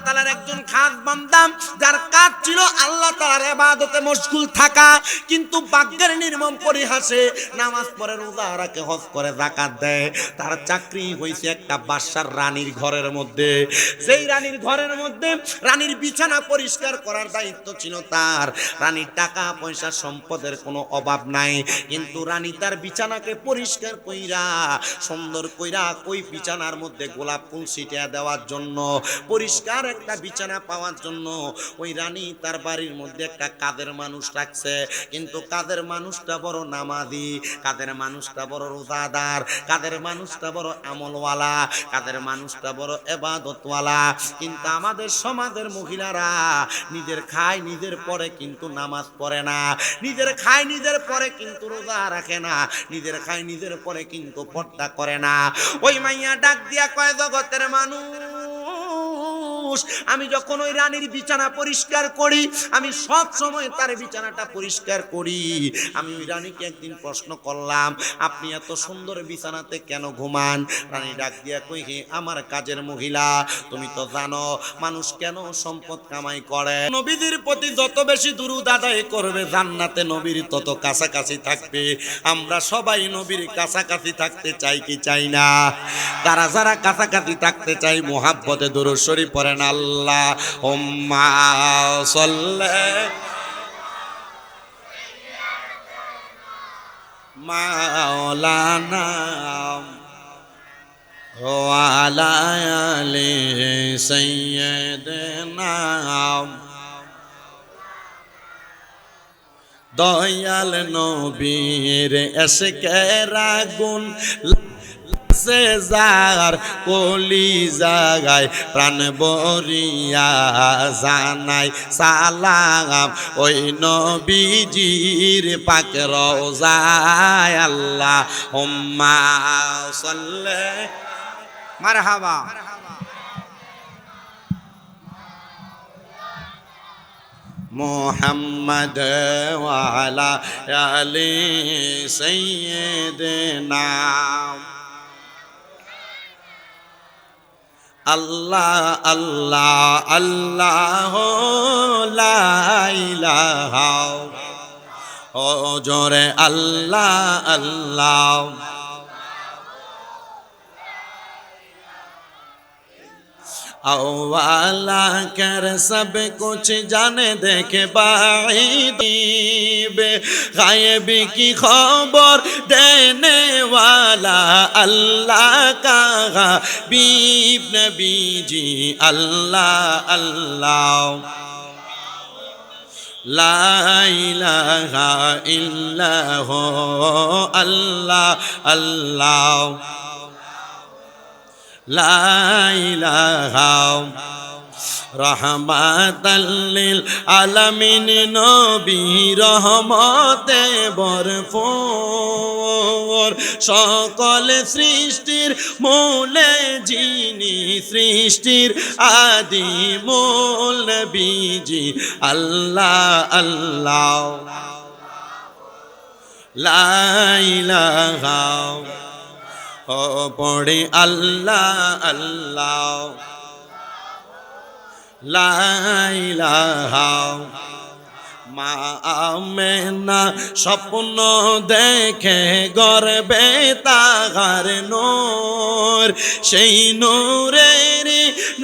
তাআলার একজন খাস বান্দা, যার কাজ ছিল আল্লাহ তাআলার ইবাদতে মশগুল থাকা, কিন্তু ভাগ্যের নির্মম পরিহাসে নামাজ পড়ে, রোজা রাখে, হজ করে, যাকাত দেয়। তার চাকরি হইছে একটা বাদশার রানীর ঘরের মধ্যে। যেই রানীর ঘরের মধ্যে রানীর বিছানা পরিষ্কার করার দায়িত্ব ছিল তার। রানীর টাকা পয়সা সম্পদের কোনো অভাব নাই, কিন্তু রানী তার বিছানাকে পরিষ্কার কইরা সুন্দর কইরা ওই বিছানার মধ্যে গোলাপ ফুল ছিটিয়ে দেওয়ার জন্য, পরিষ্কার একটা বিছানা পাওয়ার জন্য ওই রানী তার বাড়ির মধ্যে একটা কাদের মানুষ রাখছে। কিন্তু কাদের মানুষটা বড় নামাজি, কাদের মানুষটা বড় রোজাদার, কাদের মানুষটা বড় আমলওয়ালা, কাদের মানুষটা বড় ইবাদতওয়ালা। কিন্তু আমাদের সমাজের মহিলারা নিজের খায় নিজের পরে কিন্তু নামাজ পড়ে না, নিজের খায় নিজের পরে কিন্তু রোজা রাখে না, নিজের খায় নিজের পরে কিন্তু পর্দা করে না। ওই মাইয়া ডাক দিয়া কয়, জগতের মানুষ, আমি যখন ওই রানীর বিছানা পরিষ্কার করি, আমি সব সময় তার বিছানাটা পরিষ্কার করি। আমি ওই রানীকে একদিন প্রশ্ন করলাম, আপনি এত সুন্দর বিছানাতে কেন ঘুমান? রানী ডাক দিয়া কই, হে আমার কাজের মহিলা, তুমি তো জানো মানুষ কেন সম্পদ কামাই করে। নবীদের প্রতি যত বেশি দুরূদ আদায় করবে জান্নাতে নবীর তত কাছাকাছি থাকবে। আমরা সবাই নবীর কাছাকাছি থাকতে চাই কি চাই না? তারা যারা কাছাকাছি থাকতে চাই মুহাব্বতে দুরূদ শরীফ পড়েন, আল্লাহুম্মা সাল্লি মাওলানা ওয়া আলা আলি সাইয়্যিদিনা। দয়াল নবীর এশকের আগুন সে যার কলি জাগায় প্রাণ বরিয়া জানাই সালাম ওই নবীজির পাক রওজায়। আল্লাহুম্মা সাল্লি মারহাবা মুহাম্মদ ওয়া আলা আলি সাইয়্যিদিনা। আল্লাহ আল্লাহ আল্লাহ লা ইলাহা, ও জোরে আল্লাহ আল্লাহ। वाला कर सब कुछ जाने देखे बाईद गायब की खबर देने वाला अल्लाह का हबीब नबी जी अल्लाह अल्लाह। ला इलाहा इल्लल्लाहु अल्लाह अल्लाह। ला इलाहा रहमतल लिल आलमीन नबी रहमते भरपूर सकल सृष्टिर मूले जिनी सृष्टिर आदि मूल नबीजी अल्लाह अल्लाह। ला इलाहा ओ पढ़े अल्लाह अल्लाह। ला इलाहा মা আমেনা স্বপ্ন দেখে গর্বে তাহার নূর, সেই নূরের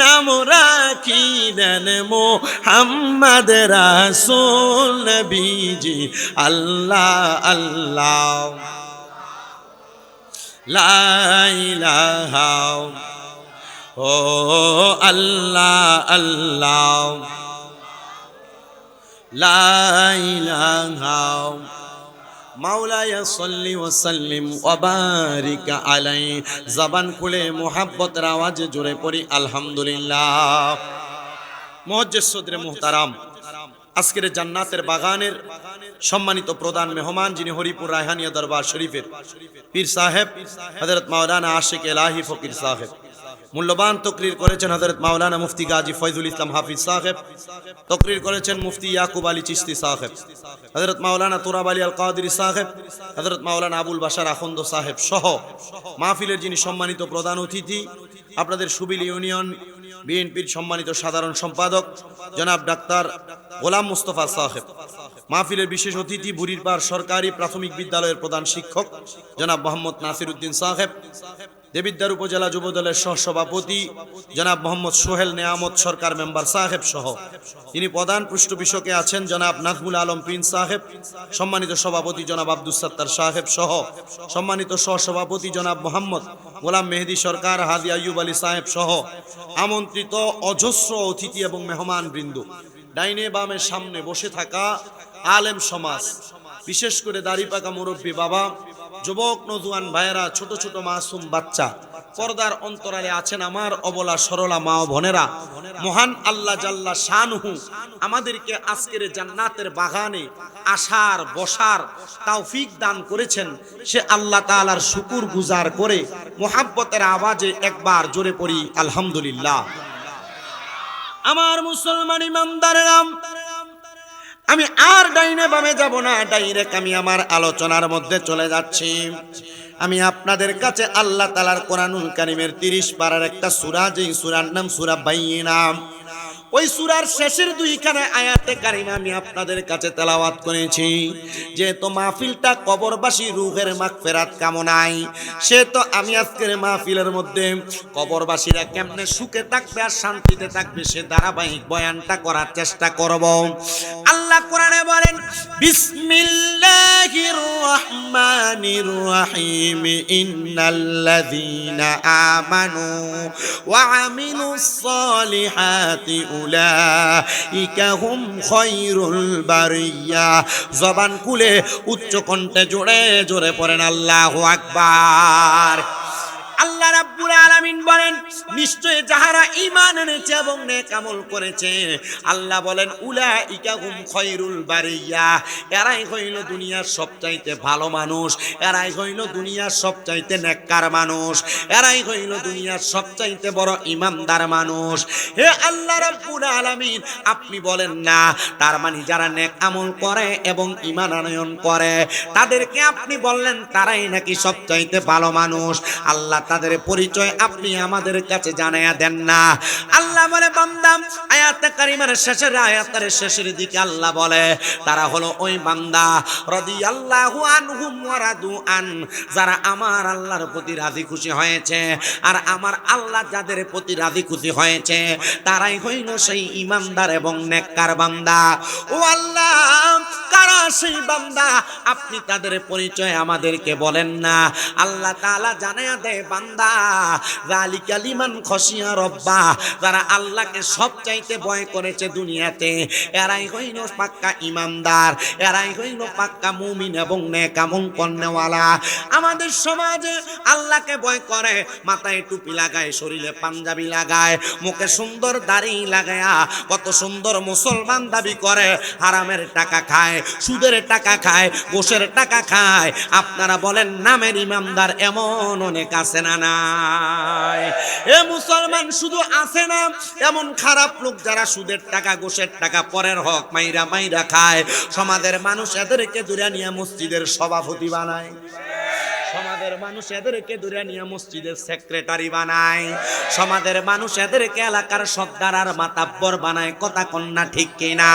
নাম রাখিলেন মুহাম্মদ রাসূল নবীজি আল্লাহ আল্লাহ। লা ইলাহা ও আল্লাহ আল্লাহ। লা ইলাহা মাওলায়া সাল্লি ওয়া সাল্লিম ওয়া বারিক আলাইহি। জবান খুলে মুহাব্বতের আওয়াজে জোরে পড়ি আলহামদুলিল্লাহ। মুআজ্জিজ সদরে মুহতারাম, আজকের জান্নাতের বাগানের সম্মানিত প্রধান মেহমান, যিনি হরিপুর রায়হানিয়া দরবার শরীফের পীর সাহেব হযরত মাওলানা আশিক ইলাহি ফকির সাহেব, মূল্যবান তকরির করেছেন হযরত মাওলানা মুফতি গাজী ফয়জুল ইসলাম হাফিজ সাহেব, তকরির করেছেন মুফতি ইয়াকুব আলী চিশতি সাহেব, হযরত মাওলানা তুরাব আলী আল কাদেরী সাহেব, হযরত মাওলানা আবুল বাশার আখন্দ সাহেব সহ মাহফিলের যিনি সম্মানিত প্রধান অতিথি, আপনাদের সুবিল ইউনিয়ন বিএনপির সম্মানিত সাধারণ সম্পাদক জনাব ডাক্তার গোলাম মুস্তফা সাহেব, মাহফিলের বিশেষ অতিথি বুড়িরপাড় সরকারি প্রাথমিক বিদ্যালয়ের প্রধান শিক্ষক জনাব মোহাম্মদ নাসির উদ্দিন সাহেব, দেবিদ্বার উপজেলা যুবদলের সহসভাপতি জনাব মোহাম্মদ সোহেল নেয়ামত সরকার মেম্বার সাহেব সহ তিনি প্রধান পৃষ্ঠপোষকে আছেন জনাব নাজমুল আলম প্রিন্স সাহেব, সম্মানিত সভাপতি জনাব আব্দুস সাত্তার সাহেব সহ সম্মানিত সহসভাপতি জনাব মোহাম্মদ গোলাম মেহেদি সরকার, হাজী আইয়ুব আলী সাহেব সহ আমন্ত্রিত অজস্র অতিথি এবং মেহমান বৃন্দ, ডাইনে বামে সামনে বসে থাকা আলেম সমাজ, বিশেষ করে দাড়িপাকা মুরব্বী বাবা, যুবক নজওয়ান ভাইয়েরা, ছোট ছোট মাসুম বাচ্চা, পর্দার অন্তরালে আছেন আমার অবলা সরলা মা ও বোনেরা, মহান আল্লাহ জাল্লা শানহু আমাদেরকে আজকের জান্নাতের বাগানে আসার বসার তৌফিক দান করেছেন। সে আল্লাহ তাআলার শুকর গুজার করে মুহাব্বতের আওয়াজে একবার জোরে পড়ি আলহামদুলিল্লাহ। আমার মুসলমান ইমানদারেরা, আমি আর ডাইনে বামে যাব না, ডাইরেক্ট আমি আমার আলোচনার মধ্যে চলে যাচ্ছি। আমি আপনাদের কাছে আল্লাহ তাআলার কোরআনুল কারীমের 30 পারার একটা সূরা, যেই সূরার নাম সূরা বাইয়িনা, ওই সূরার শেষের দুইখানে আয়াতে কারিমা আমি আপনাদের কাছে তেলাওয়াত করেছি। যেহেতু মাহফিলটা কবরবাসী রূহের মাগফিরাত কামনায়, সে তো আমি আজকের মাহফিলের মধ্যে কবরবাসীরা কেমনে সুখে থাকবে আর শান্তিতে থাকবে সে ধারাবাহিক বয়ানটা করার চেষ্টা করব। আল্লাহ কোরআনে বলেন, বিসমিল্লাহির রহমানির রহিম, ইন্নাল্লাযীনা আমানু ওয়া আমিলুস সালিহাতি উলাইকা হুম খায়রুল বারিয়া। জবান খুলে উচ্চ কণ্ঠে জোরে জোরে পড়েন আল্লাহু আকবার। আল্লাহ রাব্বুল আলামিন বলেন, নিশ্চয় যাহারা ঈমান এনেছে এবং নেক আমল করেছে, আল্লাহ বলেন উলাইকা হুম খায়রুল বারিয়া, এরাই হইল দুনিয়ার সবচাইতে ভালো মানুষ, এরাই হইল দুনিয়ার সবচাইতে নেককার মানুষ, এরাই হইল দুনিয়ার সবচাইতে বড় ঈমানদার মানুষ। হে আল্লাহ রাব্বুল আলামিন, আপনি বলেন না তার মানে যারা নেক আমল করে এবং ঈমান আনয়ন করে তাদেরকে আপনি বললেন তারাই নাকি সবচাইতে ভালো মানুষ? আল্লাহ তাদের পরিচয় আপনি আমাদের কাছে জানায়া দেন না। আল্লাহ বলে, বান্দা আয়াতে কারিমার শেষের আয়াতের শেষের দিকে আল্লাহ বলে তারা হলো ওই বান্দা রাদিয়াল্লাহু আনহুম ওয়া রাদু আন, যারা আমার আল্লাহর প্রতি রাজি খুশি হয়েছে, আর আমার আল্লাহ যাদের প্রতি রাজি খুশি হয়েছে তারাই হইল সেই ঈমানদার এবং নেককার বান্দা। ও আল্লাহ, কারা সেই বান্দা আপনি তাদের পরিচয় আমাদেরকে বলেন না। আল্লাহ তাআলা জানায়া দেয়, বান্দা যালিকা লিমান খশিয়া রব্বা, যারা আল্লাহকে সবচাইতে ভয় করেছে দুনিয়াতে, এরাই হইল পাক্কা ঈমানদার, এরাই হইল পাক্কা মুমিন এবং নেক আমল করেওয়ালা। আমাদের সমাজে আল্লাহকে ভয় করে, মাথায় টুপি লাগায়, শরীরে পাঞ্জাবি লাগায়, মুখে সুন্দর দাড়ি লাগায়া কত সুন্দর মুসলমান দাবি করে, হারামের টাকা খায়, সুদের টাকা খায়, ঘুষের টাকা খায়। আপনারা বলেন নামের ঈমানদার এমন অনেক আছে না নাই? এ মুসলমান শুধু আছে না, এমন খারাপ লোক যারা সুদের টাকা ঘুষের টাকা পরের হক মাইরা মাইরা খায়। সমাজের মানুষ এদেরকে দূরে নিয়ে মসজিদের সভাপতি বানায়, সমাজের মানুষ এদেরকে দূরে নিয়ে মসজিদের সেক্রেটারি বানায়, সমাজের মানুষ এদেরকে এলাকার সর্দার আর মাতাব্বর বানায়। কথা কন্যা ঠিক কিনা?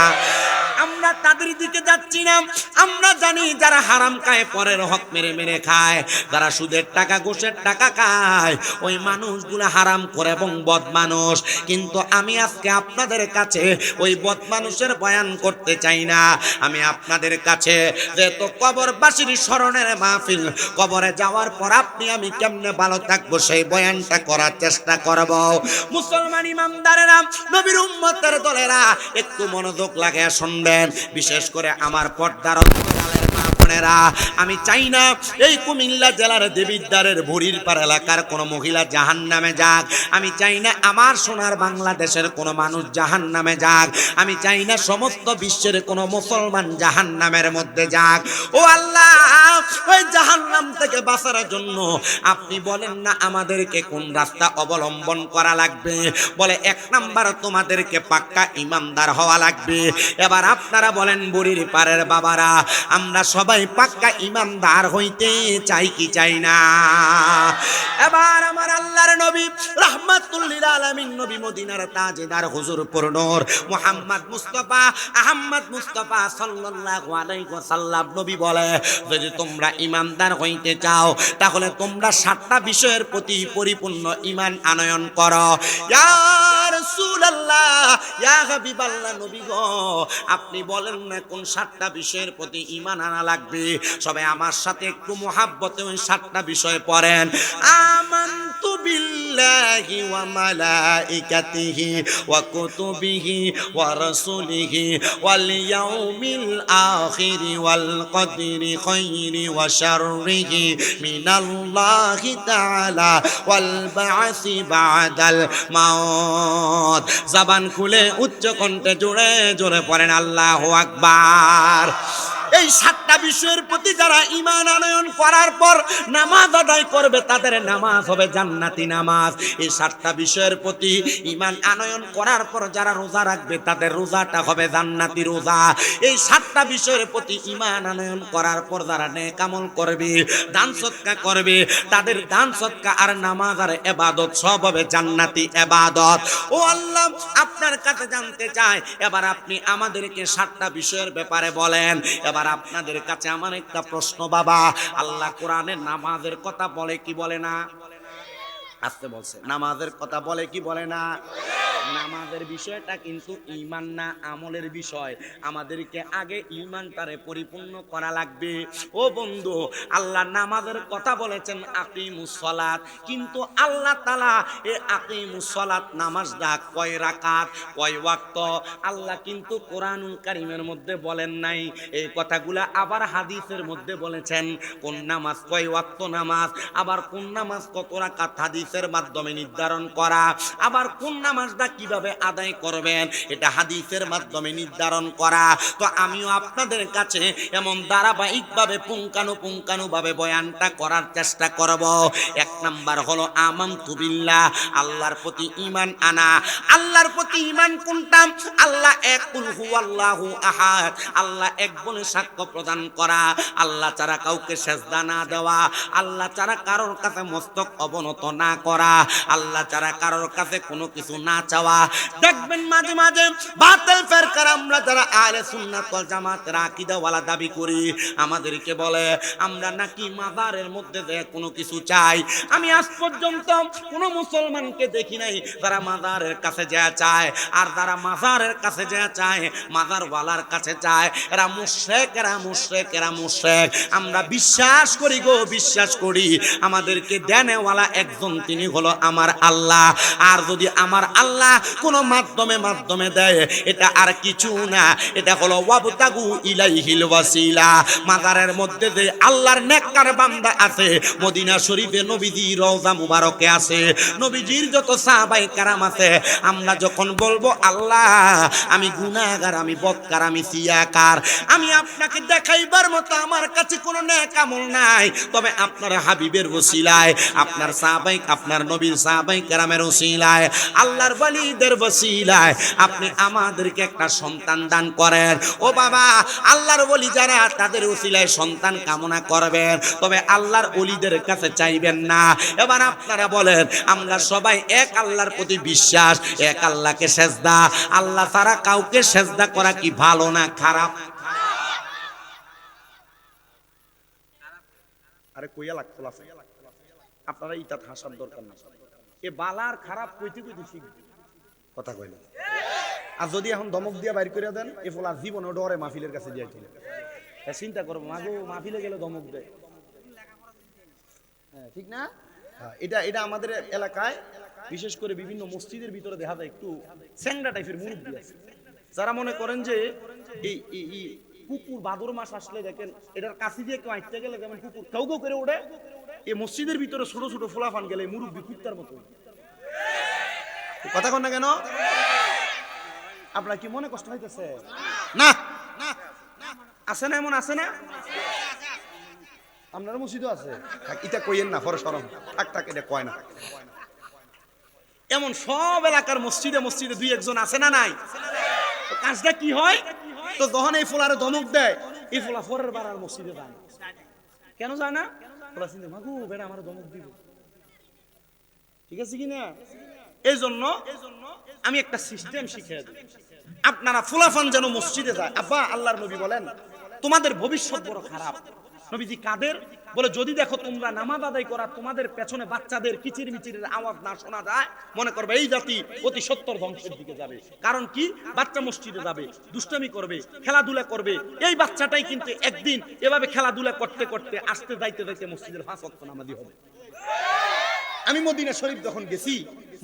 আমরা তাদের দিকে যাচ্ছি না। আমরা জানি যারা হারাম খায়, পরের হক মেরে মেরে খায়, যারা সুদের টাকা ঘুষের টাকা খায়, ওই মানুষগুলো হারাম করে এবং বদ মানুষ। কিন্তু আমি আজকে আপনাদের কাছে ওই বদ মানুষের বয়ান করতে চাই না। আমি আপনাদের কাছে যেহেতু কবরবাসীর স্মরণের মাহফিল, কবরে যাওয়ার পর আপনি আমি কেমনে ভালো থাকবো সেই বয়ানটা করার চেষ্টা করব। মুসলমান ইমানদারেরা, নবীর উম্মতের দলেরা, একটু মনোযোগ লাগিয়ে শুনবেন। বিশেষ করে আমার পর্দার অন্তরালের মা বোনেরা, আমি চাই না এই কুমিল্লা জেলার দেবিদ্বারের বুড়িরপাড় এলাকার কোনো মহিলা জাহান্নামে যাক। আমি চাই না আমার সোনার বাংলাদেশের কোনো মানুষ জাহান্নামে যাক। আমি চাই না সমস্ত বিশ্বের কোনো মুসলমান জাহান্নামের মধ্যে যাক। ও আল্লাহ, ওই জাহান্নাম থেকে বাঁচার জন্য আপনি বলেন না আমাদেরকে কোন রাস্তা অবলম্বন করা লাগবে? বলে 1 নাম্বার তোমাদেরকে পাক্কা ঈমানদার হওয়া লাগবে। এবার আপনারা বলেন বুড়িরপাড়ের বাবারা, আমরা সবাই সবাই পাক্কা ইমানদার হইতে চাই কি চাই না? এবার আমার আল্লাহর নবী রাহমাতুল লিল আলামিন নবী মদিনার তাজদার হুজুর পুরনোর মুহাম্মদ মুস্তাফা আহমদ মুস্তাফা সাল্লাল্লাহু আলাইহি ওয়াসাল্লাম নবী বলে, যদি তোমরা ইমানদার হইতে চাও তাহলে তোমরা 7টা বিষয়ের প্রতি পরিপূর্ণ ঈমান আনয়ন করো। ইয়া রাসূলুল্লাহ, ইয়া হাবিবাল্লাহ, নবী গো আপনি বলেন না কোন 7টা বিষয়ের প্রতি ঈমান আনা লাগবে? সবাই আমার সাথে একটু মুহাব্বতে ওই 7টা বিষয় পড়েন। আমানতু বিল্লাহি ওয়া মালাইকাতিহি ওয়া কুতুবিহি ওয়া রাসূলিহি ওয়াল ইয়াউমিল আখিরি ওয়াল কদরি খাইরি ওয়া শাররিহি মিনাল্লাহি তাআলা ওয়াল বা'সি বা'দাল মাউত। জবান খুলে উচ্চ কণ্ঠে জোরে জোরে পড়েন আল্লাহু আকবার। এই 7টা বিষয়ের প্রতি যারা ঈমান আনয়ন করার পর নামাজ আদায় করবে তাদের নামাজ হবে জান্নাতি নামাজ। এই 7টা বিষয়ের প্রতি ঈমান আনয়ন করার পর যারা রোজা রাখবে তাদের রোজাটা হবে জান্নাতি রোজা। এই 7টা বিষয়ের প্রতি ঈমান আনয়ন করার পর যারা নেক আমল করবে, দান সদকা করবে, তাদের দান সদকা আর নামাজ আর ইবাদত সব হবে জান্নাতি ইবাদত। ও আল্লাহ, আপনার কাছে জানতে চাই, এবার আপনি আমাদেরকে 7টা বিষয়ের ব্যাপারে বলেন। এবার আপনাদের কাছে আমার একটা প্রশ্ন বাবা, আল্লাহ কোরআনে নামাজের কথা বলে কি বলে না? আসতে বলছে, নামাজের কথা বলে কি বলে না? নামাজের বিষয়টা কিন্তু ঈমান না আমলের বিষয়। আমাদেরকে আগে ঈমানটারে পরিপূর্ণ করা লাগবে। ও বন্ধু, আল্লাহ নামাজের কথা বলেছেন আকিমুস সালাত, কিন্তু আল্লাহ তাআলা এই আকিমুস সালাত নামাজটা কয় রাকাত, কয় ওয়াক্ত আল্লাহ কিন্তু কোরআনুল কারীমের মধ্যে বলেন নাই। এই কথাগুলো আবার হাদিসের মধ্যে বলেছেন। কোন নামাজ কয় ওয়াক্ত নামাজ, আবার কোন নামাজ কত রাকাত হাদিসের মাধ্যমে নির্ধারণ করা, আবার কোন নামাজটা কিভাবে আদায় করবেন এটা হাদিসের মাধ্যমে নির্ধারণ করা। তো আমিও আপনাদের কাছে এমন ধারাবাহিকভাবে পুঙ্খানুপুঙ্খানুভাবে বয়ানটা করার চেষ্টা করব। 1 নাম্বার হলো আমানতু বিল্লাহ, আল্লাহর প্রতি ঈমান আনা। আল্লাহর প্রতি ঈমান কোনটা? আল্লাহ এক, কুল হুয়াল্লাহু আহাদ, আল্লাহ এক বলে সাক্ষ্য প্রদান করা, আল্লাহ ছাড়া কাউকে সেজদা না দেওয়া, আল্লাহ ছাড়া কারোর কাছে মস্তক অবনত না করা, আল্লাহ ছাড়া কারোর কাছে কোনো কিছু না চাওয়া। দেখবেন মাঝে মাঝে বাতিল ফিরকার আমরা যারা আহলে সুন্নাত ওয়াল জামাতের আকীদা ওয়ালা দাবি করি, আমাদেরকে বলে আমরা নাকি মাজারের মধ্যে যে কোনো কিছু চাই। আমি আজ পর্যন্ত কোনো মুসলমানকে দেখি নাই যারা মাজারের কাছে যা চায়। আর যারা মাজারের কাছে যা চায়, মাজার ওয়ালার কাছে চায়, এরা মুশরিক, এরা মুশরিক, এরা মুশরিক। আমরা বিশ্বাস করি গো, বিশ্বাস করি আমাদেরকে দেনেওয়ালা একজন, তিনি হলো আমার আল্লাহ। আর যদি আমার আল্লাহ কোন মাধ্যমে দেয়, এটা আর কিছু না, এটা হলো ওয়াবতাগু ইলাইহিল ওয়াসিলা। মাজারের মধ্যে যে আল্লাহর নেককার বান্দা আছে, মদিনা শরীফে নবীজির রওজা মুবারকে আছে, নবীজির যত সাহাবায়ে কেরাম আছে, আমরা যখন বলবো আল্লাহ আমি গুনাহগার, আমি বদকার, আমি সিয়াকার, আমি আপনাকে দেখাইবার মতো আমার কাছে কোনো নেক আমল নাই, তবে আপনার হাবিবের ওসিলায়, আপনার সাহাবায়ে, আপনার নবীর সাহাবায়ে কেরামের ওসিলায়, আল্লাহর ওয়ালিদের ওসিলায় আপনি আমাদেরকে একটা সন্তান দান করেন। ও বাবা, আল্লাহর ওলি যারা তাদের ওসিলায় সন্তান কামনা করবেন, তবে আল্লাহর ওলিদের কাছে চাইবেন না। এবার আপনারা বলেন, আমরা সবাই এক আল্লাহর প্রতি বিশ্বাস, এক আল্লাহকে সেজদা, আল্লাহ ছাড়া কাউকে সেজদা করা কি ভালো না খারাপ? আরে কইয়া লাগতো আপনারা ইটা হাসার দরকার না। এ বালার খারাপ কইতে কইতে শিখবে, কথা কইলে। আর যদি এখন ধমক দিয়া বাইর করে দেন, এ ফলা জীবনে ডরে মাহফিলের কাছে যাইতে চিন্তা করবো, মাগো মাহফিলে গেলে ধমক দেয়। হ্যাঁ, ঠিক না? এটা এটা আমাদের এলাকায় বিশেষ করে বিভিন্ন মসজিদের ভিতরে দেখা যায় একটু স্যাংরা টাইপের মুরব্বি আছে, যারা মনে করেন যে এই কুকুর ভাদর মাস আসলে দেখেন এটার কাছে দিয়ে কেউ আঁটতে গেলে যেমন কুকুর কাউ কাউ করে ওঠে, এই মসজিদের ভিতরে ছোট ছোট ফোলাফান গেলে মুরব্বি কুত্তার মতো। কথা কন না কেন? আপনার কি মনে কষ্ট হইতেছে? না, আছে না, এমন আছে না? আপনার মসজিদও আছে, এটা কইেন না, ফর শরম থাক, এটা কয় না। এমন সব এলাকার মসজিদে মসজিদে দুই একজন আছে না নাই? তো কাজটা কি হয়? তো যখন এই ফোলারে ধমক দেয়, এই ফলা ফরের বার আর মসজিদে যায় না। কেন যায় না? ওরা চিন্তা মাগু বেটা আমার ধমক দিব, ঠিক আছে কিনা? এই জন্য আমি একটা সিস্টেম শিখিয়ে দিই, আপনারা ফুলাফান যেন মসজিদে যায়। আব্বা আল্লাহর নবী বলেন তোমাদের ভবিষ্যৎ বড় খারাপ। নবীজি কাদের বলে, যদি দেখো তোমরা নামাজ আদায় করা তোমাদের পেছনে বাচ্চাদের কিচির মিচিরের আওয়াজ না শোনা যায়, মনে করবে এই জাতি অতি সত্তর ধ্বংসের দিকে যাবে। কারণ কি? বাচ্চা মসজিদে যাবে, দুষ্টামি করবে, খেলাধুলা করবে। এই বাচ্চাটাই কিন্তু একদিন এভাবে খেলাধুলা করতে করতে আসতে যাইতে যাইতে মসজিদের 5 ওয়াক্ত নামাজি হবে। আমি মদিনা শরীফ যখন গেছি,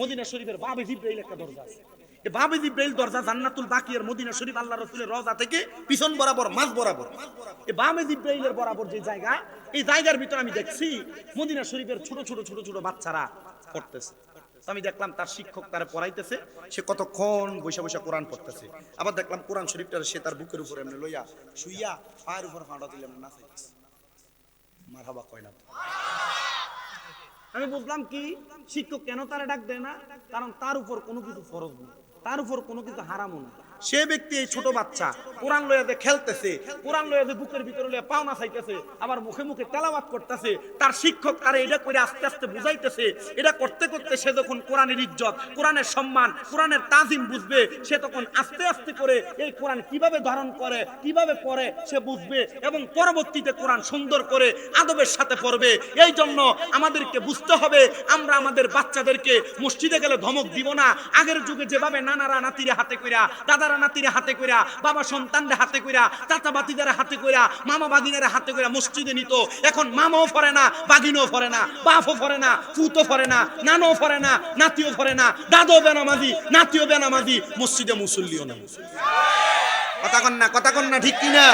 মদিনা শরীফের বাবে জিব্রাইল একটা দরজা আছে। এই বাবে জিব্রাইল দরজা জান্নাতুল বাকিয়ার মদিনা শরীফ আল্লাহ রাসূলের রওজা থেকে পিছন বরাবর মাঝ বরাবর, এই বাবে জিব্রাইলের বরাবর যে জায়গা, এই জায়গার ভিতর আমি দেখছি মদিনা শরীফের ছোট ছোট ছোট ছোট বাচ্চারা পড়তেছে। আমি দেখলাম তার শিক্ষক তারে পড়াইতেছে, সে কতক্ষণ বৈশা বৈশা কোরআন পড়তেছে। আবার দেখলাম কোরআন শরীফটা সে তার বুকের উপরে এমনি লইয়া শুইয়া পায়ের উপর ফাঁড়া দিলে এমনি নাচাইতেছে। মারহাবা কয় না। আমি বুঝলাম কি শিক্ষক কেন তারা ডাক দেয় না, কারণ তার উপর কোনো কিছু ফরজ নেই, তার উপর কোনো কিছু হারামও না। সে ব্যক্তি এই ছোট বাচ্চা কোরআন লইয়াতে খেলতেছে, কোরআন লইয়াতে বুকের ভিতরে লইয়া পাও না চাইতেছে, আবার মুখে মুখে তেলাওয়াত করতেছে। তার শিক্ষক তারে এটা করে আস্তে আস্তে বুঝাইতেছে। এটা করতে করতে সে যখন কোরআনের ইজ্জত, কোরআনের সম্মান, কোরআনের তাজিম বুঝবে, সে তখন আস্তে আস্তে করে এই কোরআন কিভাবে ধারণ করে, কিভাবে পড়ে সে বুঝবে, এবং পরবর্তীতে কোরআন সুন্দর করে আদবের সাথে পড়বে। এই জন্য আমাদেরকে বুঝতে হবে, আমরা আমাদের বাচ্চাদেরকে মসজিদে গেলে ধমক দিব না। আগের যুগে যেভাবে নানারা নাতিরে হাতে কইরা, দাদারা নাতিরে হাতে কইরা, বাবা সন্তানরে হাতে কইরা, চাচা বাতিদারে হাতে কইরা, মামা বাগিনারে হাতে কইরা মসজিদে নিত, এখন মামাও ফরে না, বাগিনও ফরে না, বাপও ফরে না, ফুতো ফরে না, নানও ফরে না, নাতিও ফরে না, দাদও বেনামাজি, নাতিও বেনামাজি, মসজিদে মুসল্লিও না। কথা কন না ঠিক কিনা?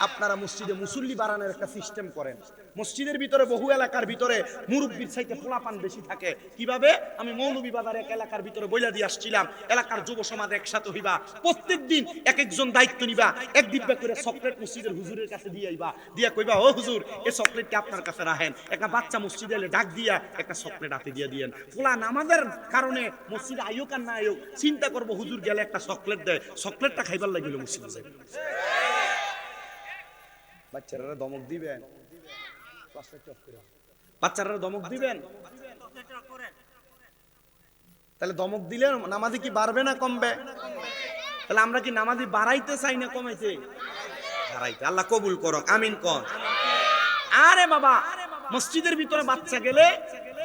আপনারা মসজিদে মুসল্লি বাড়ানোর একটা সিস্টেম করেন। মসজিদের ভিতরে বহু এলাকার ভিতরে মুরব্বির চাইতে পোলাপান বেশি থাকে। কিভাবে? আমি মৌলভীবাজার এক এলাকার ভিতরে বইলা দিয়ে আসছিলাম, এলাকার যুব সমাজ একসাথে হইবা, প্রত্যেক দিন এক একজন দায়িত্ব নিবা, এক ডিব্বা করে চকলেট মসজিদের হুজুরের কাছে দিয়ে আইবা, দিয়া কইবা ও হুজুর এই চকলেটটা আপনার কাছে রাখেন। একটা বাচ্চা মসজিদে এলে ডাক দিয়া একটা চকলেট হাতে দিয়ে দিয়েন। পোলা নামাজের কারণে মসজিদে আইয়োক আর না আইয়োক চিন্তা করবো হুজুর গেলে একটা চকলেট দেয়, চকলেটটা খাইবার লাগিল মসজিদে যাই। বাচ্চারা ধমক দিবেন, বাচ্চারা ধমক দিবেন, তাহলে ধমক দিলে নামাজি কি বাড়বে না কমবে? তাহলে আমরা কি নামাজি বাড়াইতে চাই না কমাইতে? বাড়াইতে। আল্লাহ কবুল করো, আমিন কর। আরে বাবা মসজিদের ভিতরে বাচ্চা গেলে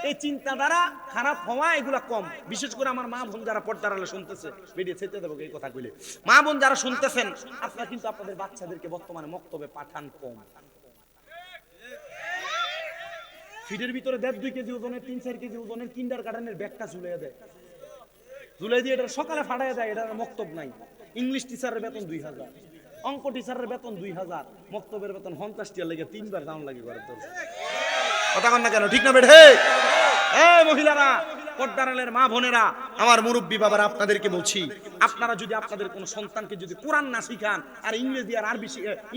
এই চিন্তাধারা খারাপ হওয়া এগুলা কম। বিশেষ করে আমার মা বোন যারা পর্দার আলো শুনতেছে, বেরিয়ে ছেড়ে দেবো এই কথা কইলে, মা বোন যারা শুনতেছেন, আপনারা কিন্তু আপনাদের বাচ্চাদেরকে বর্তমানে মক্তবে পাঠান কম। ফিটের ভিতরে 1.5-2 কেজি ওজনের, 3-4 কেজি ওজনের কিন্ডার গার্ডেনের ব্যাগটা ঝুলিয়ে দেয়, ঝুলিয়ে দিয়ে এটা সকালে ফাটাই দেয়। এটা মক্তব নাই। ইংলিশ টিচারের বেতন 2000, অঙ্ক টিচারের বেতন 2000, মক্তবের বেতন 50 টাকা লেগে 3 বার দাম লাগে ঘরের দরজা। কথা কন না কেন? ঠিক না বেঠে? এই মহিলারা, পর্দারালের মা বোনেরা, আমার মুরব্বী বাবারা, আপনাদেরকে বলছি, আপনারা যদি আপনাদের কোন সন্তানকে যদি কোরআন না শিখান আর ইংরেজি আর আরবি,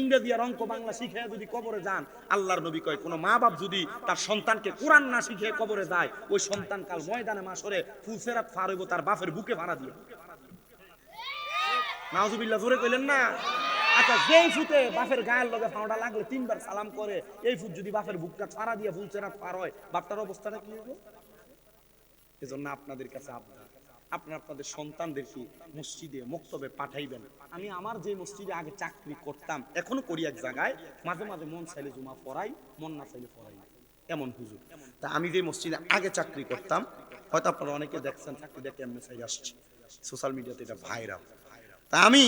ইংরেজি আর অঙ্ক বাংলা শিখে যদি কবরে যান, আল্লাহর নবী কয় কোন মা বাপ যদি তার সন্তানকে কোরআন না শিখে কবরে যায়, ওই সন্তান কাল ময়দানে মাশরে ফুলসেরাত পার হইব তার বাপের বুকে ভাড়া দিয়ে। নাউজুবিল্লাহ, জোরে কইলেন না? আচ্ছা, যেই ফুটে বাপের গায়ের লগে ফাঁড়া লাগলে 3 বার সালাম করে, এই ফুট যদি বাপের বুকটা ছাড়া দিয়ে ফুলসেরাত পার হয়, বাপটার অবস্থাটা কি হবে? এজন্য আপনাদের কাছে আবদার, আপনারা আপনাদের সন্তানদেরকে মসজিদে মক্তবে পাঠাইবেন। আমি আমার যে মসজিদে আগে চাকরি করতাম, এখনো করি এক জায়গায়, মাঝে মাঝে মন চাইলে জুমা পড়াই, মন না চাইলে পড়াই না, এমন হুজুর। তা আমি যে মসজিদে আগে চাকরি করতাম, হয়তো আপনারা অনেকে দেখছেন, চাকরি দেখে এমনি চাই আসছে সোশ্যাল মিডিয়াতে, এটা ভাইরাল। তা আমি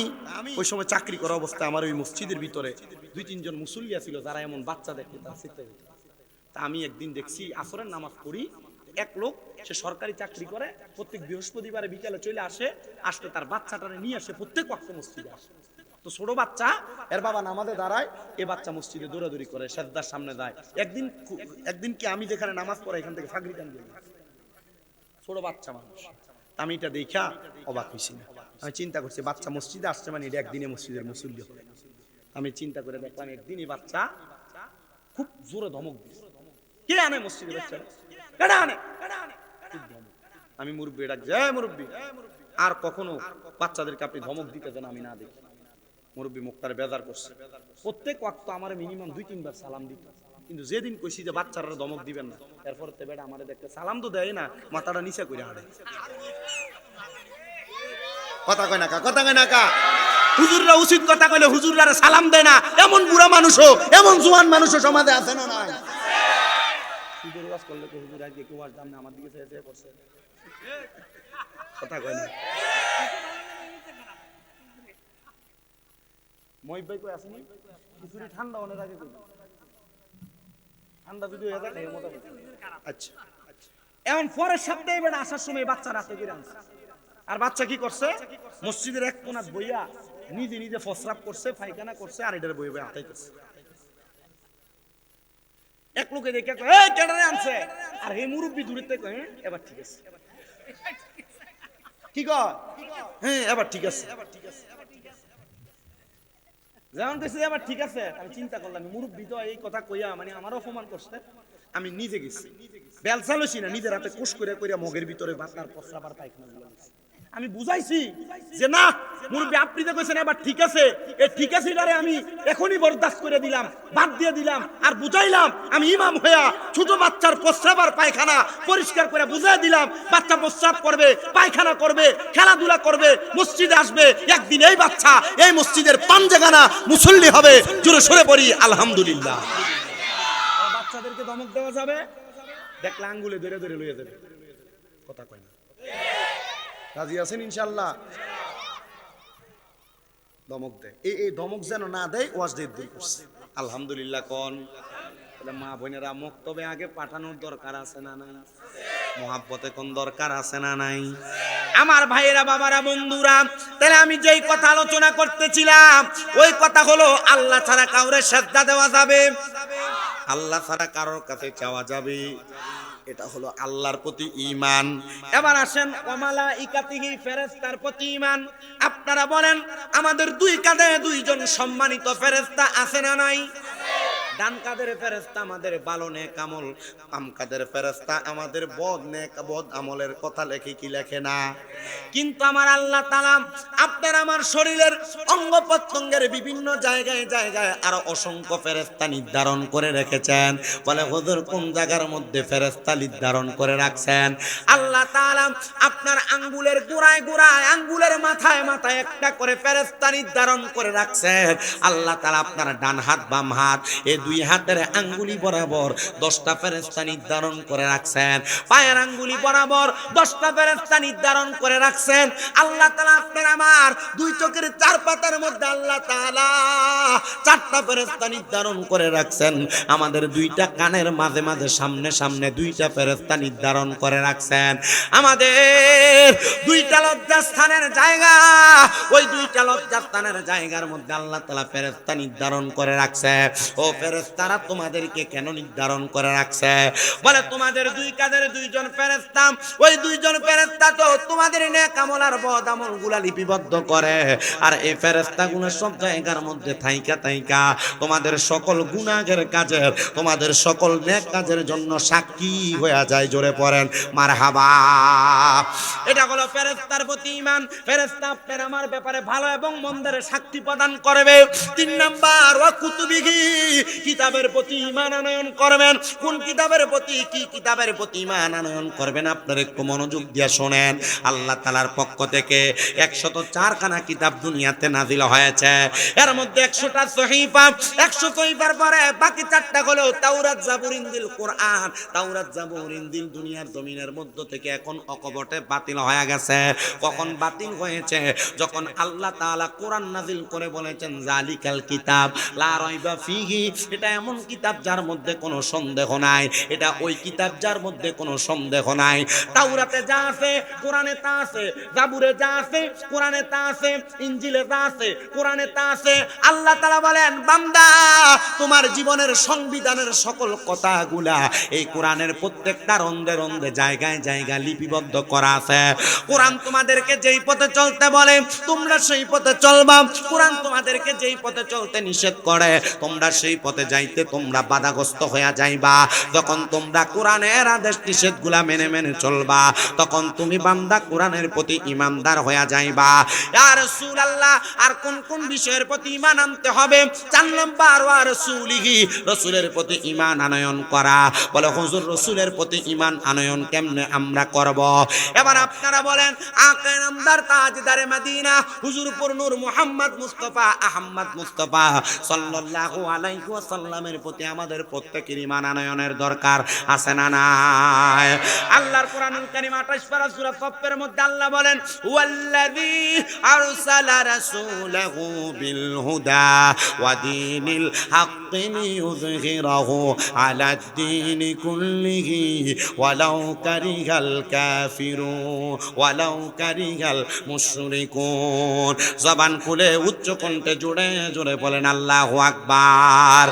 ওই সময় চাকরি করা অবস্থায় আমার ওই মসজিদের ভিতরে 2-3 জন মুসল্লিয়া ছিল যারা এমন বাচ্চা দেখে তার শিখতে যেত। তা আমি একদিন দেখছি আসরের নামাজ পড়ি, এক লোক সে সরকারি চাকরি করে, প্রত্যেক বৃহস্পতিবারে বিকালে চলে আসে, আসলে তার বাচ্চাটারে নিয়ে আসে প্রত্যেক ওয়াক্তে মসজিদে আসে। তো ছোট বাচ্চা, এর বাবা নামাজে দাঁড়ায়, এ বাচ্চা মসজিদে দৌড়াদৌড়ি করে, সেজদার সামনে যায়। একদিন কি আমি যেখানে নামাজ পড়ে এখান থেকে ফাগরি টান দিয়ে ছোট বাচ্চা মানুষ। আমি এটা দেখা অবাক হইছি না। আমি চিন্তা করছি বাচ্চা মসজিদে আসছে মানে এটা একদিনে মসজিদের মুসল্লি হবে। আমি চিন্তা করে দেখলাম একদিনই বাচ্চা খুব জোরে ধমক দিচ্ছে। কে আনে মসজিদে বাচ্চা? কেডা আনে? আমি মুরব্বি ডাক, জয় মুরব্বি, আর কখনো বাচ্চাদেরকে আপনি ধমক দিতে দেন আমি না দেখি। মুরব্বী মুক্তার বেজার করছে, প্রত্যেক ওয়াক্ত আমার মিনিমাম 2-3 বার সালাম দিত, কিন্তু যেদিন কইছি যে বাচ্চারা ধমক দিবেন না, এরপর তে বেটা আমারে দেখতে সালাম তো দেয় না, মাথাটা নিচে করে হাঁটে। কথা কয় না কা, কথা কয় না কা। হুজুররা উচিত কথা কইলে হুজুররা সালাম দেয় না, এমন বুড়া মানুষও, এমন জোয়ান মানুষও সমাজে আছে না নাই? হুজুর ওয়াজ করলে তো হুজুর আজকে কেউ আসতাম না, আমার দিকে চেয়ে করছে, কথা কয় না। মহিব ভাই কই আসেনি? কিছুরি ঠান্ডা অনেক আগে কই, ঠান্ডা যদি হয়ে যায় এর মতো। আচ্ছা, এখন পরের সপ্তাহে বেটা আসার সময় বাচ্চা রাতে করে আনছে, আর বাচ্চা কি করছে? মসজিদের এক কোণাত বইয়া নিজে নিজে ফসরাপ করছে, পায়খানা করছে, আর এটার বই বই আতাইতেছে। এক লোকে দেখে কয় এই কেডারে আনছে, আর এই মুরব্বি দূরের থেকে কয় এবার ঠিক আছে, কি কয় হ্যাঁ এবার ঠিক আছে। যেমন কইছে এবার ঠিক আছে, আমি চিন্তা করলাম মুরব্বি তো এই কথা কইয়া মানে আমারও অপমান করছে, আমি নিজে গেছি বেলসা লইছি না, নিজের হাতে কুশ করে কইরা মগের ভিতরে বাতার প্রস্রাব আর পায়খানা গুলো আমি বুঝাইছি যে না মুরব্বি আপনি তো কইছেন এবার ঠিক আছে, এই ঠিক আছে এটারে আমি এখনই বরদাস্ত করে দিলাম, বাদ দিয়ে দিলাম, আর বুঝাইলাম আমি ইমাম হইয়া ছোট বাচ্চার প্রস্রাব আর পায়খানা পরিষ্কার করে বুঝাই দিলাম, বাচ্চা প্রস্রাব করবে, পায়খানা করবে, খেলাধুলা করবে, মসজিদে আসবে, একদিন এই বাচ্চা এই মসজিদের পাঞ্জাগানা মুসল্লি হবে, জোরে সরে পড়ি আলহামদুলিল্লাহ। বাচ্চাদেরকে ধমক দেওয়া যাবে, দেখলে আঙ্গুলে ধরে ধরে লইয়া যাবে, কথা কয় না। রাজি আছেন ইনশাআল্লাহ? ধমক দেয়, এই ধমক যেন না দেয় ওয়াজ দিয়ে দূর করছে আলহামদুলিল্লাহ। কোন মা বোনেরা মক্তবে আগে পাঠানোর দরকার আছে না নাই? মহাব্বতে কোন দরকার আছে না নাই? আমার ভাইয়েরা বাবারা বন্ধুরা, তাহলে আমি যেই কথা আলোচনা করতেছিলাম ওই কথা হলো আল্লাহ ছাড়া কাউরে সেজদা দেওয়া যাবে, আল্লাহ ছাড়া কারোর কাছে চাওয়া যাবে, এটা হলো আল্লাহর প্রতি ঈমান। এবার আসেন ওয়ামালাইকাতিহি, ফেরেশতার প্রতি ঈমান। আপনারা বলেন আমাদের দুই কাঁধে দুইজন সম্মানিত ফেরেশতা আছে না নাই? ডান কাদের ফেরেশতা আমাদের ভালো নেক আমল, বাম কাদের ফেরেশতা আমাদের বদ আমলের কথা লেখে কি লেখে না? কিন্তু আমার আল্লাহ তাআলা আপনার আমার শরীরের অঙ্গ প্রত্যঙ্গের বিভিন্ন জায়গায় জায়গায় আরো অসংখ্য ফেরেশতা নির্ধারণ করে রেখেছেন। বলে হুজুর কোন জায়গার মধ্যে ফেরেশতা নির্ধারণ করে রাখছেন? আল্লাহ তাআলা আপনার আঙ্গুলের গোড়ায় গোড়ায়, আঙ্গুলের মাথায় মাথায় একটা করে ফেরেশতা নির্ধারণ করে রাখছেন। আল্লাহ তাআলা আপনার ডান হাত বাম হাত এই দুই হাতের আঙ্গুলি বরাবর 10টা ফেরেশতা নির্ধারণ করে রাখছেন। পায়ের আঙ্গুলি বরাবর 10টা ফেরেশতা নির্ধারণ করে রাখছেন। আল্লাহ তাআলা আপনার আমার দুই চোখের চার পাতার মধ্যে আল্লাহ তাআলা 4টা ফেরেশতা নির্ধারণ করে রাখছেন। আমাদের দুইটা কানের মাঝে মাঝে সামনে সামনে 2টা ফেরেশতা নির্ধারণ করে রাখছেন। আমাদের দুইটা লজ্জাস্থানের জায়গা, ওই 2টা লজ্জাস্থানের জায়গার মধ্যে আল্লাহ তাআলা ফেরেশতা নির্ধারণ করে রাখছে। ও ফেরেশতারা তোমাদেরকে কেন নির্ধারণ করে রাখছে? বলে তোমাদের দুই কাঁধের দুইজন ফেরেশতা, ওই দুইজন ফেরেশতা তো তোমাদের নেক আমল আর বদ আমলগুলা লিপিবদ্ধ করে, আর এই ফেরেশতাগুলো সব জায়গার মধ্যে থাইকা থাইকা তোমাদের সকল গুনাহের কাজের, তোমাদের সকল নেক কাজের জন্য সাক্ষী হয়ে যায়। জোরে পড়েন মারহাবা। এটা হলো ফেরেশতার প্রতি ঈমান। ফেরেশতা আপনার আমার ব্যাপারে ভালো এবং মন্দের সাক্ষী প্রদান করবে। 3 নাম্বার ওয়া কুতুবিহি, কিতাবের প্রতি ঈমান আনয়ন করবেন। কোন কিতাবের প্রতি, কি কিতাবের প্রতি ঈমান আনয়ন করবেন? আপনারা একটু মনোযোগ দিয়ে শুনেন। আল্লাহ তাআলার পক্ষ থেকে 104 খানা কিতাব দুনিয়াতে নাজিল হয়েছে। এর মধ্যে 100টা সহিফা, 100 সহিফার পরে বাকি 4টা হলো তাওরাত, জাবুর, ইনজিল, কোরআন। তাওরাত, জাবুর, ইনজিল দুনিয়ার জমিনের মধ্য থেকে এখন অকপটে বাতিল হয়ে গেছে। কখন বাতিল হয়েছে? যখন আল্লাহ তাআলা কোরআন নাজিল করে বলেছেন জালিকাল কিতাব লা রাইবা ফিহি, এটা এমন কিতাব যার মধ্যে কোনো সন্দেহ নাই, এটা ওই কিতাব যার মধ্যে কোনো সন্দেহ নাই। তাওরাতে যা আছে কোরআনে তা আছে, জাবুরে যা আছে কোরআনে তা আছে, ইনজিলে যা আছে কোরআনে তা আছে। আল্লাহ তাআলা বলেন বান্দা তোমার জীবনের সংবিধানের সকল কথাগুলা এই কোরআনের প্রত্যেকটা রন্ধে রন্ধে জায়গায় জায়গায় লিপিবদ্ধ করা আছে। কোরআন তোমাদেরকে যেই পথে চলতে বলে তোমরা সেই পথে চলবা, কোরআন তোমাদেরকে যেই পথে চলতে নিষেধ করে তোমরা সেই পথে পথে যাইতে তোমরা বাধাগ্রস্ত হয়ে যাইবা, যখন তোমরা কোরআনের আদেশ নিষেধগুলা মেনে মেনে চলবা, তখন তুমি বান্দা কোরআনের প্রতি ঈমানদার হয়ে যাইবা। ইয়া রাসূলুল্লাহ, আর কোন কোন বিষয়ের প্রতি ঈমান আনতে হবে? 4 নাম্বার, ওয়া রাসূলিহি, রাসূলের প্রতি ঈমান আনয়ন করা। বলে হুজুর, রাসূলের প্রতি ঈমান আনয়ন কেমনে আমরা করব? এবার আপনারা বলেন, আকে নামদার তাজদারে মদিনা হুজুর পুর নূর মুহাম্মদ মুস্তাফা আহমদ মুস্তাফা সাল্লাল্লাহু আলাইহি ওয়াসাল্লামের প্রতি আমাদের প্রত্যেকের ঈমান আনয়নের দরকার আছে না নাই? আল্লাহর কোরআনুল কারীম 28 পারা সূরা সফের মধ্যে আল্লাহ বলেন, ওয়াল্লাযী আরসালা রাসূলাহু বিল হুদা ওয়া দীনিল হাক্কি লিইয়ুযহিরাহু আলাদ দীনি কুল্লিহি ওয়ালাউ কারিহাল কাফিরুন ওয়ালাউ কারিহাল মুশরিকুন। জবান খুলে উচ্চ কণ্ঠে জোরে জোরে বলেন আল্লাহু আকবার।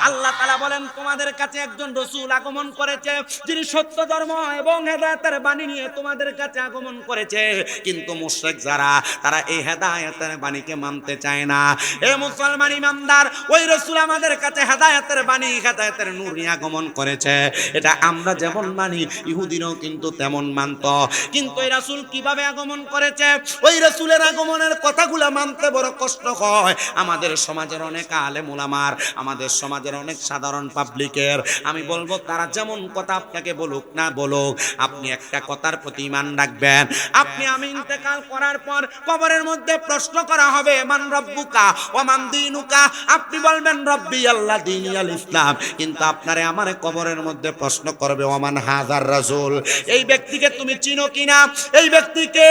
আল্লাহ তাআলা বলেন, তোমাদের কাছে একজন রাসূল আগমন করেছে, যিনি সত্য ধর্ম এবং হেদায়েতের বাণী নিয়ে তোমাদের কাছে আগমন করেছে, কিন্তু মুশরিক যারা, তারা এই হেদায়েতের বাণীকে মানতে চায় না। এ মুসলমান ইমানদার, ওই রাসূল আমাদের কাছে হেদায়েতের বাণী, হেদায়েতের নূর নিয়ে আগমন করেছে, এটা আমরা যেমন মানি ইহুদিরাও কিন্তু তেমন মানত। কিন্তু এই রাসূল কিভাবে আগমন করেছে, ওই রাসূলের আগমনের কথাগুলো মানতে বড় কষ্ট হয় আমাদের সমাজের অনেক আলেম উলামার, আমাদের সমাজের অনেক সাধারণ পাবলিকের। আমি বলবো, তারা যেমন কথা আপনাকে বলুক না বলুক, আপনি একটা কথার প্রতি ঈমান রাখবেন। আপনি আমি ইন্তেকাল করার পর কবরের মধ্যে প্রশ্ন করা হবে, মান রব্বুকা ওয়া মান দীনুকা, আপনি বলবেন রব্বি আল্লাহ দীনি আল ইসলাম, কিন্তু আপনারে আমারে কবরের মধ্যে প্রশ্ন করবে, ওমান হাজার রাসূল, এই ব্যক্তিকে তুমি চিনো কিনা? এই ব্যক্তিকে,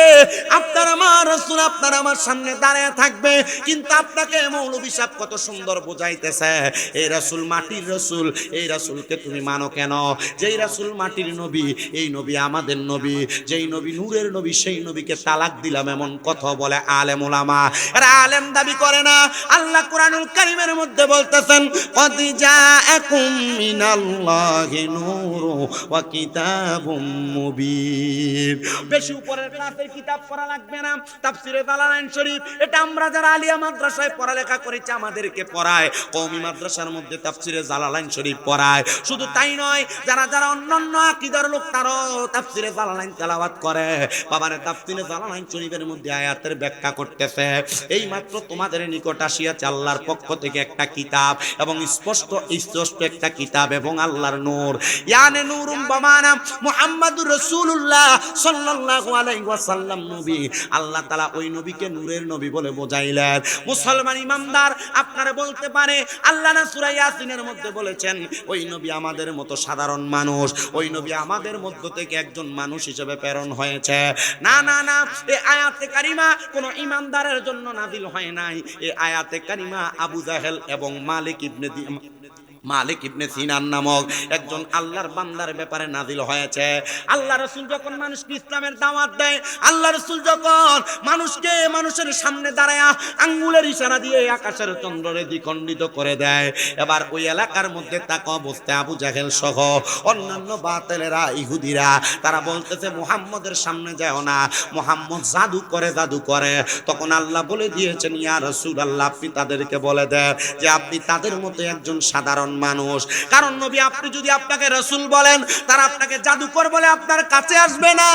আপনার আমার রাসূল আপনার আমার সামনে দাঁড়িয়ে থাকবে, কিন্তু আপনাকে মৌলভী সাহেব কত সুন্দর বুঝাইতেছে, এই রাসূল মাটির রাসূল, এই রাসূলকে তুমি মানো কেন? যেই রাসূল মাটির নবী, এই নবী আমাদের নবী, যেই নবী নূরের নবী, সেই নবীকে তালাক দিলাম, এমন কথা বলে আলেম উলামা। এরা আলেম দাবি করে না। আল্লাহ কোরআনুল কারীমের মধ্যে বলতেছেন, কদ জাআকুম মিনাল্লাহি নূরু ওয়া কিতাবুম মুবিন। বেশি উপরের ক্লাসের কিতাব পড়া লাগবে না, তাফসীরে জালালাইন শরীফ, এটা আমরা যারা আলিয়া মাদ্রাসায় পড়ালেখা করেছি আমাদেরকে পড়ায়, কওমি মাদ্রাসার মধ্যে তাফসীরে জালালাইন শরীফ পড়ায়। শুধু তাই নয়, যারা যারা অন্যান্য আকীদার লোক, তারাও তাফসীরে জালালাইন তেলাওয়াত করে। বাবারে, তাফসীরে জালালাইন শরীফের মধ্যে আয়াতের ব্যাখ্যা করতেছে। এই মাত্র তোমাদের নিকট আসিয়াছে আল্লাহর পক্ষ থেকে একটা কিতাব, এবং স্পষ্ট একটা কিতাব এবং আল্লাহর নূর, ইয়ানে নূরুম বামানা মুহাম্মাদুর রাসূলুল্লাহ সাল্লাল্লাহু আলাইহি ওয়াসাল্লাম নবী। আল্লাহ তাআলা ওই নবীকে নূরের নবী বলে বোঝাইলেন। মুসলমান ইমানদার আপনারা বলতে পারে, আল্লাহ না সূরা ইয়াসিনের মধ্যে বলেছেন, ওই নবী আমাদের মতো সাধারণ মানুষ, ওই নবী আমাদের মধ্য থেকে একজন মানুষ হিসেবে প্রেরণ হয়েছে। না না না, এই আয়াতে কারিমা কোন ইমানদারের জন্য নাযিল হয় নাই। এই আয়াতে কারিমা আবু জাহেল এবং মালিক ইবনে সিনান নামক একজন আল্লাহর বান্দার ব্যাপারে নাযিল হয়েছে। আল্লাহ রাসূল যখন মানুষকে ইসলামের দাওয়াত দেয়, আল্লাহ রাসূল যখন মানুষকে মানুষের সামনে দাঁড়ায়া আঙ্গুলের ইশারা দিয়ে আকাশের চন্দ্ররে দ্বিখণ্ডিত করে দেয়, এবার ওই এলাকার মধ্যে থাকা অবস্থায় আবু জাহেল সহ অন্যান্য বাতিলেরা, ইহুদিরা, তারা বলতেছে, মুহাম্মদের সামনে যাও না, মুহাম্মদ জাদু করে। তখন আল্লাহ বলে দিয়েছেন, ইয়া রাসূলুল্লাহ, আপনি তাদেরকে বলে দেন যে আপনি তাদের মতো একজন সাধারণ মানুষ। কারণ নবী, আপনি যদি আপনাকে রাসূল বলেন, তারা আপনাকে জাদুকর বলে আপনার কাছে আসবে না।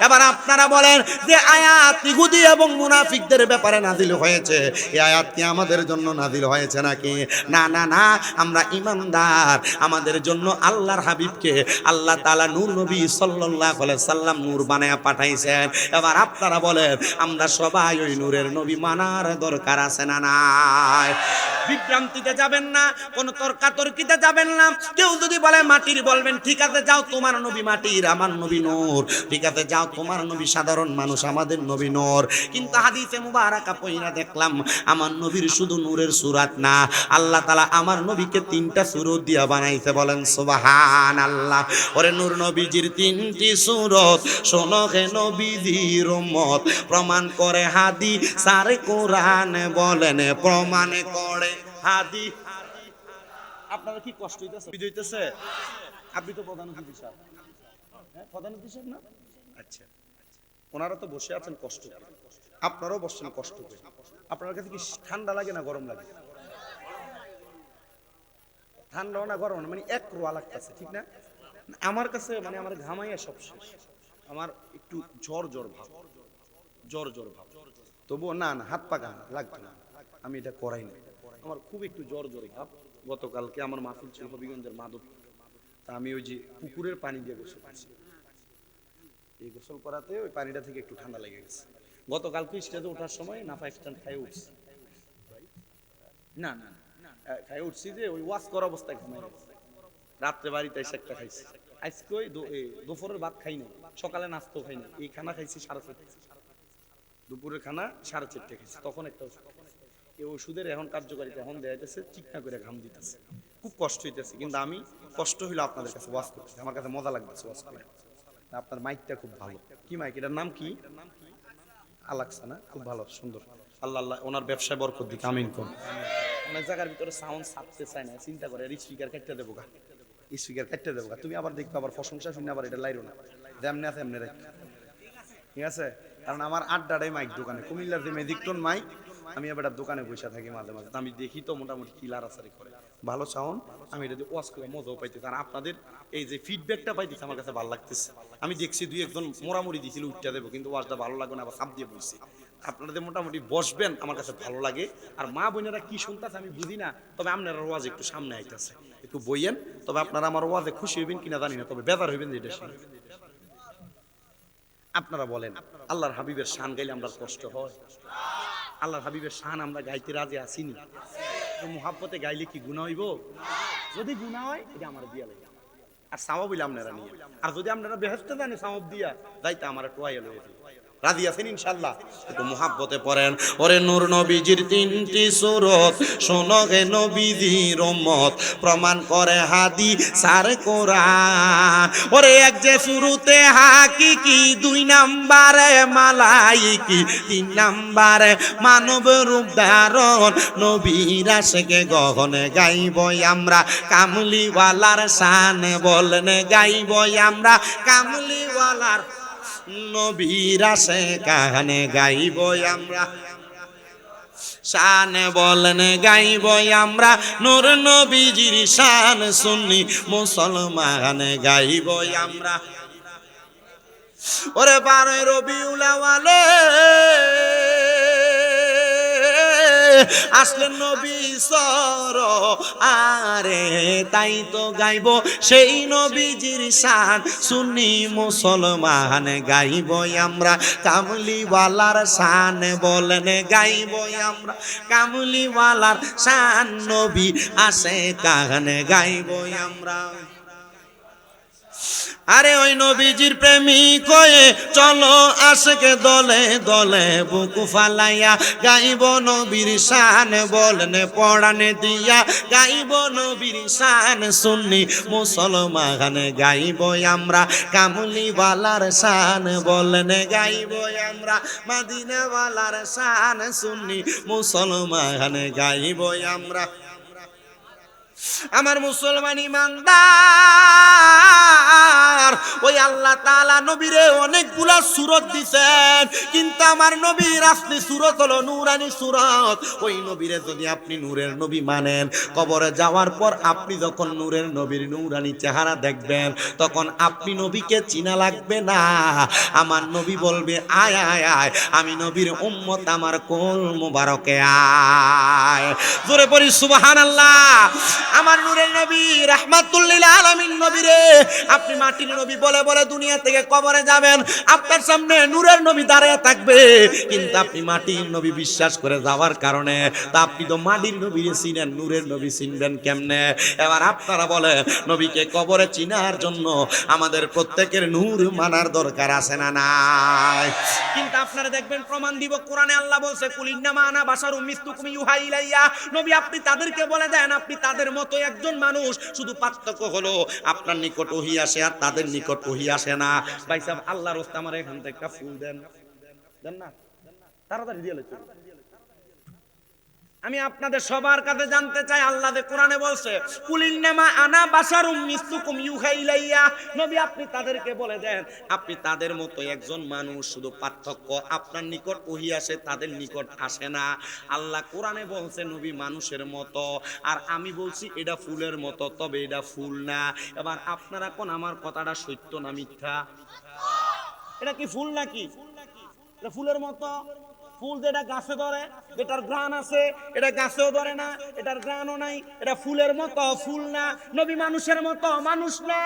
এবার আপনারা বলেন যে আয়াত ইহুদি এবং মুনাফিকদের ব্যাপারে নাযিল হয়েছে, এই আয়াত কি আমাদের জন্য নাযিল হয়েছে নাকি? না না না, আমরা ঈমানদার, আমাদের জন্য আল্লাহর হাবিবকে আল্লাহ তাআলা নূর নবী সাল্লাল্লাহু আলাইহি সাল্লাম নূর বানায়া পাঠাইছেন। এবার আপনারা বলেন, আমরা সবাই ওই নূরের নবী মানার দরকার আছে না নাই? বিভ্রান্তিতে যাবেন না, কোন তর্কাতর্কিতে যাবেন না। কেউ যদি বলে মাটির, বলবেন ঠিক আছে, যাও, তোমার নবী মাটির, আমার নবী নূর। ঠিক আছে, যাও, তোমার নবী সাধারণ মানুষ, আমাদের নবী নূর। কিন্তু হাদিসে মুবারাকা পড়া দেখলাম, আমার নবীর শুধু নূরের সূরাত না, আল্লাহ তাআলা আমার নবীকে 3টা সূরত দিয়া বানাইছে। বলেন সুবহানাল্লাহ। ওরে নূর নবীজির 3টি সূরত, শোনো হে নবীজির উম্মত, প্রমাণ করে হাদিস আর কোরআন, বলেন প্রমাণ করে হাদিস। আপনারা কি কষ্ট হইতেছে? আপনি তো প্রধান অতিথি সাহেব, হ্যাঁ প্রধান অতিথি সাহেব না? আচ্ছা, ওনারা তো বসে আছেন কষ্ট করে, আপনারাও বসছেন কষ্ট করে। আপনার কাছে কি ঠান্ডা লাগে না গরম লাগে? ঠান্ডাও না গরম না, মানে এক রোয়া লাগতেছে, ঠিক না? আমার কাছে মানে আমার ঘামাইয়া সব শেষ, আমার একটু জ্বর জ্বর ভাব, জ্বর জ্বর ভাব, তবুও না না হাত পা গান লাগতো না, আমি এটা করাই না। আমার খুব একটু জ্বর জ্বর ভাব। গতকালকে আমার মাহফিল ছিল হবিগঞ্জের মাদক, তা আমি ওই যে পুকুরের পানি দিয়ে গোসল করছি, এই গোসল করাতে ওই পানিটা থেকে একটু ঠান্ডা লেগে গেছে। গতকালকে স্টেজে ওঠার সময় নাফা স্ট্যান্ড খাই উঠছি, না না খাই উঠছি যে ওই ওয়াশ করা অবস্থায় ঘুমাই গেছে। রাত্রে বাড়িতে এসে একটা খাইছি, আজকে ওই দুপুরের ভাত খাই নাই, সকালে নাস্তো খাই নাই, এই খানা খাইছি 4:30, দুপুরের খানা 4:30 খাইছি, তখন একটা ওষুধ খাইছি। এই ওষুধের এখন কার্যকারিতা এখন দেয়া যাচ্ছে, চিকনা করে ঘাম দিতেছে, খুব কষ্ট হইতেছে, কিন্তু আমি কষ্ট হইলো আপনাদের কাছে ওয়াজ করতেছি, আমার কাছে মজা লাগতেছে ওয়াজ করে। আপনার মাইকটা খুব ভালো, কি মাইক, এটার নাম কি? আলাক্সা না? খুব ভালো, সুন্দর। আল্লাহ আল্লাহ ওনার ব্যবসায় বরকত দিক, আমিন কোন। অনেক জায়গার ভিতরে সাউন্ড ছাড়তে চায় না, চিন্তা করে স্পিকার কাটতে দেবো গা, স্পিকার কাটতে দেবো গা, তুমি আবার দেখো আবার প্রশংসা শুনে আবার এটা লাইরো না, যেমনি আছে এমনি রাখ, ঠিক আছে? কারণ আমার আড্ডাটাই মাইক দোকানে, কুমিল্লার যে ম্যাজিকটন মাইক, আমি এবার দোকানে বসে থাকি মাঝে মাঝে, আমি দেখি তো মোটামুটি কি লাড়াচাড়ি করে, ভালো সাউন্ড, আমি এটা দিয়ে ওয়াজ করে মজাও পাইতেছি, আর আপনাদের এই যে ফিডব্যাকটা পাইতেছি আমার কাছে ভালো লাগতেছে। আমি দেখছি দুই একজন মোড়ামুড়ি দিয়েছিল উঠতে দেবো, কিন্তু ওয়াজটা ভালো লাগবে না, আবার সাপ দিয়ে বসছি। আপনাদের মোটামুটি বসবেন, আমার কাছে ভালো লাগে। আর মা বোনেরা কি শুনতেছে আমি বুঝি না, তবে আপনারা ওয়াজ একটু সামনে আইতেছে, একটু বইয়েন, তবে আপনারা আমার ওয়াজে খুশি হইবেন কিনা জানি না, তবে বেজার হইবেন যে এটা শুনে। আপনারা বলেন, আল্লাহর হাবিবের শান গাইলে আমরা কষ্ট হয়? আল্লাহর হাবিবের শান আমরা গাইতে রাজি আসিনি, মুহাব্বতে গাইলে কি গুনাহ হইব? যদি গুনাহ হয় এটা আমার দিয়া লাগে, আর সাওয়াব হইলে আপনারা নিয়ে, আর যদি আপনারা বেহেশতে জানে সাওয়াব দিয়া যাইতে আমার টোয়াইয়া লয়ে যাবে। রাজি আছেন ইনশাআল্লাহ? একটু মুহাব্বতে পড়েন, ওরে নূর নবীজির 3টি সূরত শোনো গে নবীজির উম্মত, প্রমাণ করে হাদিস কোরআন। ওরে এক যে শুরুতে হাকিকি, 2 নম্বরে মালাইকি, 3 নম্বরে মানব রূপ ধারণ, নবীর আশিকে গহনে গাইব আমরা কামলিওয়ালার শান, বলেন গাইব আমরা কামলিওয়ালার, নবীর আশে কানে গাইব আমরা শান, বলেন গাইব আমরা নূর নবীজির শান, সুন্নি মুসলমান গাইব আমরা। ওরে 12 রবিউল আউয়ালে আসলেন নবী সর আরে, তাই তো গাইব সেই নবীজির শান, সুন্নি মুসলমান গাইব আমরা কামলিওয়ালার শান, বলেন গাইব আমরা কামলিওয়ালার শান, নবী আসে কানে গাইব আমরা। আরে ওই নবীজির প্রেমিক হয়ে চলো আশিকে দলে দলে, বুকু ফালাইয়া গাইব নবীর শান, বলেন পড়ানে দিয়া গাইব নবীর শান, সুন্নি মুসলমান গাইব আমরা কামলিওয়ালার শান, বলেন গাইব আমরা মদিনাওয়ালার শান, সুন্নি মুসলমান গাইব আমরা। আমার মুসলমান ইমানদার, ওই আল্লাহ তাআলা নবীরে অনেকগুলা সূরত দিবেন, কিন্তু আমার নবীর আসলি সূরত হলো নূরানি সূরত। ওই নবীরে যদি আপনি নূরের নবী মানেন, কবরে যাওয়ার পর আপনি যখন নূরের নবীর নূরানি চেহারা দেখবেন, তখন আপনি নবীকে চিনা লাগবে না। আমার নবী বলবে আয় আয় আয়, আমি নবীর উম্মত, আমার কোল মুবারকে আয়। জোরে পড়ি সুবহানাল্লাহ। আমার নূরের নবী রাহমাতুল লিল আলামিন নবীরে আপনি মাটির নবী বলে বলে দুনিয়া থেকে কবরে যাবেন, আপনার সামনে নূরের নবী দাঁড়িয়ে থাকবে, কিন্তু আপনি মাটির নবী বিশ্বাস করে যাওয়ার কারণে তা আপনি তো মাটির নবীরে চিনেন, নূরের নবী চিনবেন কেমনে? এবার আপনারা বলে নবীকে কবরে চিনার জন্য আমাদের প্রত্যেকের নূর মানার দরকার আছে না নাই? কিন্তু আপনারা দেখবেন প্রমাণ দিব, কোরআনে আল্লাহ বলছে কুল ইন্নামা আনা বাশারুম মিসলুকুম ইউহা ইলাইয়া, নবী আপনি তাদেরকে বলে দেন আপনি তাদের মতো একজন মানুষ, শুধু পার্থক্য হলো আপনার নিকট ওহী আসে আর তাদের নিকট ওহী আসে না। ভাই সাহেব আল্লাহর রাস্তায় আমার এখান থেকে একটা ফুল দেন, দেন না, তাড়াতাড়ি দিয়ে লেছো। আমি আপনাদের সবার কাছে জানতে চাই, আল্লাহ যে কোরআনে বলছে কুলিন্নামা আনা বাশারুম মিসলুকুম ইউহা ইলাইয়া, নবী আপনি তাদেরকে বলে দেন আপনি তাদের মতো একজন মানুষ, শুধু পার্থক্য আপনার নিকট ওহী আসে তাদের নিকট আসে না। আল্লাহ কোরআনে বলছে নবী মানুষের মতো, আর আমি বলছি এটা ফুলের মতো, তবে এটা ফুল না। এবার আপনারা কোন আমার কথাটা সত্য না মিথ্যা? এটা কি ফুল নাকি? এটা ফুলের মতো। ফুল যেটা গাছে ধরে, এটার ঘ্রাণ আছে, এটা গাছেও ধরে না, এটার ঘ্রাণও নাই, এটা ফুলের মতো, ফুল না। নবী মানুষের মতো, মানুষ না।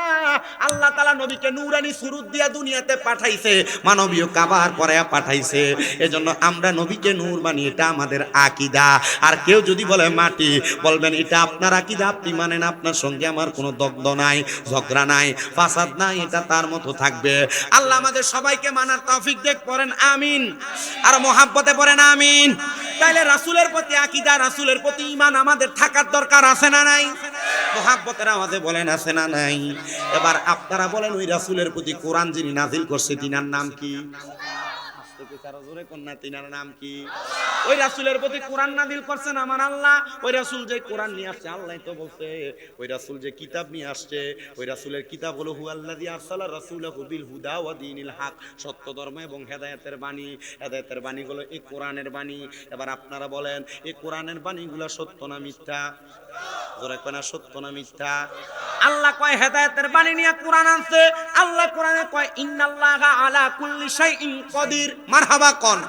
আল্লাহ তাআলা নবীকে নূরানি সুরত দিয়া দুনিয়াতে পাঠাইছে, মানবীয় কাবার পরে পাঠাইছে। এজন্য আমরা নবীকে নূর মানি, এটা আমাদের আকীদা। আর কেউ যদি বলে মাটি, বলবেন এটা আপনার আকীদা, আপনি মানেন, আপনার সঙ্গে আমার কোনো দ্বন্দ্ব নাই, ঝগড়া নাই, ফাসাদ নাই, এটা তার মতো থাকবে। আল্লাহ আমাদের সবাইকে মানার তৌফিক দেখ, পড়েন আমিন। আর মহাব্বতে পড়েন আমিন। তাইলে রাসূলের প্রতি আকীদা, রাসূলের প্রতি ঈমান আমাদের থাকার দরকার আছে না নাই? মহাব্বতের আওয়াজে বলেন আছে না নাই? এবার আপনারা বলেন ওই রাসূলের প্রতি কোরআন যিনি নাযিল করছে তিনার নাম কি? তিনার নাম কি? ওই রাসূলের প্রতি কোরআন নাযিল করছেন আমার আল্লাহ। ওই রাসূল যে কোরআন নিয়ে আসছে, আল্লাহ তো বলছে ওই রাসূল যে কিতাব নিয়ে আসছে, ওই রাসূলের কিতাব হলো হুয়াল্লাযী আরসালা রাসূলাহু বিল হুদা ওয়া দীনিল হক, সত্য ধর্ম এবং হেদায়েতের বাণী। হেদায়েতের বাণী হলো এই কোরআনের বাণী। এবার আপনারা বলেন এই কোরআনের বাণীগুলো সত্য না মিথ্যা? জোরে কয় না সত্য না মিথ্যা? আল্লাহ কয় হেদায়েতের বাণী নিয়ে কোরআন আনছে। আল্লাহ কোরআনে কয় ইন্নাল্লাহা আলা কুল্লি শাইইন কদির। মারহাবা কোন?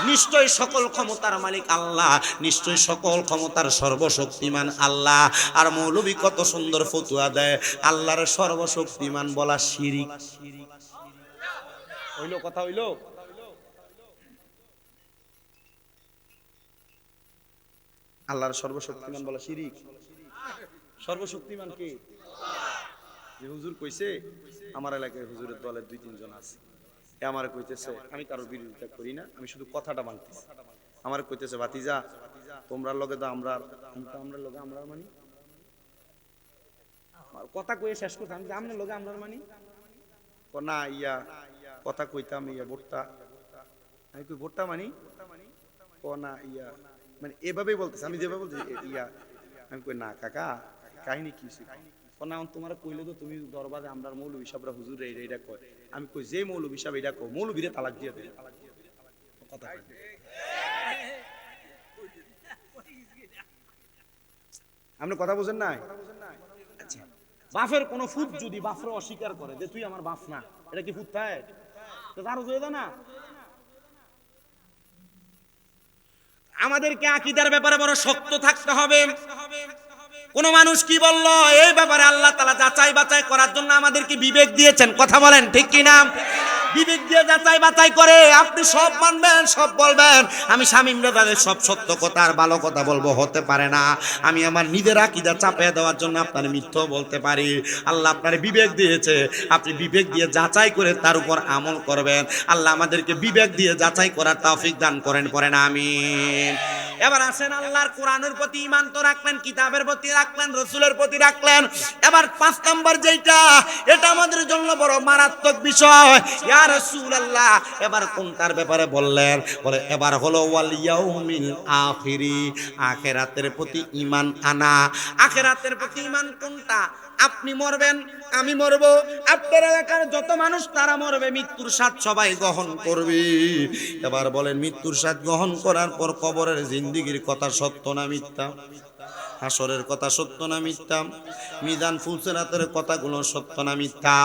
নিশ্চয় সকল ক্ষমতার মালিক আল্লাহ, নিশ্চয় সকল ক্ষমতার সর্বশক্তিমান আল্লাহ। আর মৌলবী কত সুন্দর ফতুয়া দেয়, আল্লাহর সর্বশক্তিমান বলা শিরিক। হইলো কথা হইলো? আল্লাহর সর্বশক্তিমান বলা শিরিক। সর্বশক্তিমান কে? যে হুজুর কইছে, আমার এলাকায় হুজুরের দলের 2-3 জন আছে, আমার কইতেছে, আমি কারোর বিরোধিতা করি না, আমি শুধু কথাটা মানতেছি। আমার কইতেছে ভাতিজা তোমরা লগে তো আমরা, আমরা লগে আমরা মানি, কথা কইয়ে শেষ করতাম যে আমরা লগে আমরা মানি না, ইয়া কথা কইতাম ইয়া ভোটটা, আমি কই ভোটটা মানি না, ইয়া মানে এভাবেই বলতেছে, আমি যেভাবে বলছি ইয়া, আমি কই না কাকা কাহিনী কি না, তোমার কইলে তো তুমি দরবারে আমরা মৌলবী সাহেবরা হুজুর এইটা কয়। আমি কই যে মৌলবী সাহেব এটা কয়, মৌলবীরে তালাক দিয়ে দেয়। কথা আপনি কথা বুঝেন নাই? আচ্ছা, বাপের কোন ফুট যদি বাপরে অস্বীকার করে যে তুই আমার বাপ না, এটা কি ফুট থাকে? তার হয়ে যায় না? আমাদেরকে আকীদার ব্যাপারে বড় শক্ত থাকতে হবে। কোন মানুষ কি বলল এই ব্যাপারে আল্লাহ তাআলা যাচাই বাছাই করার জন্য আমাদেরকে বিবেক দিয়েছেন, কথা বলেন ঠিক কি না? বিবেক দিয়ে যাচাই বাছাই করে আপনি সব মানবেন, সব বলবেন আমি শামীম রাজাদের সব সত্য কথা আর ভালো কথা বলবো, হতে পারে না। আমি আমার নিজের আকীদা চাপিয়ে দেওয়ার জন্য আপনার মিথ্যা বলতে পারি। আল্লাহ আপনার বিবেক দিয়েছে, আপনি বিবেক দিয়ে যাচাই করে তার উপর আমল করবেন। আল্লাহ আমাদেরকে বিবেক দিয়ে যাচাই করার তৌফিক দান করেন, পড়েন আমিন। এবার আসেন, আল্লাহর কোরআনের প্রতি ঈমান তো রাখলেন, কিতাবের প্রতি রাখলেন, রাসূলের প্রতি রাখলেন। এবার 5 নাম্বার যেটা, এটা আমাদের জন্য বড় মারাত্মক বিষয়। ইয়া রাসূলুল্লাহ এবার কোনটার ব্যাপারে বললেন? বলে এবার হলো ওয়াল ইয়াউমিল আখিরি, আখিরাতের প্রতি ঈমান আনা। আখিরাতের প্রতি ঈমান কোনটা? আপনি মরবেন, আমি মরব, আপনার এলাকার যত মানুষ তারা মরবে, মৃত্যুর স্বাদ সবাই গ্রহণ করবে। এবার বলেন মৃত্যুর স্বাদ গ্রহণ করার পর কবরের জিন্দেগির কথা সত্য না মিথ্যা? হাসরের কথা সত্য না মিথ্যা? মিজান ফুলসিরাতের কথাগুলো সত্য না মিথ্যা?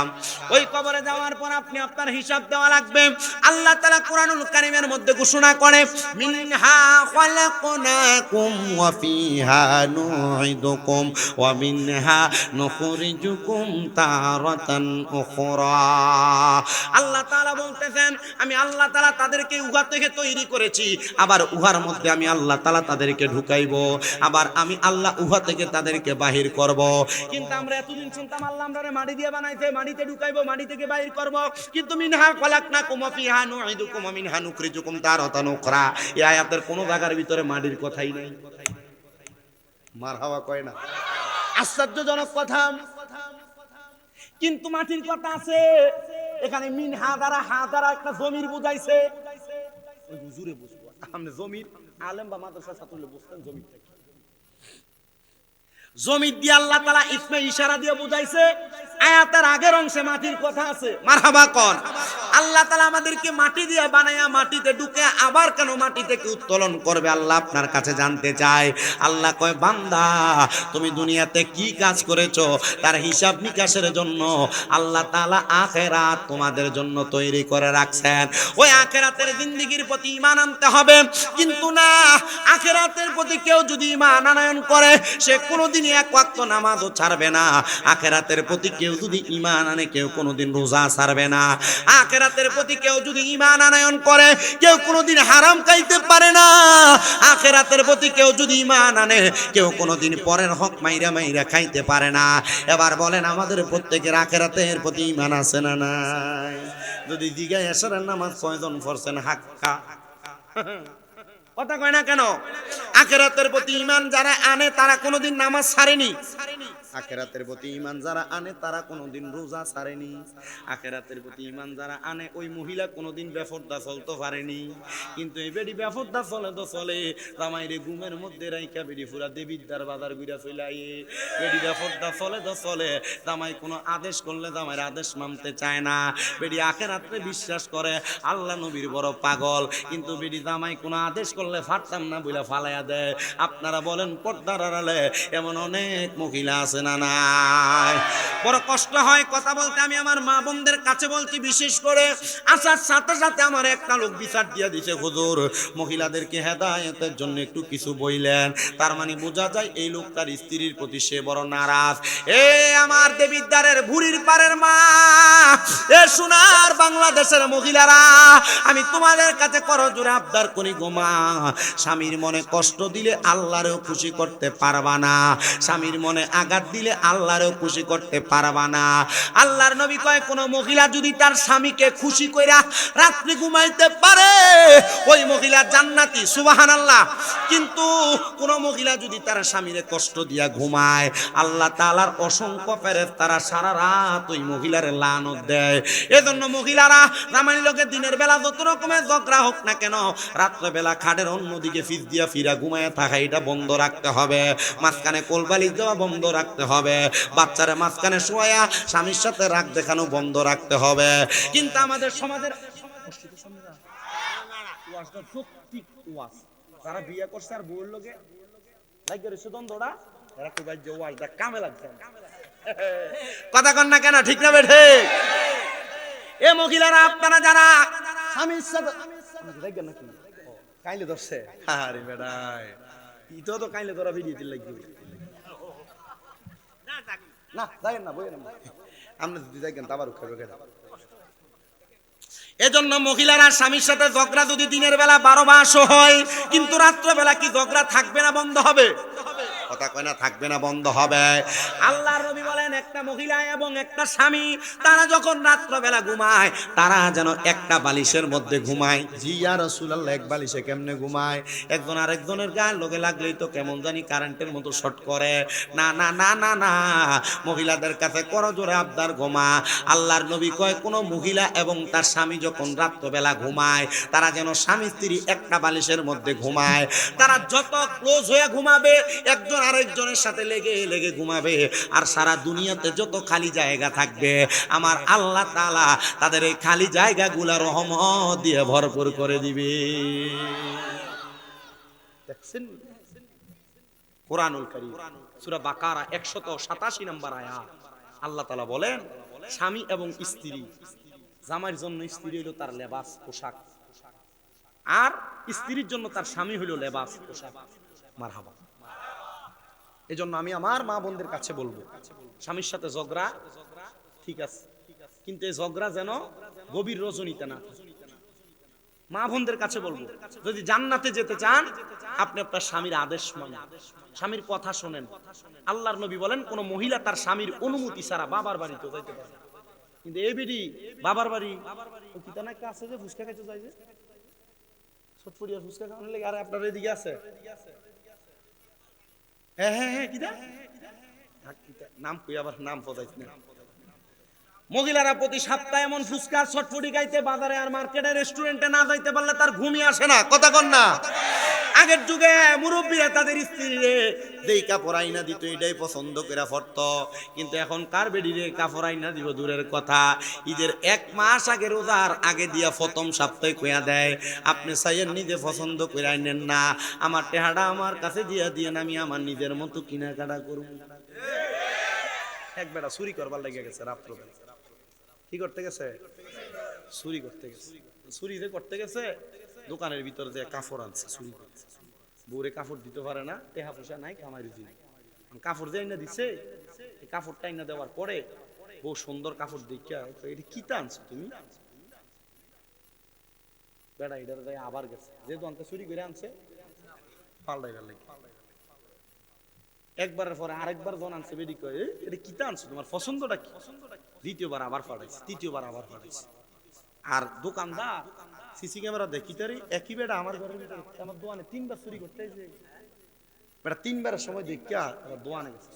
ওই কবরে যাওয়ার পর আপনি আপনার হিসাব দেওয়া লাগবে। আল্লাহ তাআলা কোরআনুল কারীমের মধ্যে ঘোষণা করে মিনহা খালাকনাকুম ওয়া ফিহা নুঈদুকুম ওয়া মিনহা নুখরিজুকুম তারাতান উখরা। আল্লাহ তাআলা বলতেছেন আমি আল্লাহ তাআলা তাদেরকে উহা থেকে তৈরি করেছি, আবার উহার মধ্যে আমি আল্লাহ তাআলা তাদেরকে ঢুকাইবো, আবার আমি আল্লাহ উহা থেকে তাদেরকে বাহির করব। কিন্তু আমরা এতদিন শুনতাম আল্লাহ আমরারে মাটি দিয়ে বানাইছে, মাটিতে ঢুকাইবো, মাটি থেকে বাহির করব। কিন্তু মিনহা খালাকনাকুম ওয়া ফিহা নুঈদুকুম ওয়া মিনহা নুখরিজুকুম তারাতান উখরা, এই আয়াতের কোন জায়গার ভিতরে মাটির কথাই নাই। মারহাবা কয় না? আশ্চর্যজনক কথা। কিন্তু মাটির কথা আছে এখানে। মিনহা দ্বারা হা দ্বারা একটা জমির বুঝাইছে, ওই হুজুরে বুঝবো। আপনি জমির আলেম বা মাদ্রাসা ছাত্রলে বুঝতেন জমিটা কি। জমি দিয়ে আল্লাহ তাআলা ইসমে ইশারা দিয়ে বুঝাইছে। আয়াতের আগের অংশে মাটির কথা আছে, মারহাবা কোন। আল্লাহ তাআলা আমাদেরকে মাটি দিয়ে বানায়া মাটিতে ঢুকে আবার কেন মাটি থেকে উত্তোলন করবে আল্লাহ আপনার কাছে জানতে চায়। আল্লাহ কয় বান্দা তুমি দুনিয়াতে কি কাজ করেছো তার হিসাব নিকাশের জন্য আল্লাহ তাআলা আখিরাত তোমাদের জন্য তৈরি করে রাখছেন। ওই আখিরাতের জিন্দেগির প্রতি ঈমান আনতে হবে। কিন্তু না, আখিরাতের প্রতি কেউ যদি ঈমান আনয়ন করে সে কোনোদিন এক ওয়াক্ত নামাজও ছাড়বে না। আখিরাতের প্রতি কেউ যদি ঈমান আনে কেউ কোনোদিন রোজা ছাড়বে না। আখিরাতের প্রতি কেউ যদি ঈমান আনয়ন করে কেউ কোনোদিন হারাম খাইতে পারে না। আখিরাতের প্রতি কেউ যদি ঈমান আনে কেউ কোনোদিন পরের হক মাইরা মাইরা খাইতে পারে না। এবার বলেন আমাদের প্রত্যেকের আখিরাতের প্রতি ঈমান আছে না নাই? যদি জিগায় এশারের নামাজ কয়জন পড়ছেন হাক্কা? কথা কয় না কেন? আখিরাতের প্রতি ঈমান যারা আনে তারা কোনোদিন নামাজ ছাড়েনি। আখিরাতের প্রতি ঈমান যারা আনে তারা কোনোদিন রোজা ছাড়েনি। আখিরাতের প্রতি ঈমান যারা আনে ওই মহিলা কোনোদিন বেপরদা চলতে পারেনি। কিন্তু এই বেডি বেপরদা চলে তো চলে, জামাইরে ঘুমের মধ্যে রাইখা বেডি পুরা দেবিদ্দার বাজার ঘুরা চলাই। বেডি বেপরদা চলে তো চলে, জামাই কোনো আদেশ করলে জামাইয়ের আদেশ মানতে চায় না। বেডি আখিরাতে বিশ্বাস করে আল্লাহ নবীর বড় পাগল, কিন্তু বেডি জামাই কোনো আদেশ করলে ফাটতাম না বইলা ফালাইয়া দেয়। আপনারা বলেন পর্দার আড়ালে এমন অনেক মহিলা আছে না নাই? বড় কষ্ট হয় কথা বলতে। আমি আমার মা বোনদের কাছে বলছি, বিশেষ করে আসার সাথে সাথে আমার একটা লোক বিচার দিয়ে দিছে, হুজুর মহিলাদেরকে হেদায়েতের জন্য একটু কিছু বইলেন। তার মানে বোঝা যায় এই লোক তার স্ত্রীর প্রতি সে বড় নারাজ। এ আমার দেবিদ্বারের ভুরির পারের মা, এ সোনার বাংলাদেশের মহিলারা, আমি তোমাদের কাছে করজোড়ে আবদার করি গো মা, স্বামীর মনে কষ্ট দিলে আল্লাহরেও খুশি করতে পারবা না। স্বামীর মনে আঘাত দিলে আল্লাহরেও খুশি করতে পারবা না। আল্লাহর নবী কয় কোন মহিলা যদি তার স্বামীকে খুশি কইরা রাত্রি ঘুমাইতে পারে ওই মহিলা জান্নাতি, সুবহানাল্লাহ। কিন্তু কোন মহিলা যদি তার স্বামীরে কষ্ট দিয়া ঘুমায় আল্লাহ তাআলার অসংখ্য ফেরেশতারা সারা রাত ওই মহিলার লানত দেয়। এজন্য মহিলারা জামাইর লোকে দিনের বেলা যত রকমের ঝগড়া হোক না কেন রাত্রে বেলা খাটের অন্যদিকে ফিস দিয়া ফিরা ঘুমায় থাকা এটা বন্ধ রাখতে হবে। মাঝখানে কোলবালি দেওয়া বন্ধ রাখতে হবে। বাচ্চারা মাঝখানে শোয়া স্বামীর সাথে রাগ দেখানো বন্ধ রাখতে হবে। কিন্তু আমাদের সমাজের যারা বিয়ে করছে আর বউর লোকে কামে লাগছে কথা কন না কেন? ঠিক না বেঠে? এ মহিলারা আপনারা যারা স্বামীর সাথে নাকি কাইলে ধরছে, আরে বেড়াই ইতো তো কাইলে ধরা ভিডিওতে লাগবে না, যাইেন না বইয়েন না, আপনি যদি যাইবেন তা আবার খাবে কেন? এজন্য মহিলারা স্বামীর সাথে ঝগড়া যদি দিনের বেলা 12 মাসও হয়, কিন্তু রাত্র বেলা কি ঝগড়া থাকবে না বন্ধ হবে? কথা কয় না, থাকবে না, বন্ধ হবে। আল্লাহর নবী বলেন একটা মহিলা এবং একটা স্বামী তারা যখন রাত্র বেলা ঘুমায় তারা যেন একটা বালিশের মধ্যে ঘুমায়। জি ইয়া রাসূলুল্লাহ, এক বালিশে কেমনে ঘুমায়? একজন আরেকজনের গায়ে লগে লাগলেই তো কেমন জানি কারেন্টের মতো শর্ট করে। না না না না না, মহিলাদের কাছে করজোড়ে আবদার ঘুমা। আল্লাহর নবী কয় কোন মহিলা এবং তার স্বামী যখন রাত্র বেলা ঘুমায় তারা যেন স্বামী স্ত্রী একটা বালিশের মধ্যে ঘুমায়। তারা যত ক্লোজ হয়ে ঘুমাবে একজন আরেকজনের সাথে লেগে লেগে ঘুমাবে, আর সারা দুনিয়াতে যত খালি জায়গা থাকবে আমার আল্লাহ তাআলা তাদের এই খালি জায়গাগুলো রহমত দিয়ে ভরপুর করে দিবে। দেখছেন কোরআনুল কারীম সূরা বাকারা 187 নম্বর আয়াত আল্লাহ তাআলা বলেন স্বামী এবং স্ত্রী, জামাইয়ের জন্য স্ত্রী হলো তার লেবাস পোশাক, আর স্ত্রীর জন্য তার স্বামী হলো লেবাস পোশাক। মারহাবা। এজন্য আমি আমার মা বোনদের কাছে বলবো, স্বামীর সাথে ঝগড়া ঠিক আছে, কিন্তু এই ঝগড়া যেন গভীর রজনীতে না। মা বোনদের কাছে বলবো, যদি জান্নাতে যেতে চান আপনি আপনার স্বামীর আদেশ মানেন, স্বামীর কথা শোনেন। আল্লাহর নবী বলেন কোন মহিলা তার স্বামীর অনুমতি ছাড়া বাবার বাড়িতে যাইতে পারে। কিন্তু এই বিডি বাবার বাড়ি কিতা না আছে যে ফুচকা খাইতে যায় যে ছটফড়িয়া ফুচকা খাওয়ানোর লাগে। আর আপনার এদিকে আছে হ্যাঁ হ্যাঁ হ্যাঁ কিটা নাম কই আবার নাম পদাইছ না। মহিলারা প্রতি সপ্তাহে এমন ফুচকা চটপটি খাইতে বাজারে আর মার্কেটে রেস্টুরেন্টে না যাইতে পারলে তার ঘুমই আসে না, কথা কন না। আগের যুগে মুরব্বীরা তাদের স্ত্রীরে যেই কাপড় আইনা দিত এটাই পছন্দ করে পড়ত, কিন্তু এখন কার বেডিরে কাপড় আইনা দিব দূরের কথা, ঈদের 1 মাস আগে রোজার আগে দিয়া প্রথম সপ্তাহে কইয়া দেয় আপনি চাইয়েন নিজে পছন্দ করে আইনেন না, আমার টেহাটা আমার কাছে দিয়া দিয়েন, আমি আমার নিজের মতো কিনাকাটা করব। একবার চুরি করবার লেগে গেছে রাত্র, কি করতে গেছে? চুরি করতে গেছে। চুরি যে করতে গেছে দোকানের ভিতরে যে কাপড় আনছে চুরি করছে, বউরে কাপড় দিতে পারে না, টেহা পয়সা নাই, কামাই দিন কাপড় যে আইনা দিছে, এই কাপড়টা আইনা দেওয়ার পরে বউ সুন্দর কাপড় দেখিয়া এটা কিতা আনছো তুমি, বেড়া এটা আবার গেছে যেহেতু আনতে চুরি করে আনছে পাল্টাইবার লাগে, একবারের পরে আরেকবার জন আনছে, বেডি কয় এটা কিতা আনছো তোমার পছন্দটা কি, দ্বিতীয়বার আবার পাঠাইছে, তৃতীয়বার আবার পাঠাইছে। আর দোকানদার সিসি ক্যামেরা দেখি তারি একই বেটা আমার ঘরের ভিতরে আমার দোকানে 3বার চুরি করতে এসে বেটা 3বারের সময় দেখিয়া আবার দোকানে গেছে